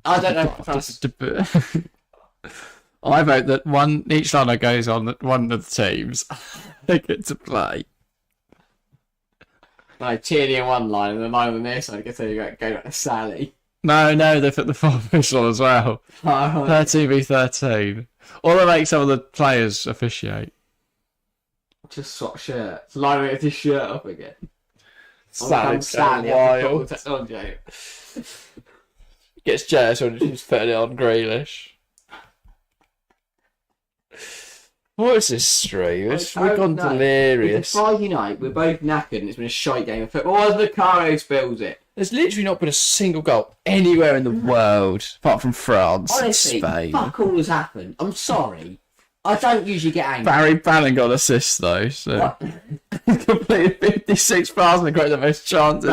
Speaker 2: I don't know.
Speaker 1: I vote that each liner goes on that one of the teams. They get to play.
Speaker 2: No, Tierney in one line and the line on the near side gets to go back to Sally.
Speaker 1: No, they put the four official as well. 13v13. Or they make some of the players officiate.
Speaker 2: Just swap shirts. Line with his shirt up again.
Speaker 1: Sally's
Speaker 2: wild.
Speaker 1: wild. Gets jealous when she's putting it on Grealish. What is this stream? We've gone delirious.
Speaker 2: It's a Friday night, we're both knackered and it's been a shite game of football. As Lucario spills it.
Speaker 1: There's literally not been a single goal anywhere in the world, apart from France
Speaker 2: Honestly,
Speaker 1: and Spain.
Speaker 2: fuck all has happened. I'm sorry. I don't usually get angry.
Speaker 1: Barry Bannon got an assist though, so completed 56 passes and created the most chances.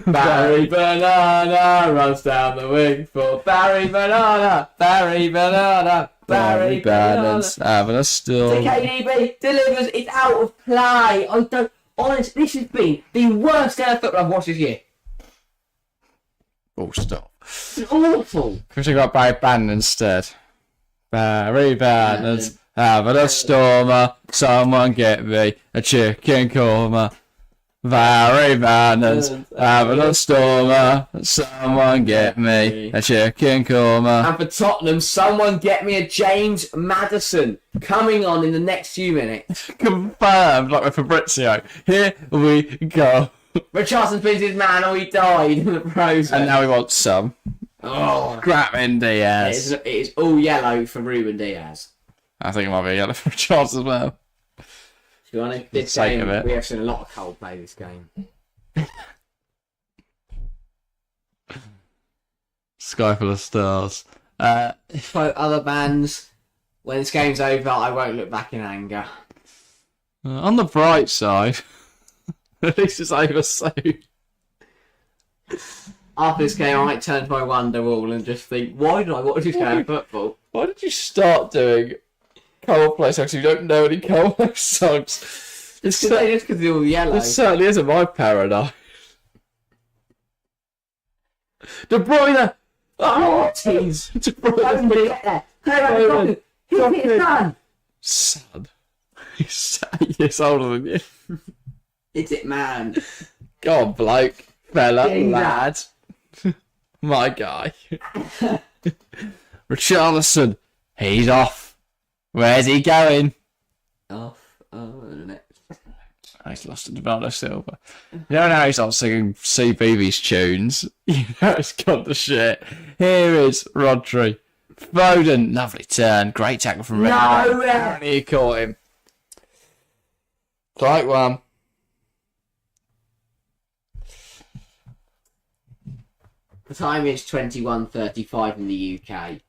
Speaker 2: Barry Banana runs down the wing for Barry Banana. Barry
Speaker 1: Bannon's having a
Speaker 2: The
Speaker 1: storm.
Speaker 2: KDB delivers. It's out of play. I don't. Honestly, this has been the worst day of football I've watched this year.
Speaker 1: Oh, stop.
Speaker 2: It's awful.
Speaker 1: Could have got Barry Bannon instead. Barry Bannon's having a stormer. Someone get me a chicken korma. Barry Bannon's having a stormer. Someone get me a chicken korma.
Speaker 2: And for Tottenham, someone get me a James Maddison coming on in the next few minutes.
Speaker 1: Confirmed, like with Fabrizio. Here we go.
Speaker 2: Richardson's been his man or he died in the pros.
Speaker 1: And now we want some.
Speaker 2: Oh,
Speaker 1: Grappin Diaz.
Speaker 2: it is all yellow for Ruben Diaz.
Speaker 1: I think it might be yellow for Charles as well.
Speaker 2: To be honest, this
Speaker 1: Sake
Speaker 2: game,
Speaker 1: of it.
Speaker 2: we have seen a lot of Coldplay this game.
Speaker 1: Sky full of stars.
Speaker 2: Quote other bands, when this game's over, I won't look back in anger.
Speaker 1: On the bright side, at least it's over soon.
Speaker 2: After this game, I might turn to my Wonderwall and just think, why did I watch this game of football?
Speaker 1: Why did you start doing Coldplay songs if you don't know any Coldplay songs?
Speaker 2: Just because they're all yellow.
Speaker 1: This certainly isn't my paradise. De Bruyne! Oh,
Speaker 2: Jeez.
Speaker 1: De Bruyne!
Speaker 2: Get there. Hey,
Speaker 1: Drop
Speaker 2: he's
Speaker 1: it.
Speaker 2: done.
Speaker 1: Son. He's 8 years older than you.
Speaker 2: It's it, man.
Speaker 1: Go on, bloke. Fella,
Speaker 2: Yeah.
Speaker 1: lad. My guy. Richarlison. He's off. Where's he going?
Speaker 2: Off. Oh, next.
Speaker 1: Oh, he's lost to Bernardo Silva. You know how he's not singing CBeebies tunes? You know it's gone to shit. Here is Rodri. Foden. Lovely turn. Great tackle from Red.
Speaker 2: No!
Speaker 1: Apparently he caught him. Strike one.
Speaker 2: The time is 21:35 in the UK.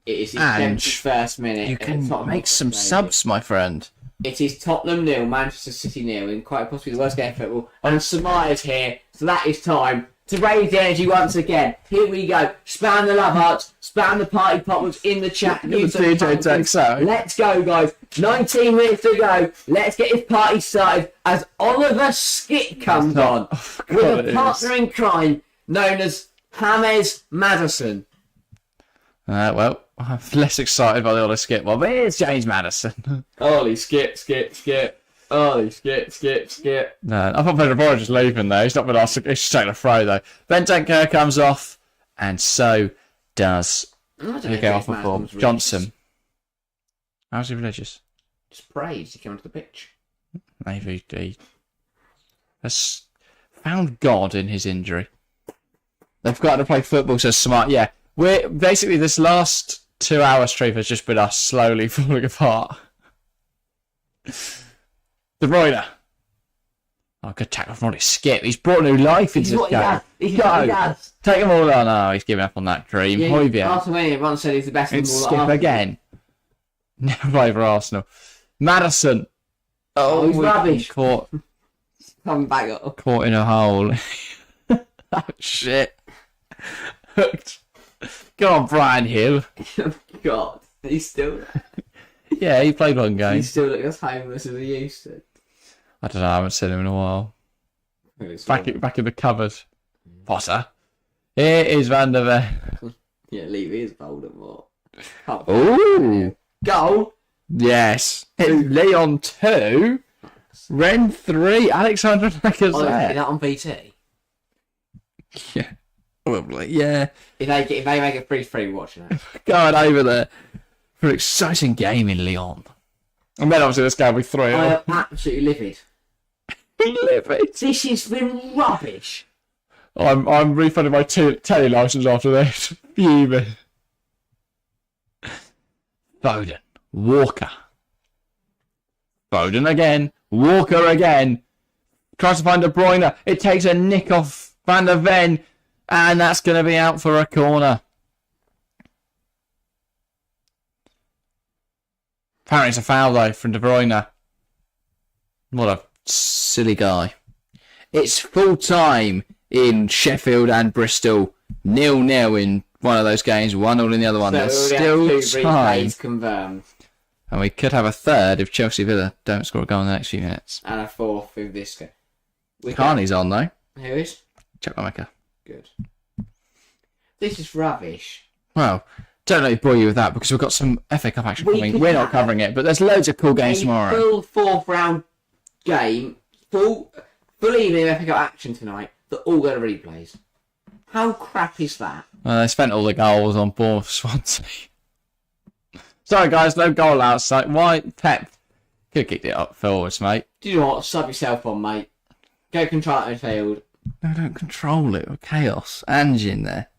Speaker 2: It is the
Speaker 1: And
Speaker 2: 71st minute.
Speaker 1: You
Speaker 2: at
Speaker 1: can
Speaker 2: Tottenham
Speaker 1: make
Speaker 2: Hotspur
Speaker 1: some
Speaker 2: Stadium.
Speaker 1: subs, my friend.
Speaker 2: It is Tottenham 0, Manchester City 0, in quite possibly the worst game of football. And Samaya's here, so that is time to raise the energy once again. Here we go. Spam the love hearts. Spam the party poppers in the chat. Let's go, guys. 19 minutes to go. Let's get this party started as Oliver Skip comes on with a partner in crime known as James Maddison.
Speaker 1: Well, I'm less excited by the Ollie Skip one, but here's James Maddison.
Speaker 2: Ollie Skip. Ollie Skip.
Speaker 1: No, I thought Pedro Borja just leaving though. He's not been asked. He's just taking a throw though. Bentancur comes off, and so does who go off before Johnson. How's he religious?
Speaker 2: Just prays. He came onto the pitch.
Speaker 1: Maybe he has found God in his injury. They've got to play football so smart. Yeah, we're basically this last 2 hour stream has just been us slowly falling apart. De Bruyne. Oh, good tackle from Ollie Skip. He's brought new life into this game.
Speaker 2: He's what he does.
Speaker 1: Take them all on. Oh, he's giving up on that dream.
Speaker 2: Yeah,
Speaker 1: Højbjerg.
Speaker 2: Arsenal once said he's the best in the world.
Speaker 1: Skip again. Never play for Arsenal. Madison.
Speaker 2: Oh, he's rubbish.
Speaker 1: Caught
Speaker 2: Come back up.
Speaker 1: in a hole. Oh, shit. Hooked. Go on, Brian Hill.
Speaker 2: God, he's still there.
Speaker 1: Yeah, he played one game.
Speaker 2: He still looks as homeless as he used to.
Speaker 1: I don't know, I haven't seen him in a while. Back in the cupboard. Potter. Here is Van der Ven.
Speaker 2: Yeah, Levy is Voldemort.
Speaker 1: Ooh.
Speaker 2: Goal.
Speaker 1: Yes. It's Leon 2. Ren 3. Alexander Lacazette.
Speaker 2: Oh, is that on BT?
Speaker 1: Yeah. Probably, yeah.
Speaker 2: If they make it free watching it.
Speaker 1: Going over there for an exciting game in Lyon. And then obviously this game we 3.
Speaker 2: I am absolutely livid.
Speaker 1: Livid.
Speaker 2: This has been rubbish.
Speaker 1: I'm refunding my telly license after this. Fuming. Foden. Walker. Foden again. Walker again. Tries to find De Bruyne. It takes a nick off Van der Ven. And that's going to be out for a corner. Apparently it's a foul though from De Bruyne. What a silly guy. It's full time in Sheffield and Bristol. 0-0 in one of those games. 1-0 in the other one.
Speaker 2: So
Speaker 1: There's still time.
Speaker 2: Confirmed.
Speaker 1: And we could have a third if Chelsea Villa don't score a goal in the next few minutes.
Speaker 2: And a fourth with this game.
Speaker 1: Carney's on though.
Speaker 2: Who is?
Speaker 1: Chukwuemeka.
Speaker 2: Good. This is rubbish.
Speaker 1: Well, don't let me bore you with that because we've got some FA Cup action coming. We're not covering it, but there's loads of cool games tomorrow.
Speaker 2: Full fourth round game, full evening of FA Cup action tonight that all go to replays. How crap is that?
Speaker 1: Well, they spent all the goals on Bournemouth Swansea. Sorry guys, no goal outside. Why? Pep could have kicked it up forwards, mate.
Speaker 2: Do you know what? Sub yourself on, mate. Go control that midfield.
Speaker 1: No, don't control it. Chaos. Ange in there.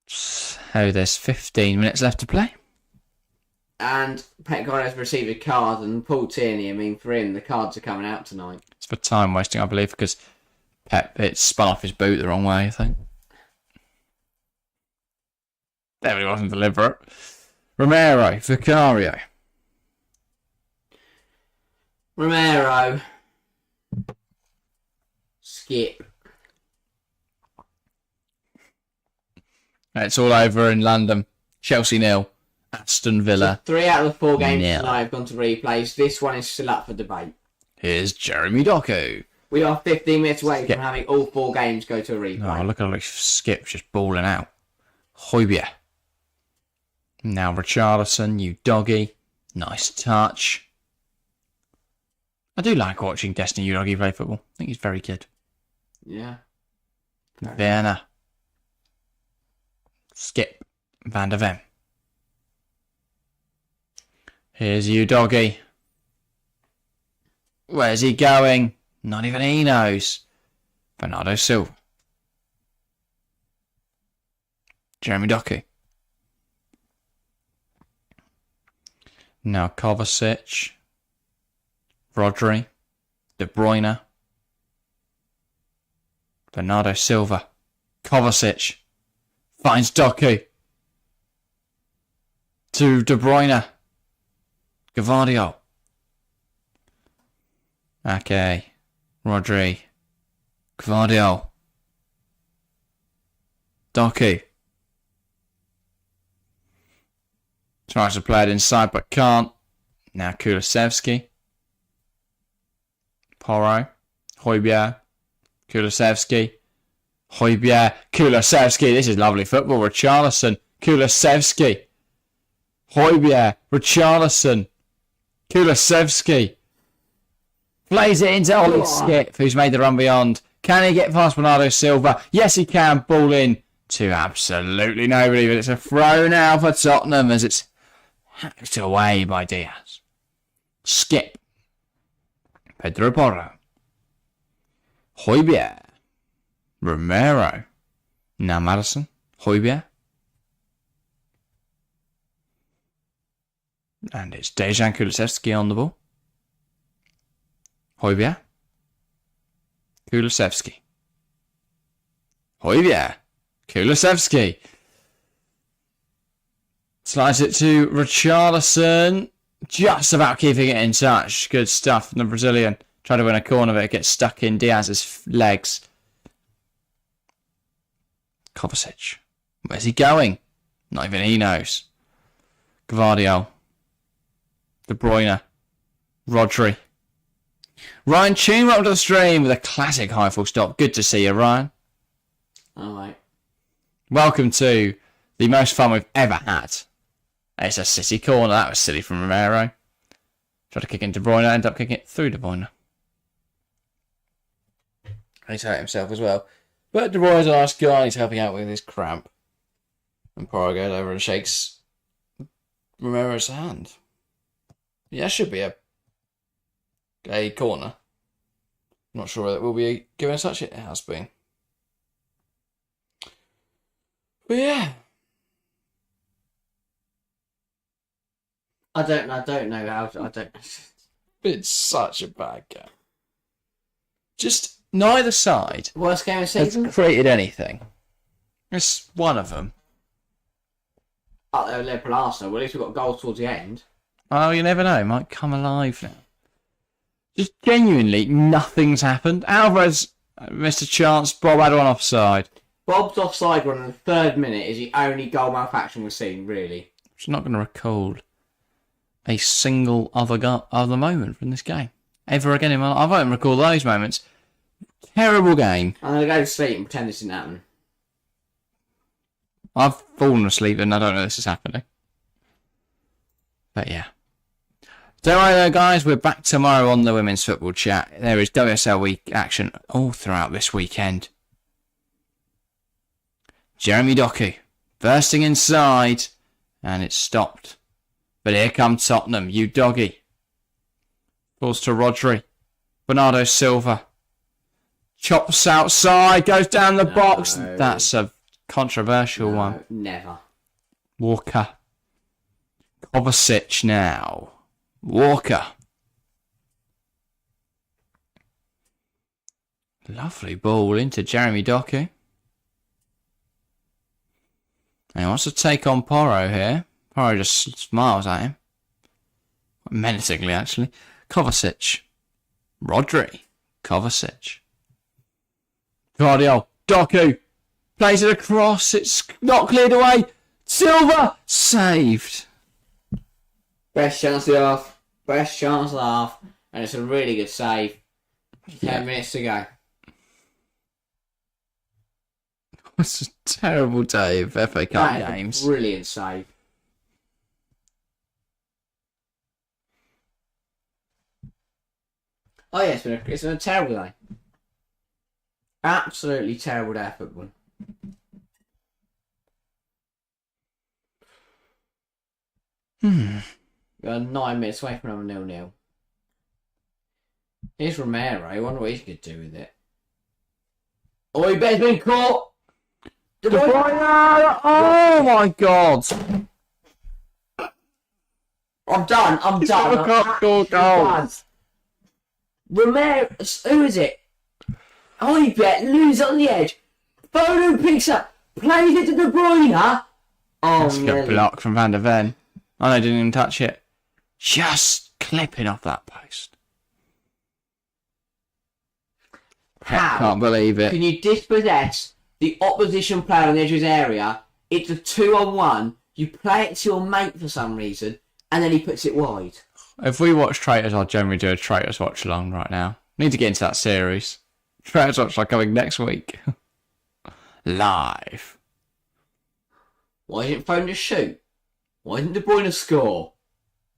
Speaker 1: So there's 15 minutes left to play.
Speaker 2: And Pep Guardiola's received a card, and Paul Tierney, I mean, for him, the cards are coming out tonight.
Speaker 1: It's for time wasting, I believe, because Pep, it spun off his boot the wrong way, I think. Definitely wasn't deliberate. Romero, Vicario.
Speaker 2: Romero. Skip.
Speaker 1: It's all over in London. Chelsea 0. Aston Villa.
Speaker 2: So 3 out of the 4 games
Speaker 1: 0.
Speaker 2: tonight have gone to replays. This one is still up for debate.
Speaker 1: Here's Jeremy Doku.
Speaker 2: We are 15 minutes away from having all 4 games go to a replay.
Speaker 1: Oh, look at Skip's just balling out. Højbjerg. Now Richarlison, you doggy. Nice touch. I do like watching Destiny Udogie play football. I think he's very good.
Speaker 2: Yeah.
Speaker 1: Werner. Skip. Van der Ven. Here's Udogie. Where's he going? Not even he knows. Bernardo Silva. Jeremy Doku. Now Kovacic. Rodri. De Bruyne. Bernardo Silva. Kovacic. Finds Doku. To De Bruyne. Gavardio. Ake. Rodri. Gvardiol. Doku. Tries to play it inside but can't. Now Kulusevski. Porro. Højbjerg. Kulusevski. Højbjerg. Kulusevski. This is lovely football. Richarlison. Kulusevski. Højbjerg. Richarlison. Kulusevski. Plays it into Ollie Skip, who's made the run beyond. Can he get past Bernardo Silva? Yes, he can. Ball in to absolutely nobody, but it's a throw now for Tottenham as it's hacked away by Diaz. Skip. Pedro Porro. Højbjerg. Romero. Now Madison. Højbjerg. And it's Dejan Kulusevski on the ball. Højbjerg. Kulusevski. Højbjerg. Kulusevski. Slides it to Richarlison. Just about keeping it in touch. Good stuff from the Brazilian. Try to win a corner, but it gets stuck in Diaz's legs. Kovacic. Where's he going? Not even he knows. Gvardiol. De Bruyne. Rodri. Ryan Tune, welcome to the stream with a classic high full stop. Good to see you, Ryan.
Speaker 2: Alright.
Speaker 1: Welcome to the most fun we've ever had. It's a City corner. That was silly from Romero. Tried to kick into De Bruyne, ended up kicking it through De Bruyne. He's hurt himself as well. But De Bruyne's a nice guy. He's helping out with his cramp. And Porro goes over and shakes Romero's hand. Yeah, should be a corner. Not sure whether it will be given as such. It has been. But yeah.
Speaker 2: I don't know how to, I don't.
Speaker 1: It's such a bad game. Just neither side
Speaker 2: Worst game of the
Speaker 1: has
Speaker 2: season?
Speaker 1: created anything. It's one of them.
Speaker 2: Oh, they were Liverpool Arsenal. Well, at least we got goals towards the end.
Speaker 1: Oh, you never know. It might come alive now. Just genuinely, nothing's happened. Alvarez missed a chance. Bob had one offside.
Speaker 2: Bob's offside run in the 3rd minute is the only goal malfunction we've seen, really.
Speaker 1: She's not going to recall a single other moment from this game ever again in my life. I won't recall those moments. Terrible game.
Speaker 2: I'm going to go to sleep and pretend this didn't happen.
Speaker 1: I've fallen asleep and I don't know this is happening. But yeah. Don't worry though, guys. We're back tomorrow on the Women's Football Chat. There is WSL Week action all throughout this weekend. Jeremy Doku bursting inside, and it's stopped. But here comes Tottenham. You doggy. Falls to Rodri. Bernardo Silva. Chops outside. Goes down the box. That's a controversial one.
Speaker 2: Never.
Speaker 1: Walker. Kovacic now. Walker. Lovely ball into Jeremy Doku. And he wants to take on Porro here. Porro just smiles at him. Menacingly, actually. Kovacic. Rodri. Kovacic. Gvardiol. Doku. Plays it across. It's not cleared away. Silva. Saved.
Speaker 2: Best chance of the half. Best chance of the half. And it's a really good save. 10 minutes to go.
Speaker 1: It's a terrible day of FA Cup games.
Speaker 2: Brilliant save. Oh yeah, it's been a terrible day. Absolutely terrible day of football. We're 9 minutes away from another 0-0. Here's Romero. I wonder what he could do with it. Oh, he better's been caught! De Bruyne!
Speaker 1: Oh my god!
Speaker 2: I'm done. I'm done.
Speaker 1: I can't score goals.
Speaker 2: Romero, who is it? Oh, you bet. Lose on the edge. Foden picks up. Plays it to De Bruyne. Oh,
Speaker 1: That's a good block from Van der Ven. Oh, no, didn't even touch it. Just clipping off that post.
Speaker 2: How
Speaker 1: Can't believe it.
Speaker 2: can you dispossess the opposition player on the edge of his area? It's a 2-on-1. You play it to your mate for some reason, and then he puts it wide.
Speaker 1: If we watch Traitors, I'll generally do a Traitors watch along right now. Need to get into that series. Traitors watch along coming next week. Live.
Speaker 2: Why didn't Foden just shoot? Why didn't De Bruyne score?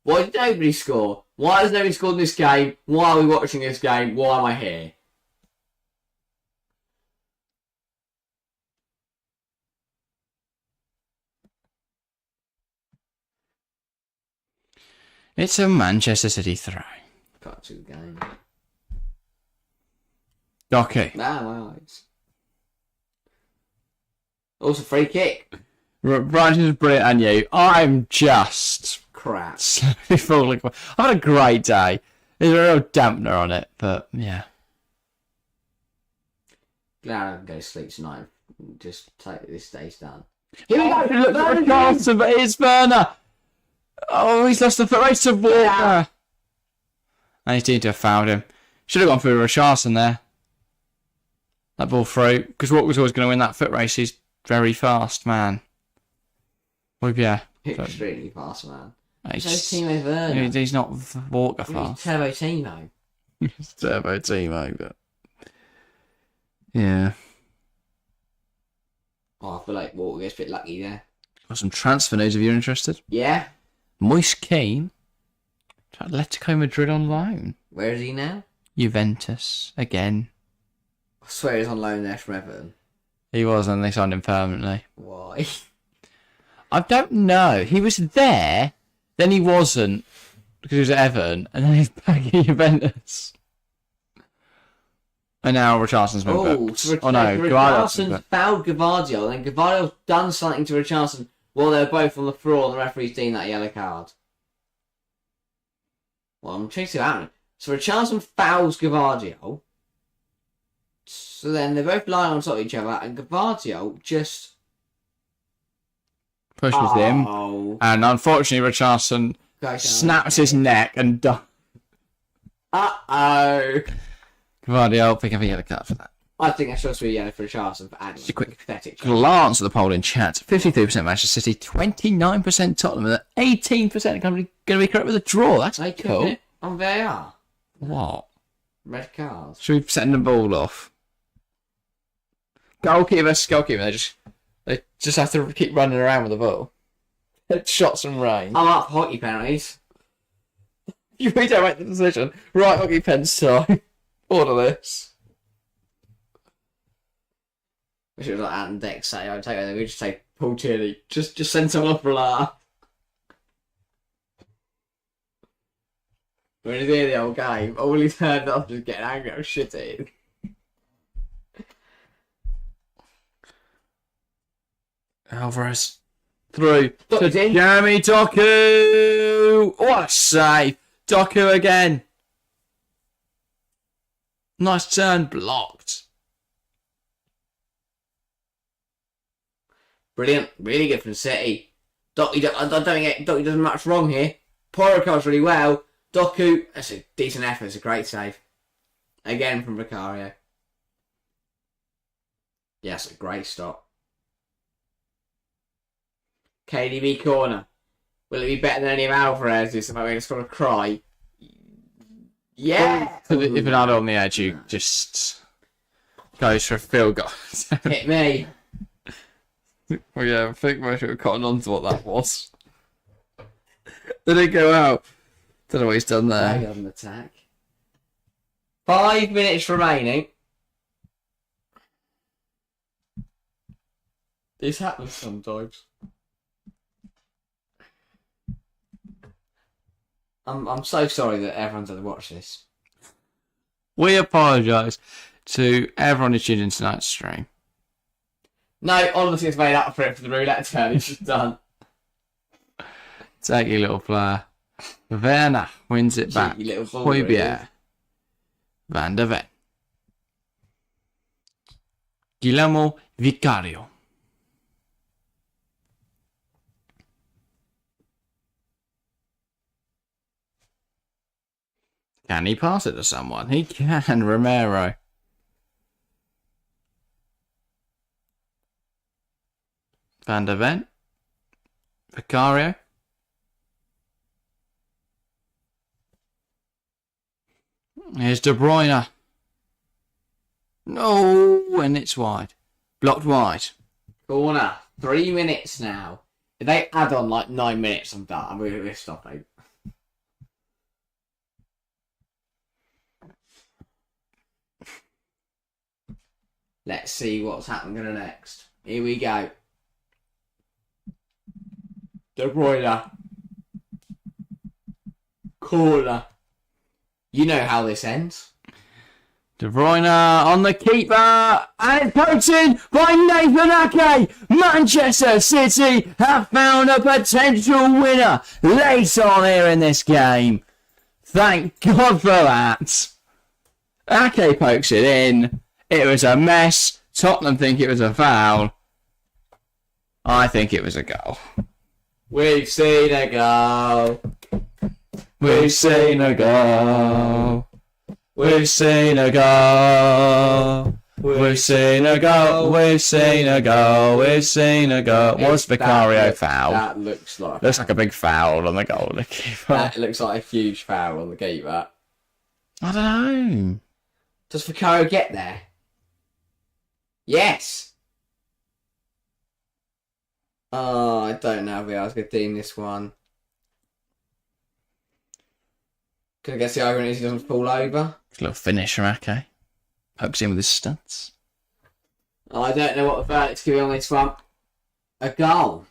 Speaker 2: Why did nobody score? Why has nobody scored in this game? Why are we watching this game? Why am I here?
Speaker 1: It's a Manchester City throw.
Speaker 2: Got to the game.
Speaker 1: Docky.
Speaker 2: Nah, my eyes. Also, free kick.
Speaker 1: Brian is brilliant, and you. I'm just
Speaker 2: Crap.
Speaker 1: slowly falling. I've had a great day. There's a real dampener on it, but yeah.
Speaker 2: Glad I can go to sleep tonight. Just take this day's done.
Speaker 1: Here we go. Look for Richarlison, but it's Werner. Oh, he's lost the foot race to Walker. And he's need to have fouled him. Should have gone through Richarlison there. That ball through, because Walker was always going to win that foot race. He's very fast, man. Well, yeah.
Speaker 2: Extremely fast, man.
Speaker 1: He's,
Speaker 2: So Timo Werner.
Speaker 1: he's not Walker
Speaker 2: He's
Speaker 1: fast.
Speaker 2: Turbo Timo.
Speaker 1: It's Turbo Timo, but yeah.
Speaker 2: Oh, I feel like Walker gets a bit lucky there.
Speaker 1: Got some transfer news if you're interested.
Speaker 2: Yeah?
Speaker 1: Moise Kean to Atletico Madrid on loan.
Speaker 2: Where is he now?
Speaker 1: Juventus again.
Speaker 2: I swear he's on loan there from Everton.
Speaker 1: He was, and they signed him permanently.
Speaker 2: Why?
Speaker 1: I don't know. He was there, then he wasn't because he was at Everton, and then he's back at Juventus. And now Richarlison's been booked. Oh no,
Speaker 2: Richarlison fouled Gvardiol, and then Gvardiol's done something to Richarlison while they were both on the floor, and the referee's deemed that a yellow card. Well, I'm trying to see what happened. So Richarlison fouls Gvardiol. So then they're both lying on top of each other, and Gvardiol just
Speaker 1: pushes him, and unfortunately Richarlison snaps his neck and dies.
Speaker 2: Uh-oh.
Speaker 1: Gvardiol picking up a yellow card for that.
Speaker 2: I think that's supposed to be a yellow for Richarlison for adding
Speaker 1: Just a quick
Speaker 2: pathetic
Speaker 1: glance at the poll in chat. 53% Manchester City, 29% Tottenham, and 18% going to be correct with a draw. That's
Speaker 2: They
Speaker 1: cool.
Speaker 2: it on VAR.
Speaker 1: What?
Speaker 2: Red cards.
Speaker 1: Should we send the ball off? Goalkeeper. They just have to keep running around with the ball. Shots and rain.
Speaker 2: I'm up for hockey penalties.
Speaker 1: You don't make the decision. Right, hockey pens time. Order this.
Speaker 2: We should have like Ant Deck say, I'd take it, we just take Paul Tierney. Just send someone off for a laugh. When he's in the old game, all he's heard of just getting angry or shit at him.
Speaker 1: Alvarez. Through to
Speaker 2: Docu's in.
Speaker 1: Jeremy Doku. What a save. Doku again. Nice turn, blocked.
Speaker 2: Brilliant, really good from City. I don't think Doku does much wrong here. Porokar's really well. Doku, that's a decent effort, it's a great save. Again from Vicario. Yes, a great stop. KDB corner. Will it be better than any of Alvarez's? Am I going to sort of cry? Yeah!
Speaker 1: If an adult on the edge, you just goes for a field goal.
Speaker 2: Hit me.
Speaker 1: Well, yeah, I think we should have cottoned on to what that was. Did it go out? Don't know what he's done there.
Speaker 2: Hang on, attack. 5 minutes remaining. This happens sometimes. I'm so sorry that everyone's had to watch this.
Speaker 1: We apologise to everyone who tuned in tonight's stream.
Speaker 2: No, honestly, it's made up for it for the roulette turn. It's just done.
Speaker 1: Take your little player. Werner wins it back.
Speaker 2: Cheeky little ball,
Speaker 1: Højbjerg.
Speaker 2: really.
Speaker 1: Van der Ven. Guillermo Vicario. Can he pass it to someone? He can, Romero. Van der Ven. Vicario. Here's De Bruyne. No, and it's wide. Blocked wide.
Speaker 2: Corner. 3 minutes now. If they add on like 9 minutes, I'm done. I'm going to stop it. Let's see what's happening next. Here we go. De Bruyne. Corner. You know how this ends.
Speaker 1: De Bruyne on the keeper, and it's poked in by Nathan Ake. Manchester City have found a potential winner late on here in this game. Thank God for that. Ake pokes it in. It was a mess. Tottenham think it was a foul. I think it was a goal.
Speaker 2: We've seen a goal.
Speaker 1: We've seen a goal. We've seen a goal. We've seen a goal. We've seen a goal. We've seen a goal. Was Vicario foul?
Speaker 2: That looks like
Speaker 1: A big foul on the goalkeeper.
Speaker 2: that looks like a huge foul on the keeper.
Speaker 1: I don't know.
Speaker 2: Does Vicario get there? Yes. Oh, I don't know if I was going to deem this one. Can I guess the irony is he doesn't fall over?
Speaker 1: It's a little finish from Ake. Pokes in with his stunts.
Speaker 2: I don't know what the verdict's going to be on this one. A goal.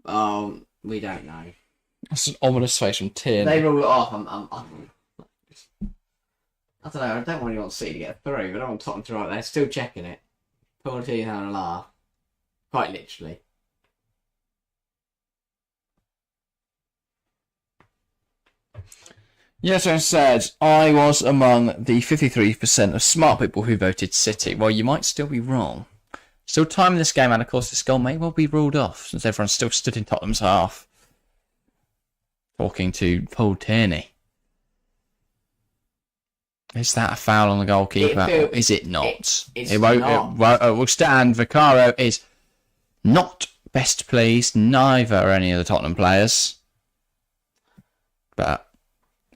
Speaker 2: Oh, we don't know.
Speaker 1: That's an ominous face from Tierney.
Speaker 2: They rule it off. I don't know. I don't really want City to get through, but I don't want Tottenham to right there. Still checking it. 14 having a laugh. Quite literally.
Speaker 1: Yes, I said I was among the 53% of smart people who voted City. Well, you might still be wrong. Still time in this game, and of course this goal may well be ruled off, since everyone still stood in Tottenham's half. Talking to Paul Tierney. Is that a foul on the goalkeeper, or is it not? It will stand. Vicario is not best pleased, neither are any of the Tottenham players. But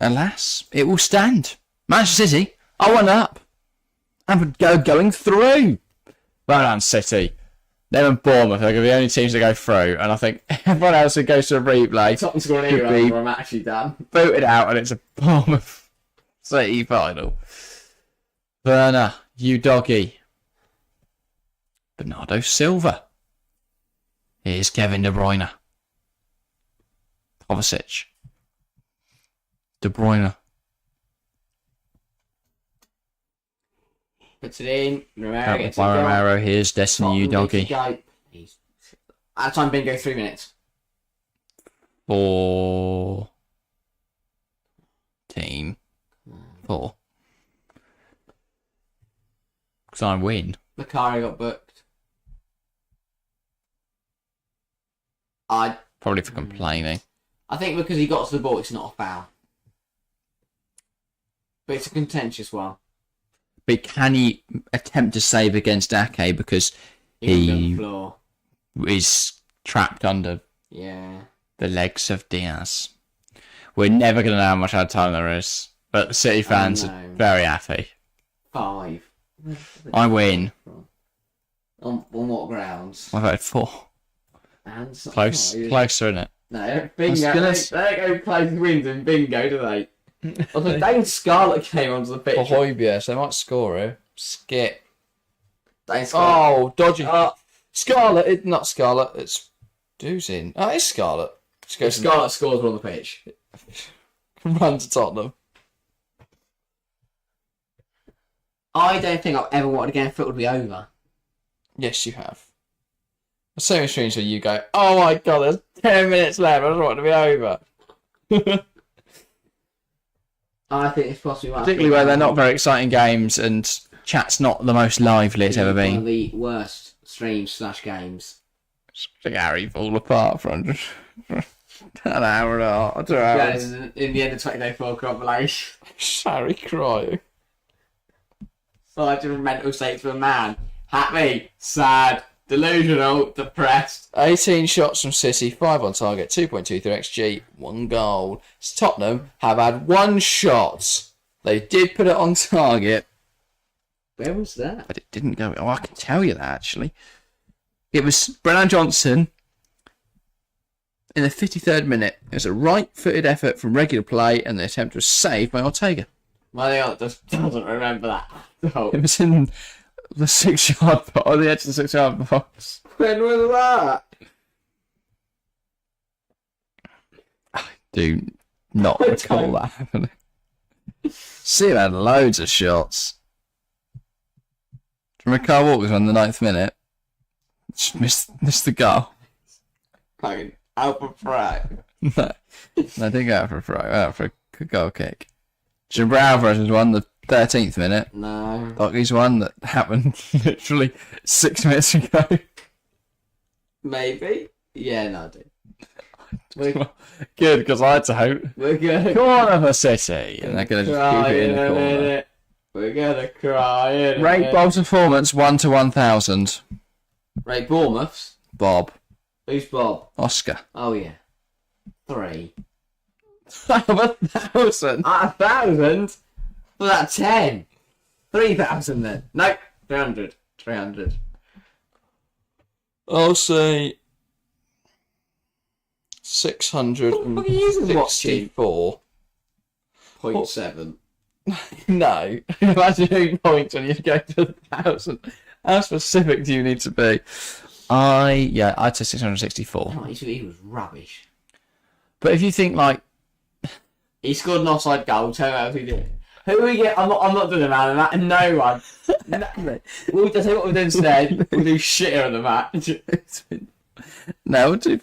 Speaker 1: alas, it will stand. Manchester City are 1-up and going through. Well done, City. Them and Bournemouth are going to be the only teams that go through, and I think everyone else who goes to a replay
Speaker 2: Tottenham's scoring an era where I'm actually done.
Speaker 1: booted out, and it's a Bournemouth City final. Werner, you doggy. Bernardo Silva. Here's Kevin De Bruyne. Kovacic. De Bruyne.
Speaker 2: Puts it in. Romero gets it.
Speaker 1: Romero, here's Destiny, you doggy.
Speaker 2: At time, bingo, 3 minutes.
Speaker 1: 14. 4. Because I win.
Speaker 2: Vicario got booked.
Speaker 1: Probably for complaining.
Speaker 2: I think because he got to the ball, it's not a foul. But it's a contentious one.
Speaker 1: But can he attempt to save against Ake because
Speaker 2: He on the floor.
Speaker 1: is trapped under
Speaker 2: Yeah.
Speaker 1: the legs of Diaz? We're never going to know how much time there is. But the City fans are very happy.
Speaker 2: 5.
Speaker 1: I win.
Speaker 2: On what grounds?
Speaker 1: I voted 4.
Speaker 2: And
Speaker 1: Closer, isn't it?
Speaker 2: No, bingo. They don't go close wins in bingo, do they? Although Dane Scarlett came onto the pitch.
Speaker 1: Hoiberg, so they might score here. Skip.
Speaker 2: Dane Scarlett.
Speaker 1: Oh, dodgy. Scarlett, it's not Scarlett, it's Duzin. Oh, it's Scarlett.
Speaker 2: If Scarlett scores on the pitch.
Speaker 1: Run to Tottenham.
Speaker 2: I don't think I've ever wanted a game of football to be over.
Speaker 1: Yes, you have. The same streams where you go, oh my god, there's 10 minutes left, I just want it to be over.
Speaker 2: I think it's possibly
Speaker 1: Particularly where they're not very exciting games and chat's not the most lively it's ever been.
Speaker 2: One of the worst streams / games.
Speaker 1: Harry fall apart for an hour and a half, 2 hours.
Speaker 2: Yeah, in the end of 2024 compilation.
Speaker 1: Harry crying.
Speaker 2: Such a mental state for a man. Happy, sad, Delusional, depressed.
Speaker 1: 18 shots from City, 5 on target, 2.23 XG, 1 goal. Tottenham have had 1 shot. They did put it on target.
Speaker 2: Where was that?
Speaker 1: But it didn't go. Oh, I can tell you that, actually. It was Brennan Johnson in the 53rd minute. It was a right-footed effort from regular play, and the attempt was saved by Ortega.
Speaker 2: My aunt just doesn't remember that. No.
Speaker 1: It was in the 6-yard box, or the edge of the 6-yard box.
Speaker 2: When was that?
Speaker 1: I do not recall that happening. See, had loads of shots. Do you remember Carl Walker's on the 9th minute? Just missed the goal.
Speaker 2: Fucking Albert Fry.
Speaker 1: No, I didn't go out for a throw. I went out for a goal kick. Jim Alvarez was one the 13th minute.
Speaker 2: No.
Speaker 1: Dockey's one that happened literally 6 minutes ago.
Speaker 2: Maybe. Yeah, no, I do.
Speaker 1: Good, because I had to hope.
Speaker 2: We're gonna
Speaker 1: Corner for City. And they're going to just
Speaker 2: cry
Speaker 1: keep it in
Speaker 2: in
Speaker 1: the
Speaker 2: a
Speaker 1: corner.
Speaker 2: minute. We're gonna cry in a
Speaker 1: Rate
Speaker 2: minute.
Speaker 1: Bob's performance 1 to 1,000.
Speaker 2: Rate Bournemouth's.
Speaker 1: Bob.
Speaker 2: Who's Bob?
Speaker 1: Oscar.
Speaker 2: Oh, yeah. 3.
Speaker 1: Out of 1,000.
Speaker 2: Out of 1,000? Was that 10? 3,000 then? Nope. 300. 300.
Speaker 1: I'll say
Speaker 2: What are you using watching?
Speaker 1: 664.
Speaker 2: 0.7.
Speaker 1: No. Imagine who points when you go to 1,000. How specific do you need to be? I'd say 664.
Speaker 2: Oh, he was rubbish.
Speaker 1: But if you think like
Speaker 2: He scored an offside goal. Tell me what else he did. Who we get? I'm not doing a man of that. No one. We'll tell you what we'll do instead. We'll do shitter of the match.
Speaker 1: no, we'll do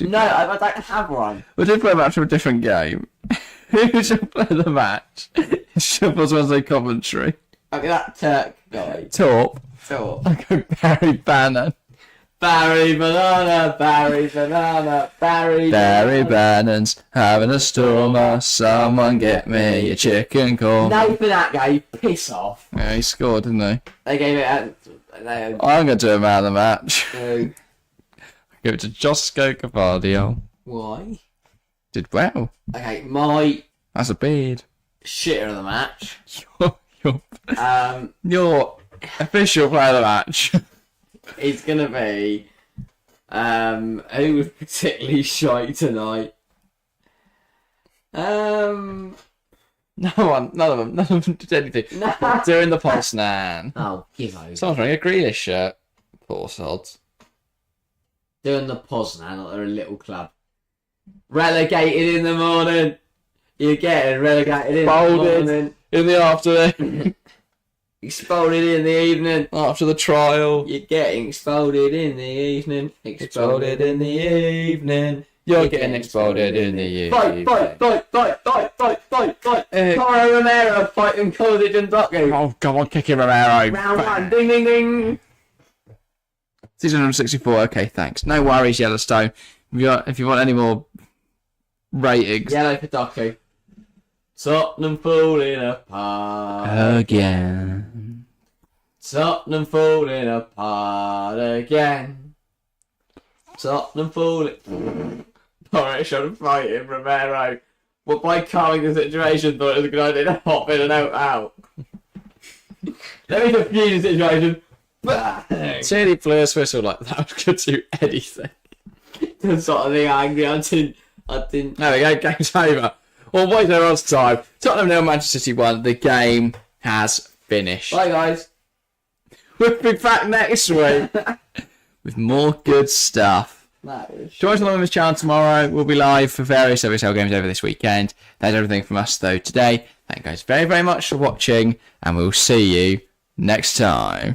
Speaker 2: No, I don't have one.
Speaker 1: we'll do play a match of a different game. Who should play the match? Shuffles Wednesday commentary.
Speaker 2: Okay, that Turk guy.
Speaker 1: Top.
Speaker 2: So,
Speaker 1: I go Barry Bannon.
Speaker 2: Barry Banana, Barry Banana, Barry
Speaker 1: Barry Bannon's having a stormer. Someone get me a chicken corn.
Speaker 2: No, for that guy, piss off.
Speaker 1: Yeah, he scored, didn't he?
Speaker 2: They gave it out.
Speaker 1: I'm going to do a man of the match.
Speaker 2: Who?
Speaker 1: Give it to Josco Cavardio.
Speaker 2: Why?
Speaker 1: Did well.
Speaker 2: Okay, my
Speaker 1: That's a beard.
Speaker 2: shitter of the match.
Speaker 1: Your official player of the match.
Speaker 2: It's gonna be who was particularly shy tonight.
Speaker 1: None of them did anything.
Speaker 2: Nah.
Speaker 1: Doing the Poznan.
Speaker 2: Oh, give over.
Speaker 1: Someone's wearing a Grealish shirt. Poor sods.
Speaker 2: Doing the Poznan, like they're a little club. Relegated in the morning. You're getting relegated in
Speaker 1: Folded.
Speaker 2: the morning.
Speaker 1: In the afternoon.
Speaker 2: Exploded in the evening.
Speaker 1: After the trial.
Speaker 2: You're getting exploded in the evening.
Speaker 1: Exploded in the evening. You're getting exploded in the evening.
Speaker 2: Fight. Toro Romero fighting Kovacic and Doku.
Speaker 1: Oh, come on, kick him, Romero.
Speaker 2: Round 1. Ding, ding, ding.
Speaker 1: 664. Okay, thanks. No worries, Yellowstone. If you want any more ratings.
Speaker 2: Yellow for Doku. Tottenham falling apart.
Speaker 1: Again.
Speaker 2: Tottenham falling apart again. Tottenham falling. Alright, should fight him, Romero. But by calming the situation, thought it was a good idea to hop in and out. Let me defuse the situation. Bang!
Speaker 1: Clearly players whistle like that could do anything.
Speaker 2: The sort of thing angry. I didn't.
Speaker 1: There we go, game's over. Well, wait there on time. Tottenham 0, Manchester City 1. The game has finished.
Speaker 2: Bye, guys.
Speaker 1: We'll be back next week with more good stuff. Join us on this channel tomorrow. We'll be live for various WSL games over this weekend. That's everything from us, though, today. Thank you guys very, very much for watching, and we'll see you next time.